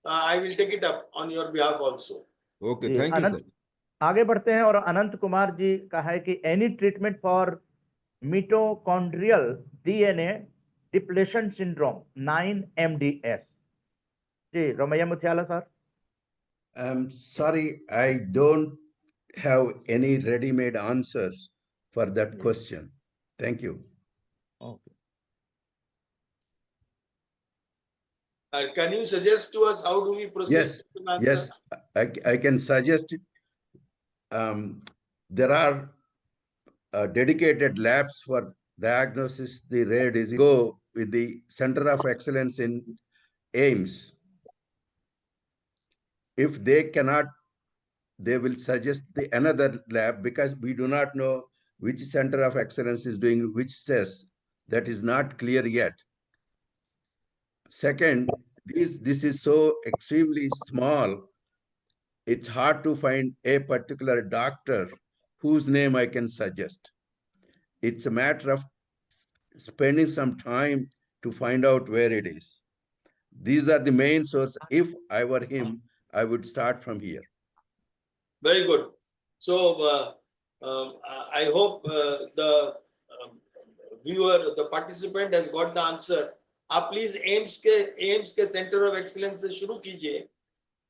I will take it up on your behalf also. Okay, जी, थैंक यू अनंत, सर। आगे बढ़ते हैं। और अनंत कुमार जी का है कि any treatment for mitochondrial DNA depletion syndrome 9MDS। जी, Ramaiah Muthyala sir. I'm sorry, I don't have any ready-made answers for that question. Thank you. Okay. Can you suggest to us how do we proceed? Yes, yes, I can suggest it. There are dedicated labs for diagnosis the rare disease. Go with the Center of Excellence in AIMS. If they cannot, they will suggest the another lab, because we do not know which Center of Excellence is doing which test. That is not clear yet. Second, this is so extremely small, it's hard to find a particular doctor whose name I can suggest. It's a matter of spending some time to find out where it is. These are the main source. If I were him, I would start from here. Very good. So I hope the viewer, the participant has got the answer. आप please AIIMS के centre of excellence से शुरू कीजिए,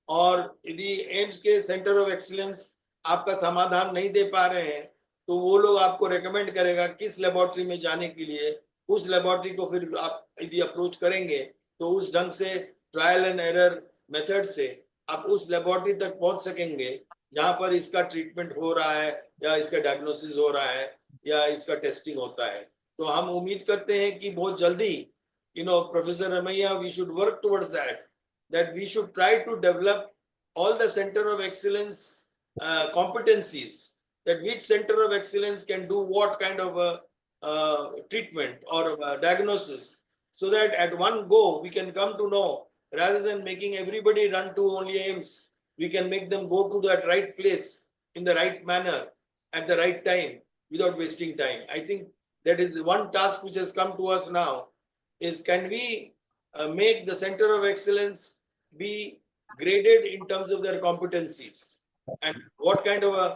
और यदि AIIMS के centre of excellence आपका समाधान नहीं दे पा रहे हैं, तो वो लोग आपको रेकमेंड करेगा किस लेबोरेटरी में जाने के लिए। उस लेबोरेटरी को फिर आप यदि अप्रोच करेंगे, तो उस ढंग से ट्रायल एंड एरर मेथड से आप उस लेबोरेटरी तक पहुंच सकेंगे जहां पर इसका ट्रीटमेंट हो रहा है, या इसका डायग्नोसिस हो रहा है, या इसका टेस्टिंग होता है। तो हम उम्मीद करते हैं कि बहुत जल्दी, Professor Ramaiya, we should work towards that we should try to develop all the center of excellence competencies, that which center of excellence can do what kind of a treatment or diagnosis, so that at one go we can come to know, rather than making everybody run to only AIMS, we can make them go to that right place in the right manner at the right time without wasting time. I think that is the one task which has come to us now, is can we make the center of excellence be graded in terms of their competencies, and what kind of a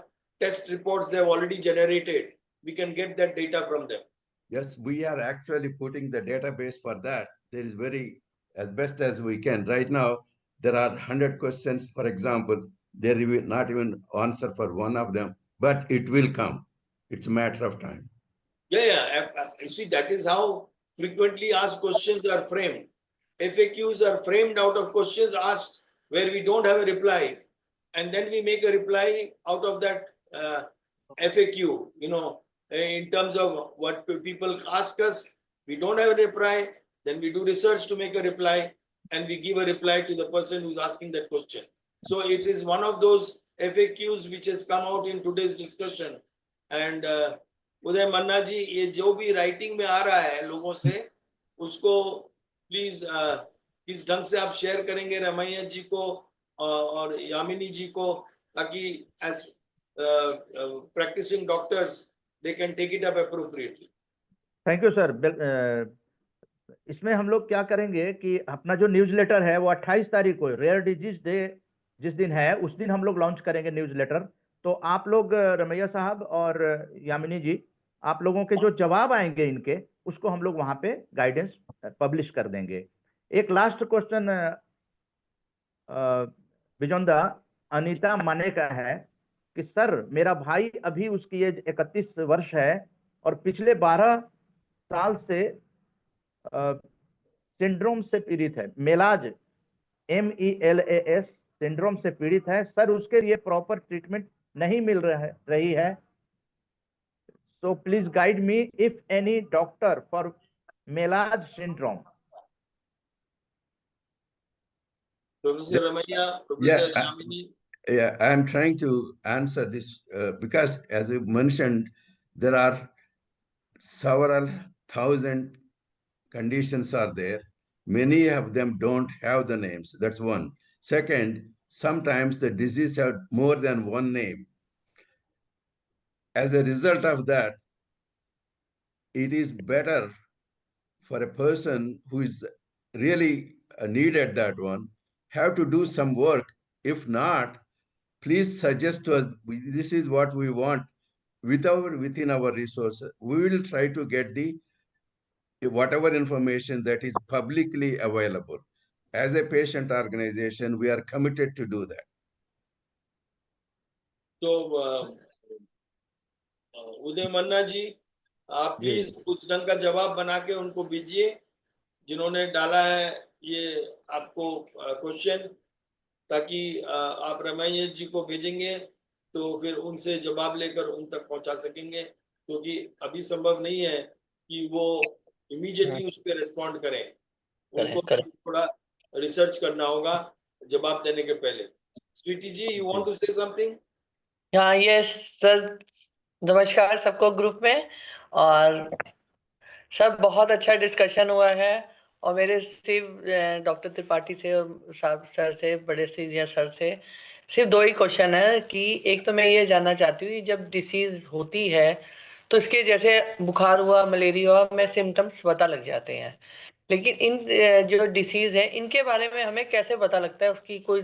test reports they have already generated. We can get that data from them. Yes, we are actually putting the database for that. There is very, as best as we can. Right now, there are 100 questions, for example, There will not even answer for one of them, but it will come. It's a matter of time. Yeah. You see, that is how frequently asked questions are framed. FAQs are framed out of questions asked where we don't have a reply, and then we make a reply out of that FAQ. In terms of what people ask us, we don't have a reply. Then we do research to make a reply, and we give a reply to the person who's asking that question. So it is one of those FAQs which has come out in today's discussion. And उदय मन्ना जी, ये जो भी writing में आ रहा है लोगों से, उसको please kiss ढंग से आप शेयर करेंगे रमैया जी को और यामिनी जी को, ताकि as practising doctors they can take it up appropriately. Thank you sir. इसमें हम लोग क्या करेंगे कि अपना जो न्यूज़लेटर है वो 28 तारीख को रेयर डिजीज डे जिस दिन है उस दिन हम लोग लॉन्च करेंगे न्यूज़लेटर। तो आप लोग रमैया साहब और यामिनी जी, आप लोगों के जो जवाब आएंगे इनके, उसको हम लोग वहां पे गाइडेंस पब्लिश कर देंगे। एक लास्ट क्वेश्चन बिजोंदा अनीता माने का है कि सर मेरा भाई अभी उसकी एज 31 वर्ष है और पिछले 12 साल से सिंड्रोम से पीड़ित है, मेलाज MELAS सिंड्रोम से पीड़ित है। सर उसके लिए प्रॉपर ट्रीटमेंट नहीं मिल रही है। So please guide me if any doctor for melas syndrome. Professor Ramaiya, Professor Yamini. Yeah, I'm trying to answer this because, as you mentioned, there are several thousand conditions are there. Many of them don't have the names. That's one. Second, sometimes the disease have more than one name. As a result of that, it is better for a person who is really needed that one, have to do some work. If not, please suggest to us, this is what we want within our resources. We will try to get the whatever information that is publicly available. As a patient organization, we are committed to do that. So, उदय मन्ना जी, आप please कुछ ढंग का जवाब बना के उनको भेजिए जिन्होंने डाला है ये आपको क्वेश्चन, ताकि आप रमैया जी को भेजेंगे तो फिर उनसे जवाब लेकर उन तक पहुंचा सकेंगे, क्योंकि अभी संभव नहीं है कि वो इमीडिएटली उस पर रिस्पॉन्ड करें। उनको थोड़ा रिसर्च करना होगा जवाब देने के पहले। Sweety ji, you want to say something? हाँ, यस सर, नमस्कार सबको ग्रुप में। और सब बहुत अच्छा डिस्कशन हुआ है और मेरे सिर्फ डॉक्टर त्रिपाठी से और सर से, बड़े सीनियर सर से सिर्फ 2 ही क्वेश्चन है कि एक तो मैं ये जानना चाहती हूँ जब डिसीज होती है तो इसके जैसे बुखार हुआ, मलेरिया हुआ, में सिम्टम्स पता लग जाते हैं, लेकिन इन जो डिसीज है इनके बारे में हमें कैसे पता लगता है, उसकी कोई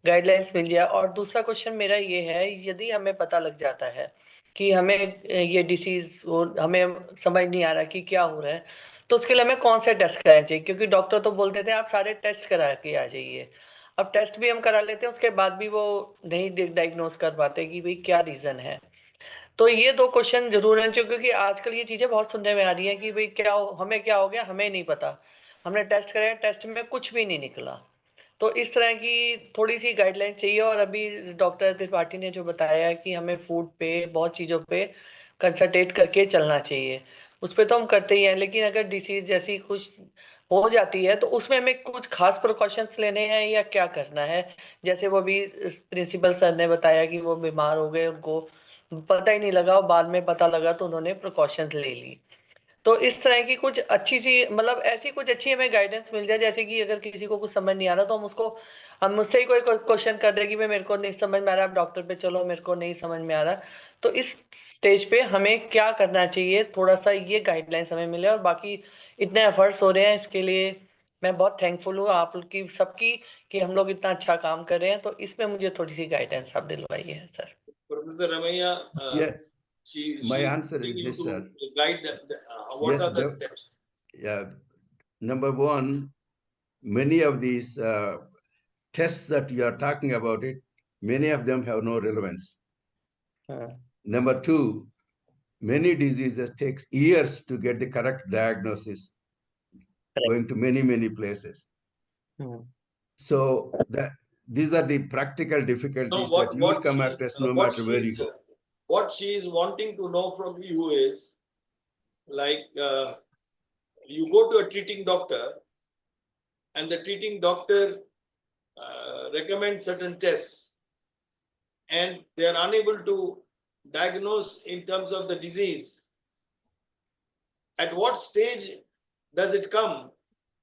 गाइडलाइंस मिल जाए। और दूसरा क्वेश्चन मेरा ये है, यदि हमें पता लग जाता है कि हमें ये डिसीज हमें समझ नहीं आ रहा कि क्या हो रहा है, तो उसके लिए हमें कौन से टेस्ट कराने चाहिए? क्योंकि डॉक्टर तो बोलते थे आप सारे टेस्ट करा के आ जाइए। अब टेस्ट भी हम करा लेते हैं, उसके बाद भी वो नहीं डायग्नोस कर पाते कि भाई क्या रीजन है। तो ये 2 क्वेश्चन जरूर हैं, क्योंकि आजकल ये चीजें बहुत सुनने में आ रही है कि भाई हमें क्या हो गया, हमें नहीं पता, हमने टेस्ट कराया, टेस्ट में कुछ भी नहीं निकला। तो इस तरह की थोड़ी सी गाइडलाइन चाहिए। और अभी डॉक्टर त्रिपाठी ने जो बताया कि हमें फूड पे, बहुत चीज़ों पे कंसंट्रेट करके चलना चाहिए, उस पर तो हम करते ही हैं, लेकिन अगर डिसीज जैसी कुछ हो जाती है तो उसमें हमें कुछ खास प्रिकॉशंस लेने हैं या क्या करना है? जैसे वो भी प्रिंसिपल सर ने बताया कि वो बीमार हो गए, उनको पता ही नहीं लगा, और बाद में पता लगा तो उन्होंने प्रिकॉशंस ले ली। तो इस तरह की कुछ अच्छी सी, मतलब ऐसी कुछ अच्छी हमें गाइडेंस मिल जाए, जैसे कि अगर किसी को कुछ समझ नहीं आ रहा तो हम मुझसे ही कोई क्वेश्चन कर दे कि भाई मेरे को नहीं समझ में आ रहा, आप डॉक्टर पे चलो, मेरे को नहीं समझ में आ रहा। तो इस स्टेज पे हमें क्या करना चाहिए, थोड़ा सा ये गाइडलाइंस हमें मिले। और बाकी इतने एफर्ट्स हो रहे हैं, इसके लिए मैं बहुत थैंकफुल हूँ आप लोग की सबकी कि हम लोग इतना अच्छा काम कर रहे हैं। तो इसमें मुझे थोड़ी सी गाइडेंस आप दिलवाइए sir. Professor Ramaiah, my answer is this, sir. Guide what are the steps? Yeah, number one, many of these tests that you are talking about it, many of them have no relevance. Number two, many diseases takes years to get the correct diagnosis, going to many places. So these are the practical difficulties that you will come across no matter where you go. What she is wanting to know from you is, like, you go to a treating doctor and the treating doctor recommends certain tests and they are unable to diagnose in terms of the disease. At what stage does it come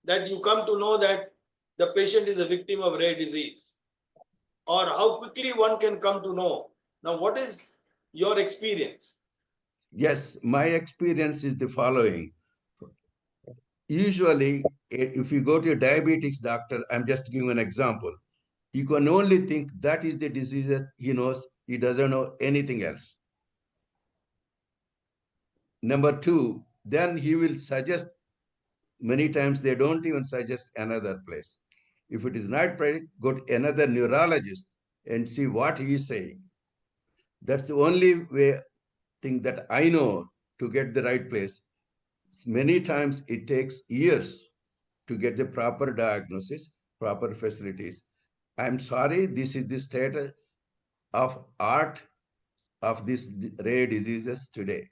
that you come to know that the patient is a victim of rare disease? Or how quickly one can come to know? Now, what is your experience? Yes, my experience is the following. Usually, if you go to a diabetics doctor, I'm just giving an example. He can only think that is the disease he knows. He doesn't know anything else. Number two, then he will suggest, many times they don't even suggest another place. If it is not right, go to another neurologist and see what he is saying. That's the only thing that I know to get the right place. Many times it takes years to get the proper diagnosis, proper facilities. I'm sorry, this is the state of art of these rare diseases today.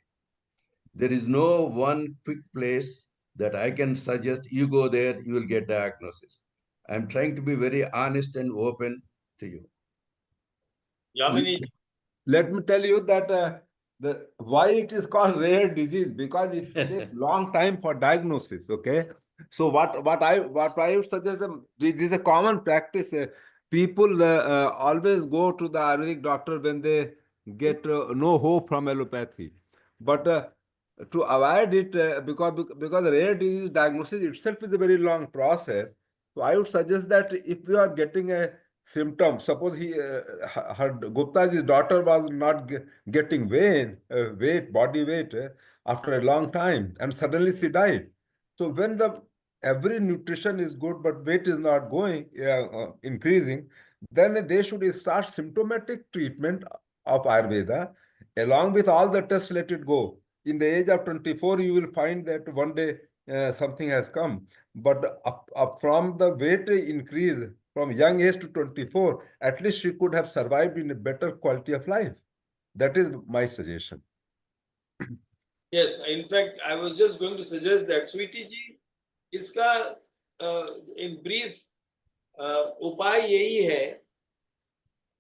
There is no one quick place that I can suggest you go there, you will get diagnosis. I'm trying to be very honest and open to you. Yamini. Let me tell you that why it is called rare disease, because it takes long time for diagnosis. Okay, so what I would suggest, this is a common practice. People always go to the Ayurvedic doctor when they get no hope from allopathy, but to avoid it, because rare disease diagnosis itself is a very long process. So I would suggest that if you are getting a symptom, suppose Gupta's daughter was not getting body weight after a long time, and suddenly she died. So when every nutrition is good but weight is not increasing, then they should start symptomatic treatment of Ayurveda along with all the tests. Let it go. In the age of 24, you will find that one day something has come, but up from the weight increase from young age to 24, at least she could have survived in a better quality of life. That is my suggestion. Yes, in fact, I was just going to suggest that, Sweetie ji, iska in brief उपाय यही है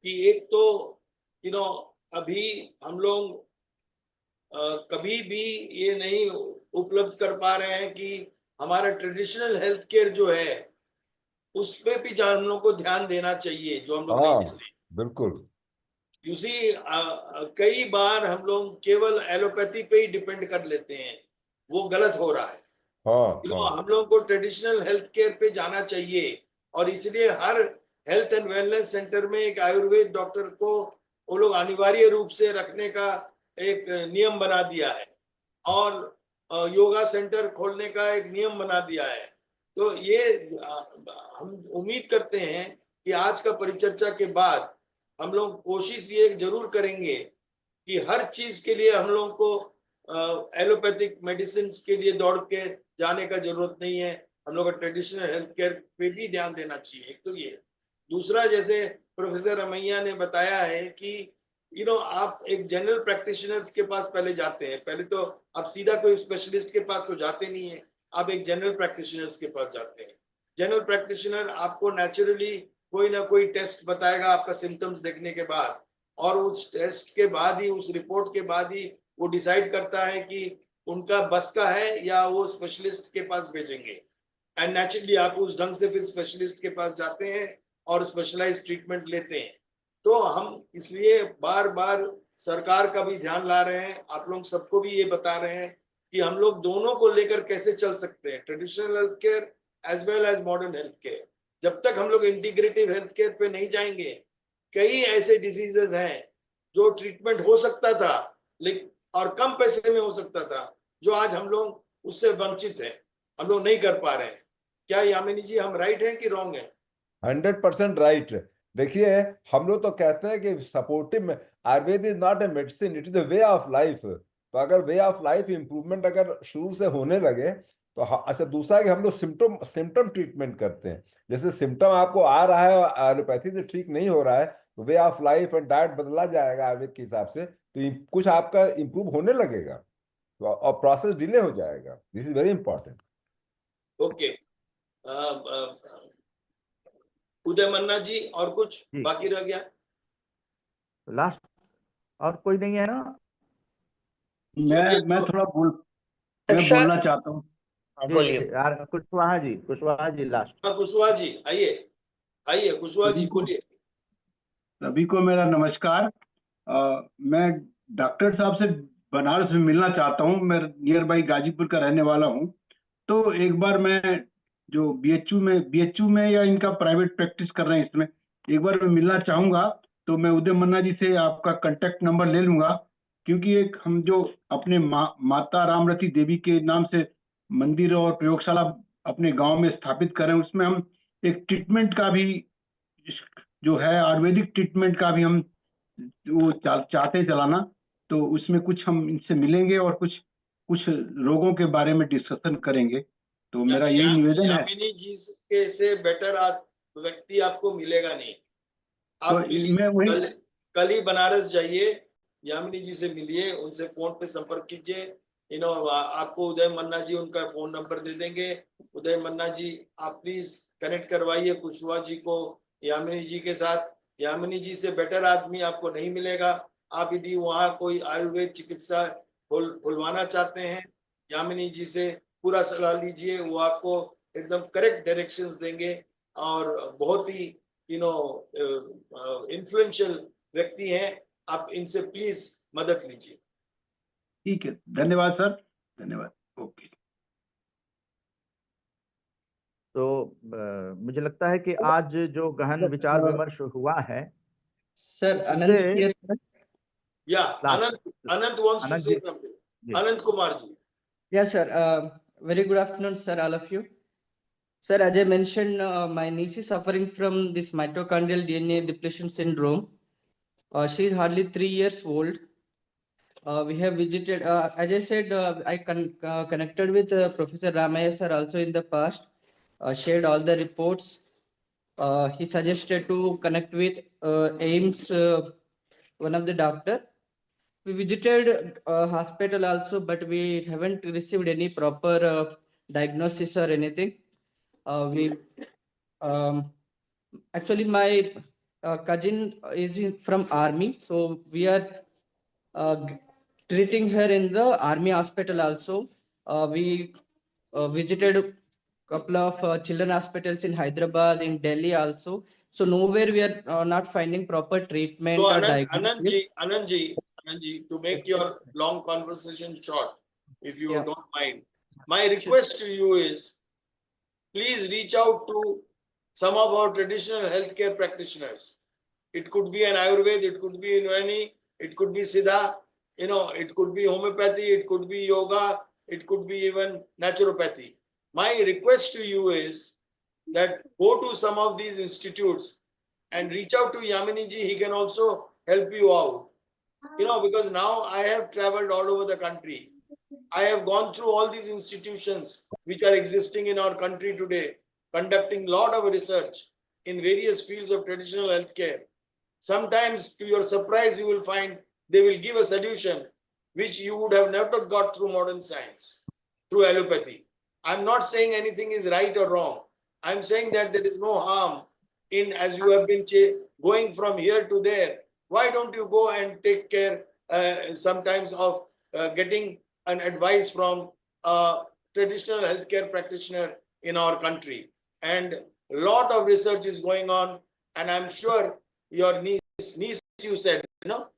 कि एक तो अभी हम लोग कभी भी ये नहीं उपलब्ध कर पा रहे हैं कि हमारा ट्रेडिशनल हेल्थ केयर जो है उस पे भी हम लोग को ध्यान देना चाहिए, जो हम लोग नहीं देते। बिल्कुल। You see, कई बार हम लोग केवल एलोपैथी पे ही डिपेंड कर लेते हैं, वो गलत हो रहा है। हम लोगों को ट्रेडिशनल हेल्थ केयर पे जाना चाहिए, और इसलिए हर हेल्थ एंड वेलनेस सेंटर में एक आयुर्वेद डॉक्टर को वो लोग अनिवार्य रूप से रखने का एक नियम बना दिया है, और योगा सेंटर खोलने का एक नियम बना दिया है। तो ये हम उम्मीद करते हैं कि आज का परिचर्चा के बाद हम लोग कोशिश ये जरूर करेंगे कि हर चीज के लिए हम लोग को एलोपैथिक मेडिसिन के लिए दौड़ के जाने का जरूरत नहीं है। हम लोग ट्रेडिशनल हेल्थ केयर पे भी ध्यान देना चाहिए। एक तो ये, दूसरा, जैसे प्रोफेसर रमैया ने बताया है कि आप एक जनरल प्रैक्टिशनर्स के पास पहले जाते हैं, पहले तो आप सीधा कोई स्पेशलिस्ट के पास तो जाते नहीं है, आप एक जनरल प्रैक्टिशनर्स के पास जाते हैं। जनरल प्रैक्टिशनर आपको नेचुरली कोई ना कोई टेस्ट बताएगा आपका सिम्टम्स देखने के बाद, और उस टेस्ट के बाद ही, उस रिपोर्ट के बाद ही वो डिसाइड करता है कि उनका बस का है या वो स्पेशलिस्ट के पास भेजेंगे। एंड नेचुरली आप उस ढंग से फिर स्पेशलिस्ट के पास जाते हैं और स्पेशलाइज्ड ट्रीटमेंट लेते हैं। तो हम इसलिए बार बार सरकार का भी ध्यान ला रहे हैं, आप लोग सबको भी ये बता रहे हैं कि हम लोग दोनों को लेकर कैसे चल सकते हैं, traditional health care as well as modern health care. जब तक हम लोग इंटीग्रेटिव हेल्थ केयर पे नहीं जाएंगे, कई ऐसे डिजीजेस हैं जो ट्रीटमेंट हो सकता था लेकिन और कम पैसे में हो सकता था, जो आज हम लोग उससे वंचित हैं, हम लोग नहीं कर पा रहे हैं। क्या यामिनी जी हम राइट हैं कि रॉन्ग हैं? 100% राइट। देखिए, हम लोग तो कहते हैं कि सपोर्टिव में Ayurveda is not a medicine, it is a way of life. तो अगर वे ऑफ लाइफ इंप्रूवमेंट अगर शुरू से होने लगे तो अच्छा, दूसरा है कि हम लोग सिम्टम सिम्टम ट्रीटमेंट करते हैं। जैसे सिम्टम आपको आ रहा है और एलोपैथी से ठीक नहीं हो रहा है, तो way of life and diet बदला जाएगा आयुर्वेद के हिसाब से, तो कुछ आपका इंप्रूव होने लगेगा, तो और प्रोसेस डिले हो जाएगा। This is very important. Okay, Uday Manna ji, और कुछ बाकी रह गया? लास्ट और कोई नहीं है ना? मैं थोड़ा बोलना चाहता हूँ। यार कुशवाहा जी लास्ट। कुशवाहा जी आइए कुशवाहा जी बोलिए। सभी को मेरा नमस्कार। मैं डॉक्टर साहब से बनारस में मिलना चाहता हूँ। मैं नियर बाई गाजीपुर का रहने वाला हूँ। तो एक बार मैं जो बीएचयू में या इनका प्राइवेट प्रैक्टिस कर रहे हैं, इसमें एक बार मैं मिलना चाहूंगा। तो मैं उदय मन्ना जी से आपका कांटेक्ट नंबर ले लूंगा, क्योंकि एक हम जो अपने माता रामरती देवी के नाम से मंदिर और प्रयोगशाला अपने गांव में स्थापित कर रहे हैं, उसमें हम एक ट्रीटमेंट का भी जो है आयुर्वेदिक ट्रीटमेंट का भी हम वो चाहते हैं चलाना। तो उसमें कुछ हम इनसे मिलेंगे और कुछ रोगों के बारे में डिस्कशन करेंगे। तो मेरा यही निवेदन है। यामिनी जी के से बेटर व्यक्ति आपको मिलेगा नहीं। आप तो कल ही बनारस जाइए, यामिनी जी से मिलिए, उनसे फोन पे संपर्क कीजिए। आपको उदय मन्ना जी उनका फोन नंबर दे देंगे। उदय मन्ना जी, आप प्लीज कनेक्ट करवाइए कुशवाहा जी को यामिनी जी के साथ। यामिनी जी से बेटर आदमी आपको नहीं मिलेगा। आप यदि वहाँ कोई आयुर्वेद चिकित्सा खुलवाना चाहते हैं, यामिनी जी से पूरा सलाह लीजिए, वो आपको एकदम करेक्ट डायरेक्शंस देंगे और बहुत ही इन्फ्लुएंशियल व्यक्ति हैं। आप इनसे प्लीज मदद लीजिए। ठीक है, धन्यवाद सर, धन्यवाद। ओके। तो मुझे लगता है कि आज जो गहन विचार विमर्श हुआ है सर, अनंत या अनंत wants to say something. Anant Kumar ji. Yes, sir. Very good afternoon, sir, all of you. Sir, as I mentioned, my niece is suffering from this mitochondrial DNA depletion syndrome. She is hardly 3 years old. We have visited, as I said, I connected with Professor Ramaya sir also in the past, shared all the reports. He suggested to connect with AIMS, one of the doctor. We visited hospital also, but we haven't received any proper diagnosis or anything. Actually, my cousin is from army, so we are treating her in the army hospital also. We visited a couple of children hospitals in Hyderabad, in Delhi also. So nowhere we are not finding proper treatment. So Anand ji, to make your long conversation short, if you don't mind, my request to you is, please reach out to some of our traditional healthcare practitioners. It could be an Ayurveda, it could be Unani, it could be Siddha, it could be homeopathy, it could be yoga, it could be even naturopathy. My request to you is that go to some of these institutes and reach out to Yamini ji. He can also help you out. Because now I have traveled all over the country. I have gone through all these institutions which are existing in our country today, conducting a lot of research in various fields of traditional healthcare. Sometimes, to your surprise, you will find they will give a solution which you would have never got through modern science, through allopathy. I'm not saying anything is right or wrong. I'm saying that there is no harm in, as you have been going from here to there. Why don't you go and take care sometimes of getting an advice from a traditional healthcare practitioner in our country? And a lot of research is going on, and I'm sure your niece you said,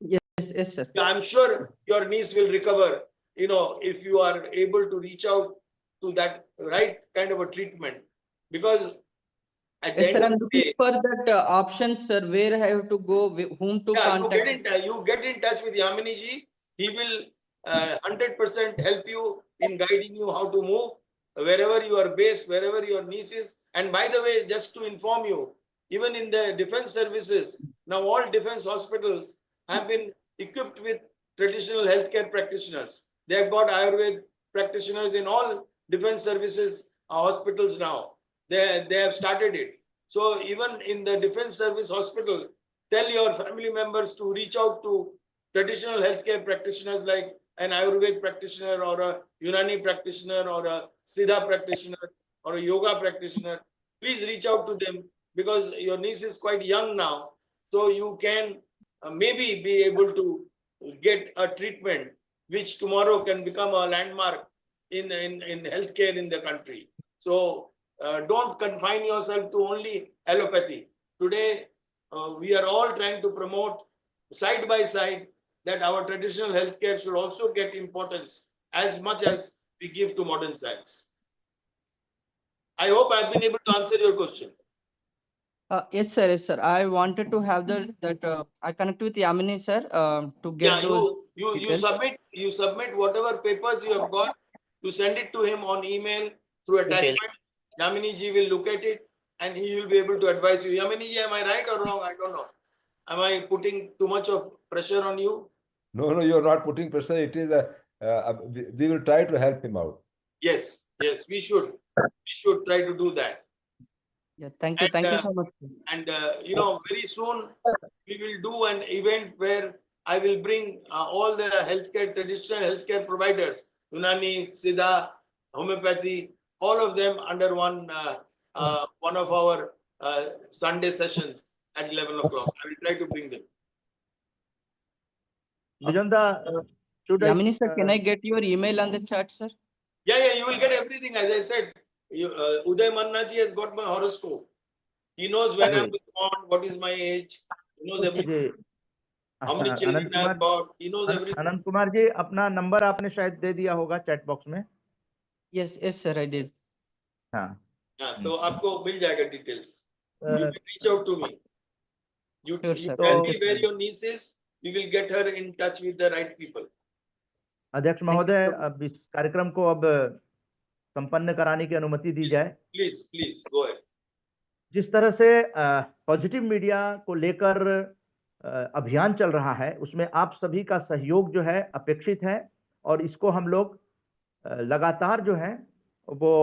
Yes, sir. I'm sure your niece will recover, if you are able to reach out to that right kind of a treatment. Because yes, sir, I'm looking for that option, sir. Where I have to go, whom to contact? You get in touch with Yamini ji. He will 100% help you in guiding you how to move wherever you are based, wherever your niece is. And by the way, just to inform you, even in the defense services, now all defense hospitals have been equipped with traditional healthcare practitioners. They have got Ayurveda practitioners in all defense services hospitals now. They have started it. So even in the defense service hospital, tell your family members to reach out to traditional healthcare practitioners like an Ayurveda practitioner or a Unani practitioner or a Siddha practitioner or a yoga practitioner. Please reach out to them because your niece is quite young now. So you can maybe be able to get a treatment which tomorrow can become a landmark in healthcare in the country. So don't confine yourself to only allopathy. Today, we are all trying to promote side by side that our traditional healthcare should also get importance as much as we give to modern science. I hope I've been able to answer your question. Yes, sir. Yes, sir. I wanted to have I connect with Yamini, sir, to get those details. You submit whatever papers you have got. You send it to him on email through attachment. Yamini ji will look at it and he will be able to advise you. Yamini ji, am I right or wrong? I don't know. Am I putting too much of pressure on you? No, you're not putting pressure. It is we will try to help him out. Yes, we should. We should try to do that. Yeah, thank you. Thank you so much. And very soon we will do an event where I will bring all the traditional healthcare providers, Unani, Siddha, homeopathy, all of them under one of our Sunday sessions at 11 o'clock. I will try to bring them. Yamini, sir, can I get your email on the chat, sir? Yeah, you will get everything. As I said, Uday Manna ji has got my horoscope. He knows when I was born, what is my age. He knows everything. How many children I have got. He knows everything. अनंत कुमार जी, अपना number आपने शायद दे दिया होगा chat box में. Yes, sir, I did. हाँ. तो आपको मिल जाएगा details. You will reach out to me. You sure, tell me where your niece is. We will get her in touch with the right people. अध्यक्ष महोदय, अब इस कार्यक्रम को अब संपन्न कराने की अनुमति दी जाए. Please go ahead. जिस तरह से पॉजिटिव मीडिया को लेकर अभियान चल रहा है, उसमें आप सभी का सहयोग जो है अपेक्षित है और इसको हम लोग लगातार जो है वो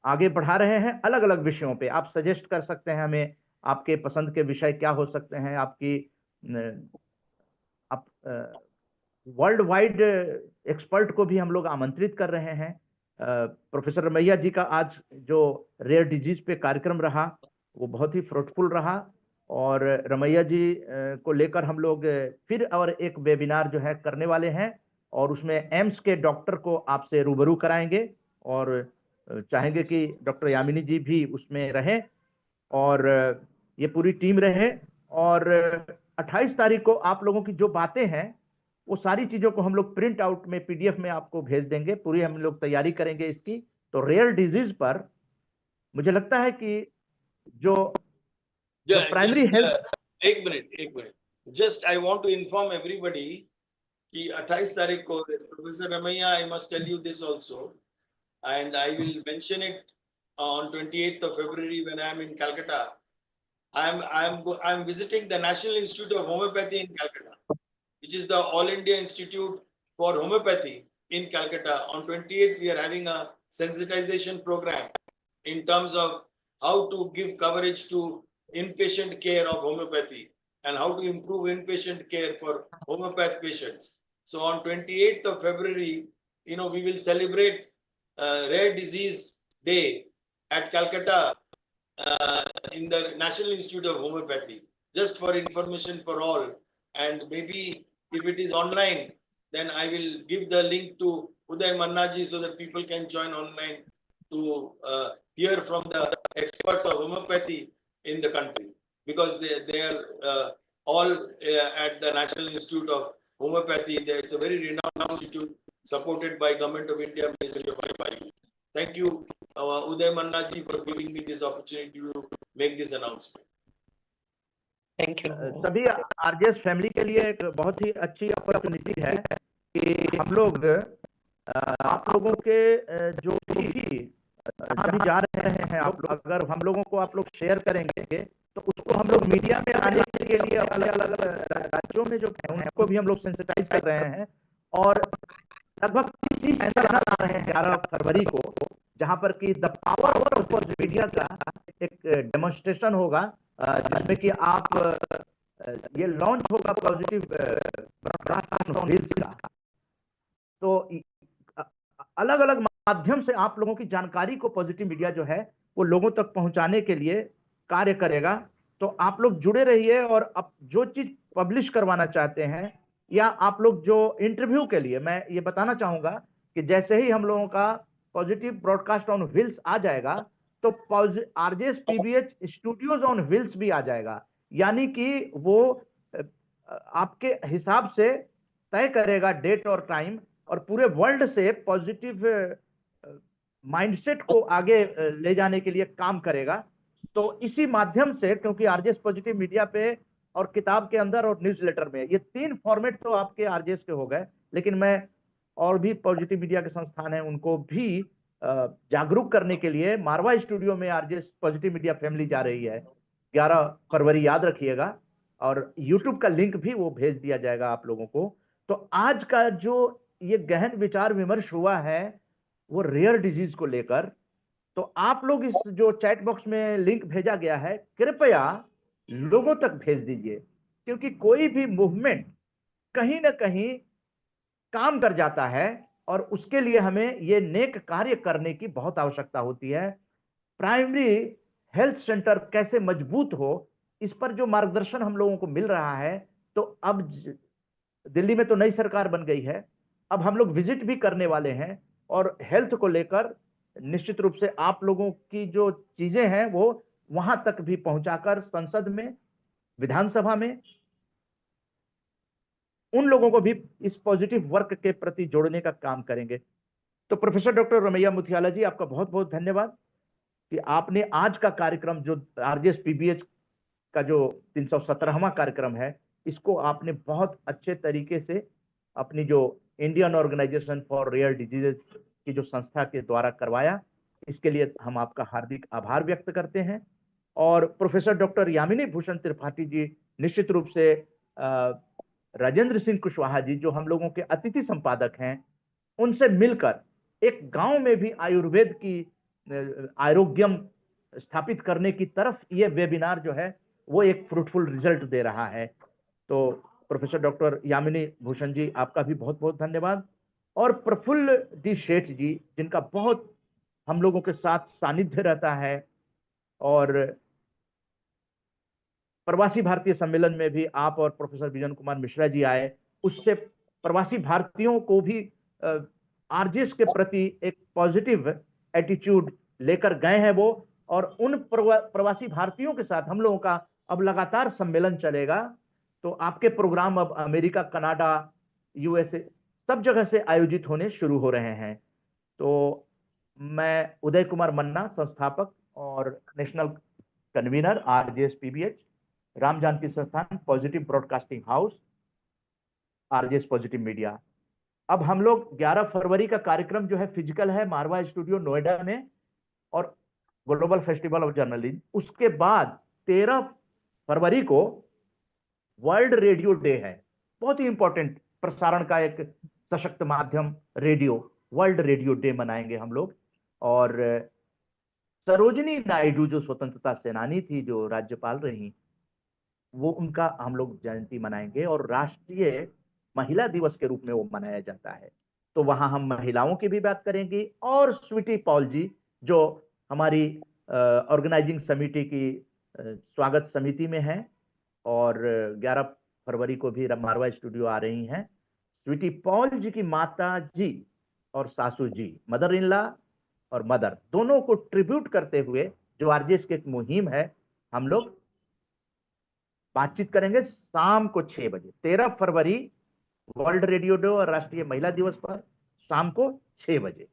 आगे बढ़ा रहे हैं. अलग अलग विषयों पे आप सजेस्ट कर सकते हैं हमें, आपके पसंद के विषय क्या हो सकते हैं. आप वर्ल्ड वाइड एक्सपर्ट को भी हम लोग आमंत्रित कर रहे हैं. प्रोफेसर रमैया जी का आज जो रेयर डिजीज पे कार्यक्रम रहा वो बहुत ही फ्रूटफुल रहा और रमैया जी को लेकर हम लोग फिर और एक वेबिनार जो है करने वाले हैं और उसमें एम्स के डॉक्टर को आपसे रूबरू कराएंगे और चाहेंगे कि डॉक्टर यामिनी जी भी उसमें रहें और ये पूरी टीम रहे. और 28 तारीख को आप लोगों की जो बातें हैं वो सारी चीजों को हम लोग प्रिंट आउट में PDF में आपको भेज देंगे. पूरी हम लोग तैयारी करेंगे इसकी. तो रेयर डिजीज पर मुझे लगता है कि जो प्राइमरी हेल्थ. एक minute just I want to inform everybody कि 28 तारीख को professor Ramaiah, I must tell you this also and I will mention it on 28th of February when I am in Calcutta. I am visiting the National Institute of Homeopathy in Calcutta, which is the All India Institute for Homeopathy in Calcutta. On 28th, we are having a sensitization program in terms of how to give coverage to inpatient care of homeopathy and how to improve inpatient care for homeopath patients. So on 28th of February, we will celebrate Rare Disease Day at Calcutta in the National Institute of Homeopathy, just for information for all. And maybe if it is online, then I will give the link to Uday Manna ji so that people can join online to hear from the experts of homeopathy in the country, because they are all at the National Institute of Homeopathy. It's a very renowned institute supported by Government of India, Ministry of Health. Thank you, Uday Manna ji, for giving me this opportunity to make this announcement. Thank you. सभी RJS family के लिए एक बहुत ही अच्छी opportunity है कि हम लोग आप लोगों के जो भी जहाँ भी जा रहे हैं, आप लोग अगर हम लोगों को आप लोग शेयर करेंगे तो उसको हम लोग मीडिया में आने के लिए अलग अलग राज्यों में जो है उनको भी हम लोग सेंसिटाइज कर रहे हैं, और लगभग 30 चैनल आ रहे हैं 11 फरवरी को, जहां पर कि द पावर ऑफ मीडिया का एक डेमोन्स्ट्रेशन होगा, जिसमें कि आप ये लॉन्च होगा पॉजिटिव ब्रॉडकास्ट ऑन रील्स का। तो अलग अलग माध्यम से आप लोगों की जानकारी को पॉजिटिव मीडिया जो है वो लोगों तक पहुंचाने के लिए कार्य करेगा। तो आप लोग जुड़े रहिए, और अब जो चीज पब्लिश करवाना चाहते हैं या आप लोग जो इंटरव्यू के लिए, मैं ये बताना चाहूंगा कि जैसे ही हम लोगों का पॉजिटिव ब्रॉडकास्ट ऑन व्हील्स आ जाएगा तो RJS PBH studios on wheels भी आ जाएगा, यानी कि वो आपके हिसाब से तय करेगा डेट और टाइम, और पूरे वर्ल्ड से पॉजिटिव माइंडसेट को आगे ले जाने के लिए काम करेगा। तो इसी माध्यम से, क्योंकि आरजेएस पॉजिटिव मीडिया पे और किताब के अंदर और न्यूज़लेटर में, ये 3 फॉर्मेट तो आपके आरजेएस के हो गए, लेकिन मैं और भी पॉजिटिव मीडिया के संस्थान हैं उनको भी जागरूक करने के लिए मारवा स्टूडियो में आरजेएस पॉजिटिव मीडिया फैमिली जा रही है 11 फरवरी, याद रखिएगा, और यूट्यूब का लिंक भी वो भेज दिया जाएगा आप लोगों को। तो आज का जो ये गहन विचार विमर्श हुआ है वो रेयर डिजीज को लेकर, तो आप लोग इस जो चैट बॉक्स में लिंक भेजा गया है कृपया लोगों तक भेज दीजिए, क्योंकि कोई भी मूवमेंट कहीं ना कहीं काम कर जाता है और उसके लिए हमें ये नेक कार्य करने की बहुत आवश्यकता होती है। प्राइमरी हेल्थ सेंटर कैसे मजबूत हो, इस पर जो मार्गदर्शन हम लोगों को मिल रहा है, तो अब दिल्ली में तो नई सरकार बन गई है, अब हम लोग विजिट भी करने वाले हैं, और हेल्थ को लेकर निश्चित रूप से आप लोगों की जो चीजें हैं वो वहां तक भी पहुंचाकर संसद में, विधानसभा में उन लोगों को भी इस पॉजिटिव वर्क के प्रति जोड़ने का काम करेंगे। तो प्रोफेसर डॉक्टर रमैया मुथियाला जी, आपका बहुत बहुत धन्यवाद कि आपने आज का कार्यक्रम जो आरजेएस पीबीएच का जो 317वां कार्यक्रम है, इसको आपने बहुत अच्छे तरीके से अपनी जो Indian organisation for rare diseases की जो संस्था के द्वारा करवाया, इसके लिए हम आपका हार्दिक आभार व्यक्त करते हैं। और प्रोफेसर डॉक्टर यामिनी भूषण त्रिपाठी जी, निश्चित रूप से राजेंद्र सिंह कुशवाहा जी जो हम लोगों के अतिथि संपादक हैं, उनसे मिलकर एक गांव में भी आयुर्वेद की आरोग्यम स्थापित करने की तरफ ये वेबिनार जो है वो एक फ्रूटफुल रिजल्ट दे रहा है। तो प्रोफेसर डॉक्टर यामिनी भूषण जी, आपका भी बहुत बहुत धन्यवाद। और प्रफुल्ल डी शेठ जी, जिनका बहुत हम लोगों के साथ सानिध्य रहता है, और प्रवासी भारतीय सम्मेलन में भी आप और प्रोफेसर विजन कुमार मिश्रा जी आए, उससे प्रवासी भारतीयों को भी आरजेएस के प्रति एक पॉजिटिव एटीट्यूड लेकर गए हैं वो, और उन प्रवासी भारतीयों के साथ हम लोगों का अब लगातार सम्मेलन चलेगा। तो आपके प्रोग्राम अब अमेरिका, कनाडा, यूएसए सब जगह से आयोजित होने शुरू हो रहे हैं। तो मैं उदय कुमार मन्ना, संस्थापक और national convener RJS PBH, Ram Janaki Sansthan, positive broadcasting house, RJS positive media. अब हम लोग 11 फरवरी का कार्यक्रम जो है फिजिकल है मारवा स्टूडियो नोएडा में, और ग्लोबल फेस्टिवल ऑफ जर्नलिज्म। उसके बाद 13 फरवरी को वर्ल्ड रेडियो डे है, बहुत ही इंपॉर्टेंट प्रसारण का एक सशक्त माध्यम रेडियो, वर्ल्ड रेडियो डे मनाएंगे हम लोग। और सरोजिनी नायडू जो स्वतंत्रता सेनानी थी, जो राज्यपाल रही, वो उनका हम लोग जयंती मनाएंगे, और राष्ट्रीय महिला दिवस के रूप में वो मनाया जाता है। तो वहां हम महिलाओं की भी बात करेंगे, और स्वीटी पॉल जी जो हमारी ऑर्गेनाइजिंग समिति की स्वागत समिति में है, और 11 फरवरी को भी मारवा स्टूडियो आ रही हैं। स्वीटी पॉल जी की माता जी और सासू जी, मदर इन लॉ और मदर, दोनों को ट्रिब्यूट करते हुए जो आरजेएस की एक मुहिम है, हम लोग बातचीत करेंगे शाम को 6 बजे। 13 फरवरी वर्ल्ड रेडियो डे और राष्ट्रीय महिला दिवस पर शाम को 6 बजे।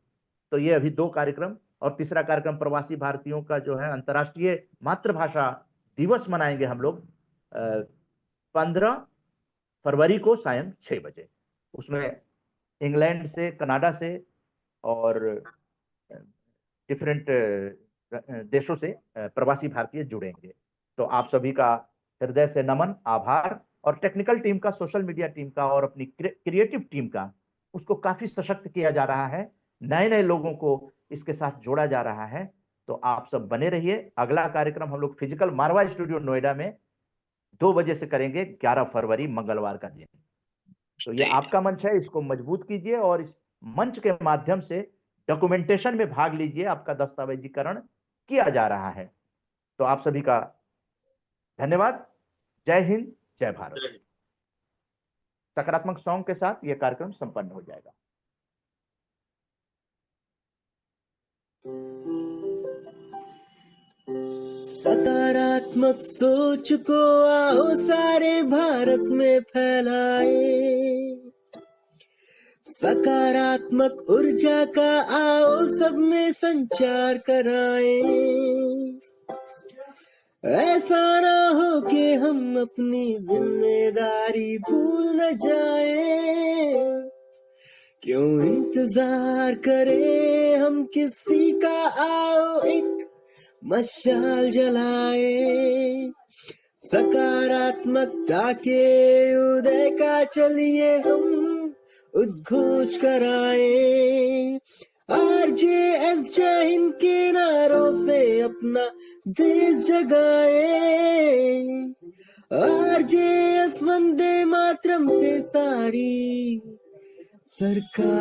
तो ये अभी 2 कार्यक्रम, और तीसरा कार्यक्रम प्रवासी भारतीयों का जो है अंतर्राष्ट्रीय मातृभाषा दिवस मनाएंगे हम लोग 15 फरवरी को सायं 6 बजे। उसमें इंग्लैंड से, कनाडा से और डिफरेंट देशों से प्रवासी भारतीय जुड़ेंगे। तो आप सभी का हृदय से नमन, आभार, और टेक्निकल टीम का, सोशल मीडिया टीम का और अपनी क्रिएटिव टीम का, उसको काफी सशक्त किया जा रहा है, नए नए लोगों को इसके साथ जोड़ा जा रहा है। तो आप सब बने रहिए। अगला कार्यक्रम हम लोग फिजिकल मारवा स्टूडियो नोएडा में 2 बजे से करेंगे, 11 फरवरी मंगलवार का दिन। तो ये आपका मंच है, इसको मजबूत कीजिए और इस मंच के माध्यम से डॉक्यूमेंटेशन में भाग लीजिए। आपका दस्तावेजीकरण किया जा रहा है। तो आप सभी का धन्यवाद। जय हिंद, जय भारत। सकारात्मक सॉन्ग के साथ यह कार्यक्रम संपन्न हो जाएगा। सकारात्मक सोच को आओ सारे भारत में फैलाए, सकारात्मक ऊर्जा का आओ सब में संचार कराए। ऐसा ना हो कि हम अपनी जिम्मेदारी भूल न जाए, क्यों इंतजार करें हम किसी का, आओ एक मशाल जलाए। सकारात्मकता के उदय का चलिए हम उद्घोष कराए। RJS जय हिंद के नारों से अपना देश जगाए, RJS वंदे मातरम से सारी सरकार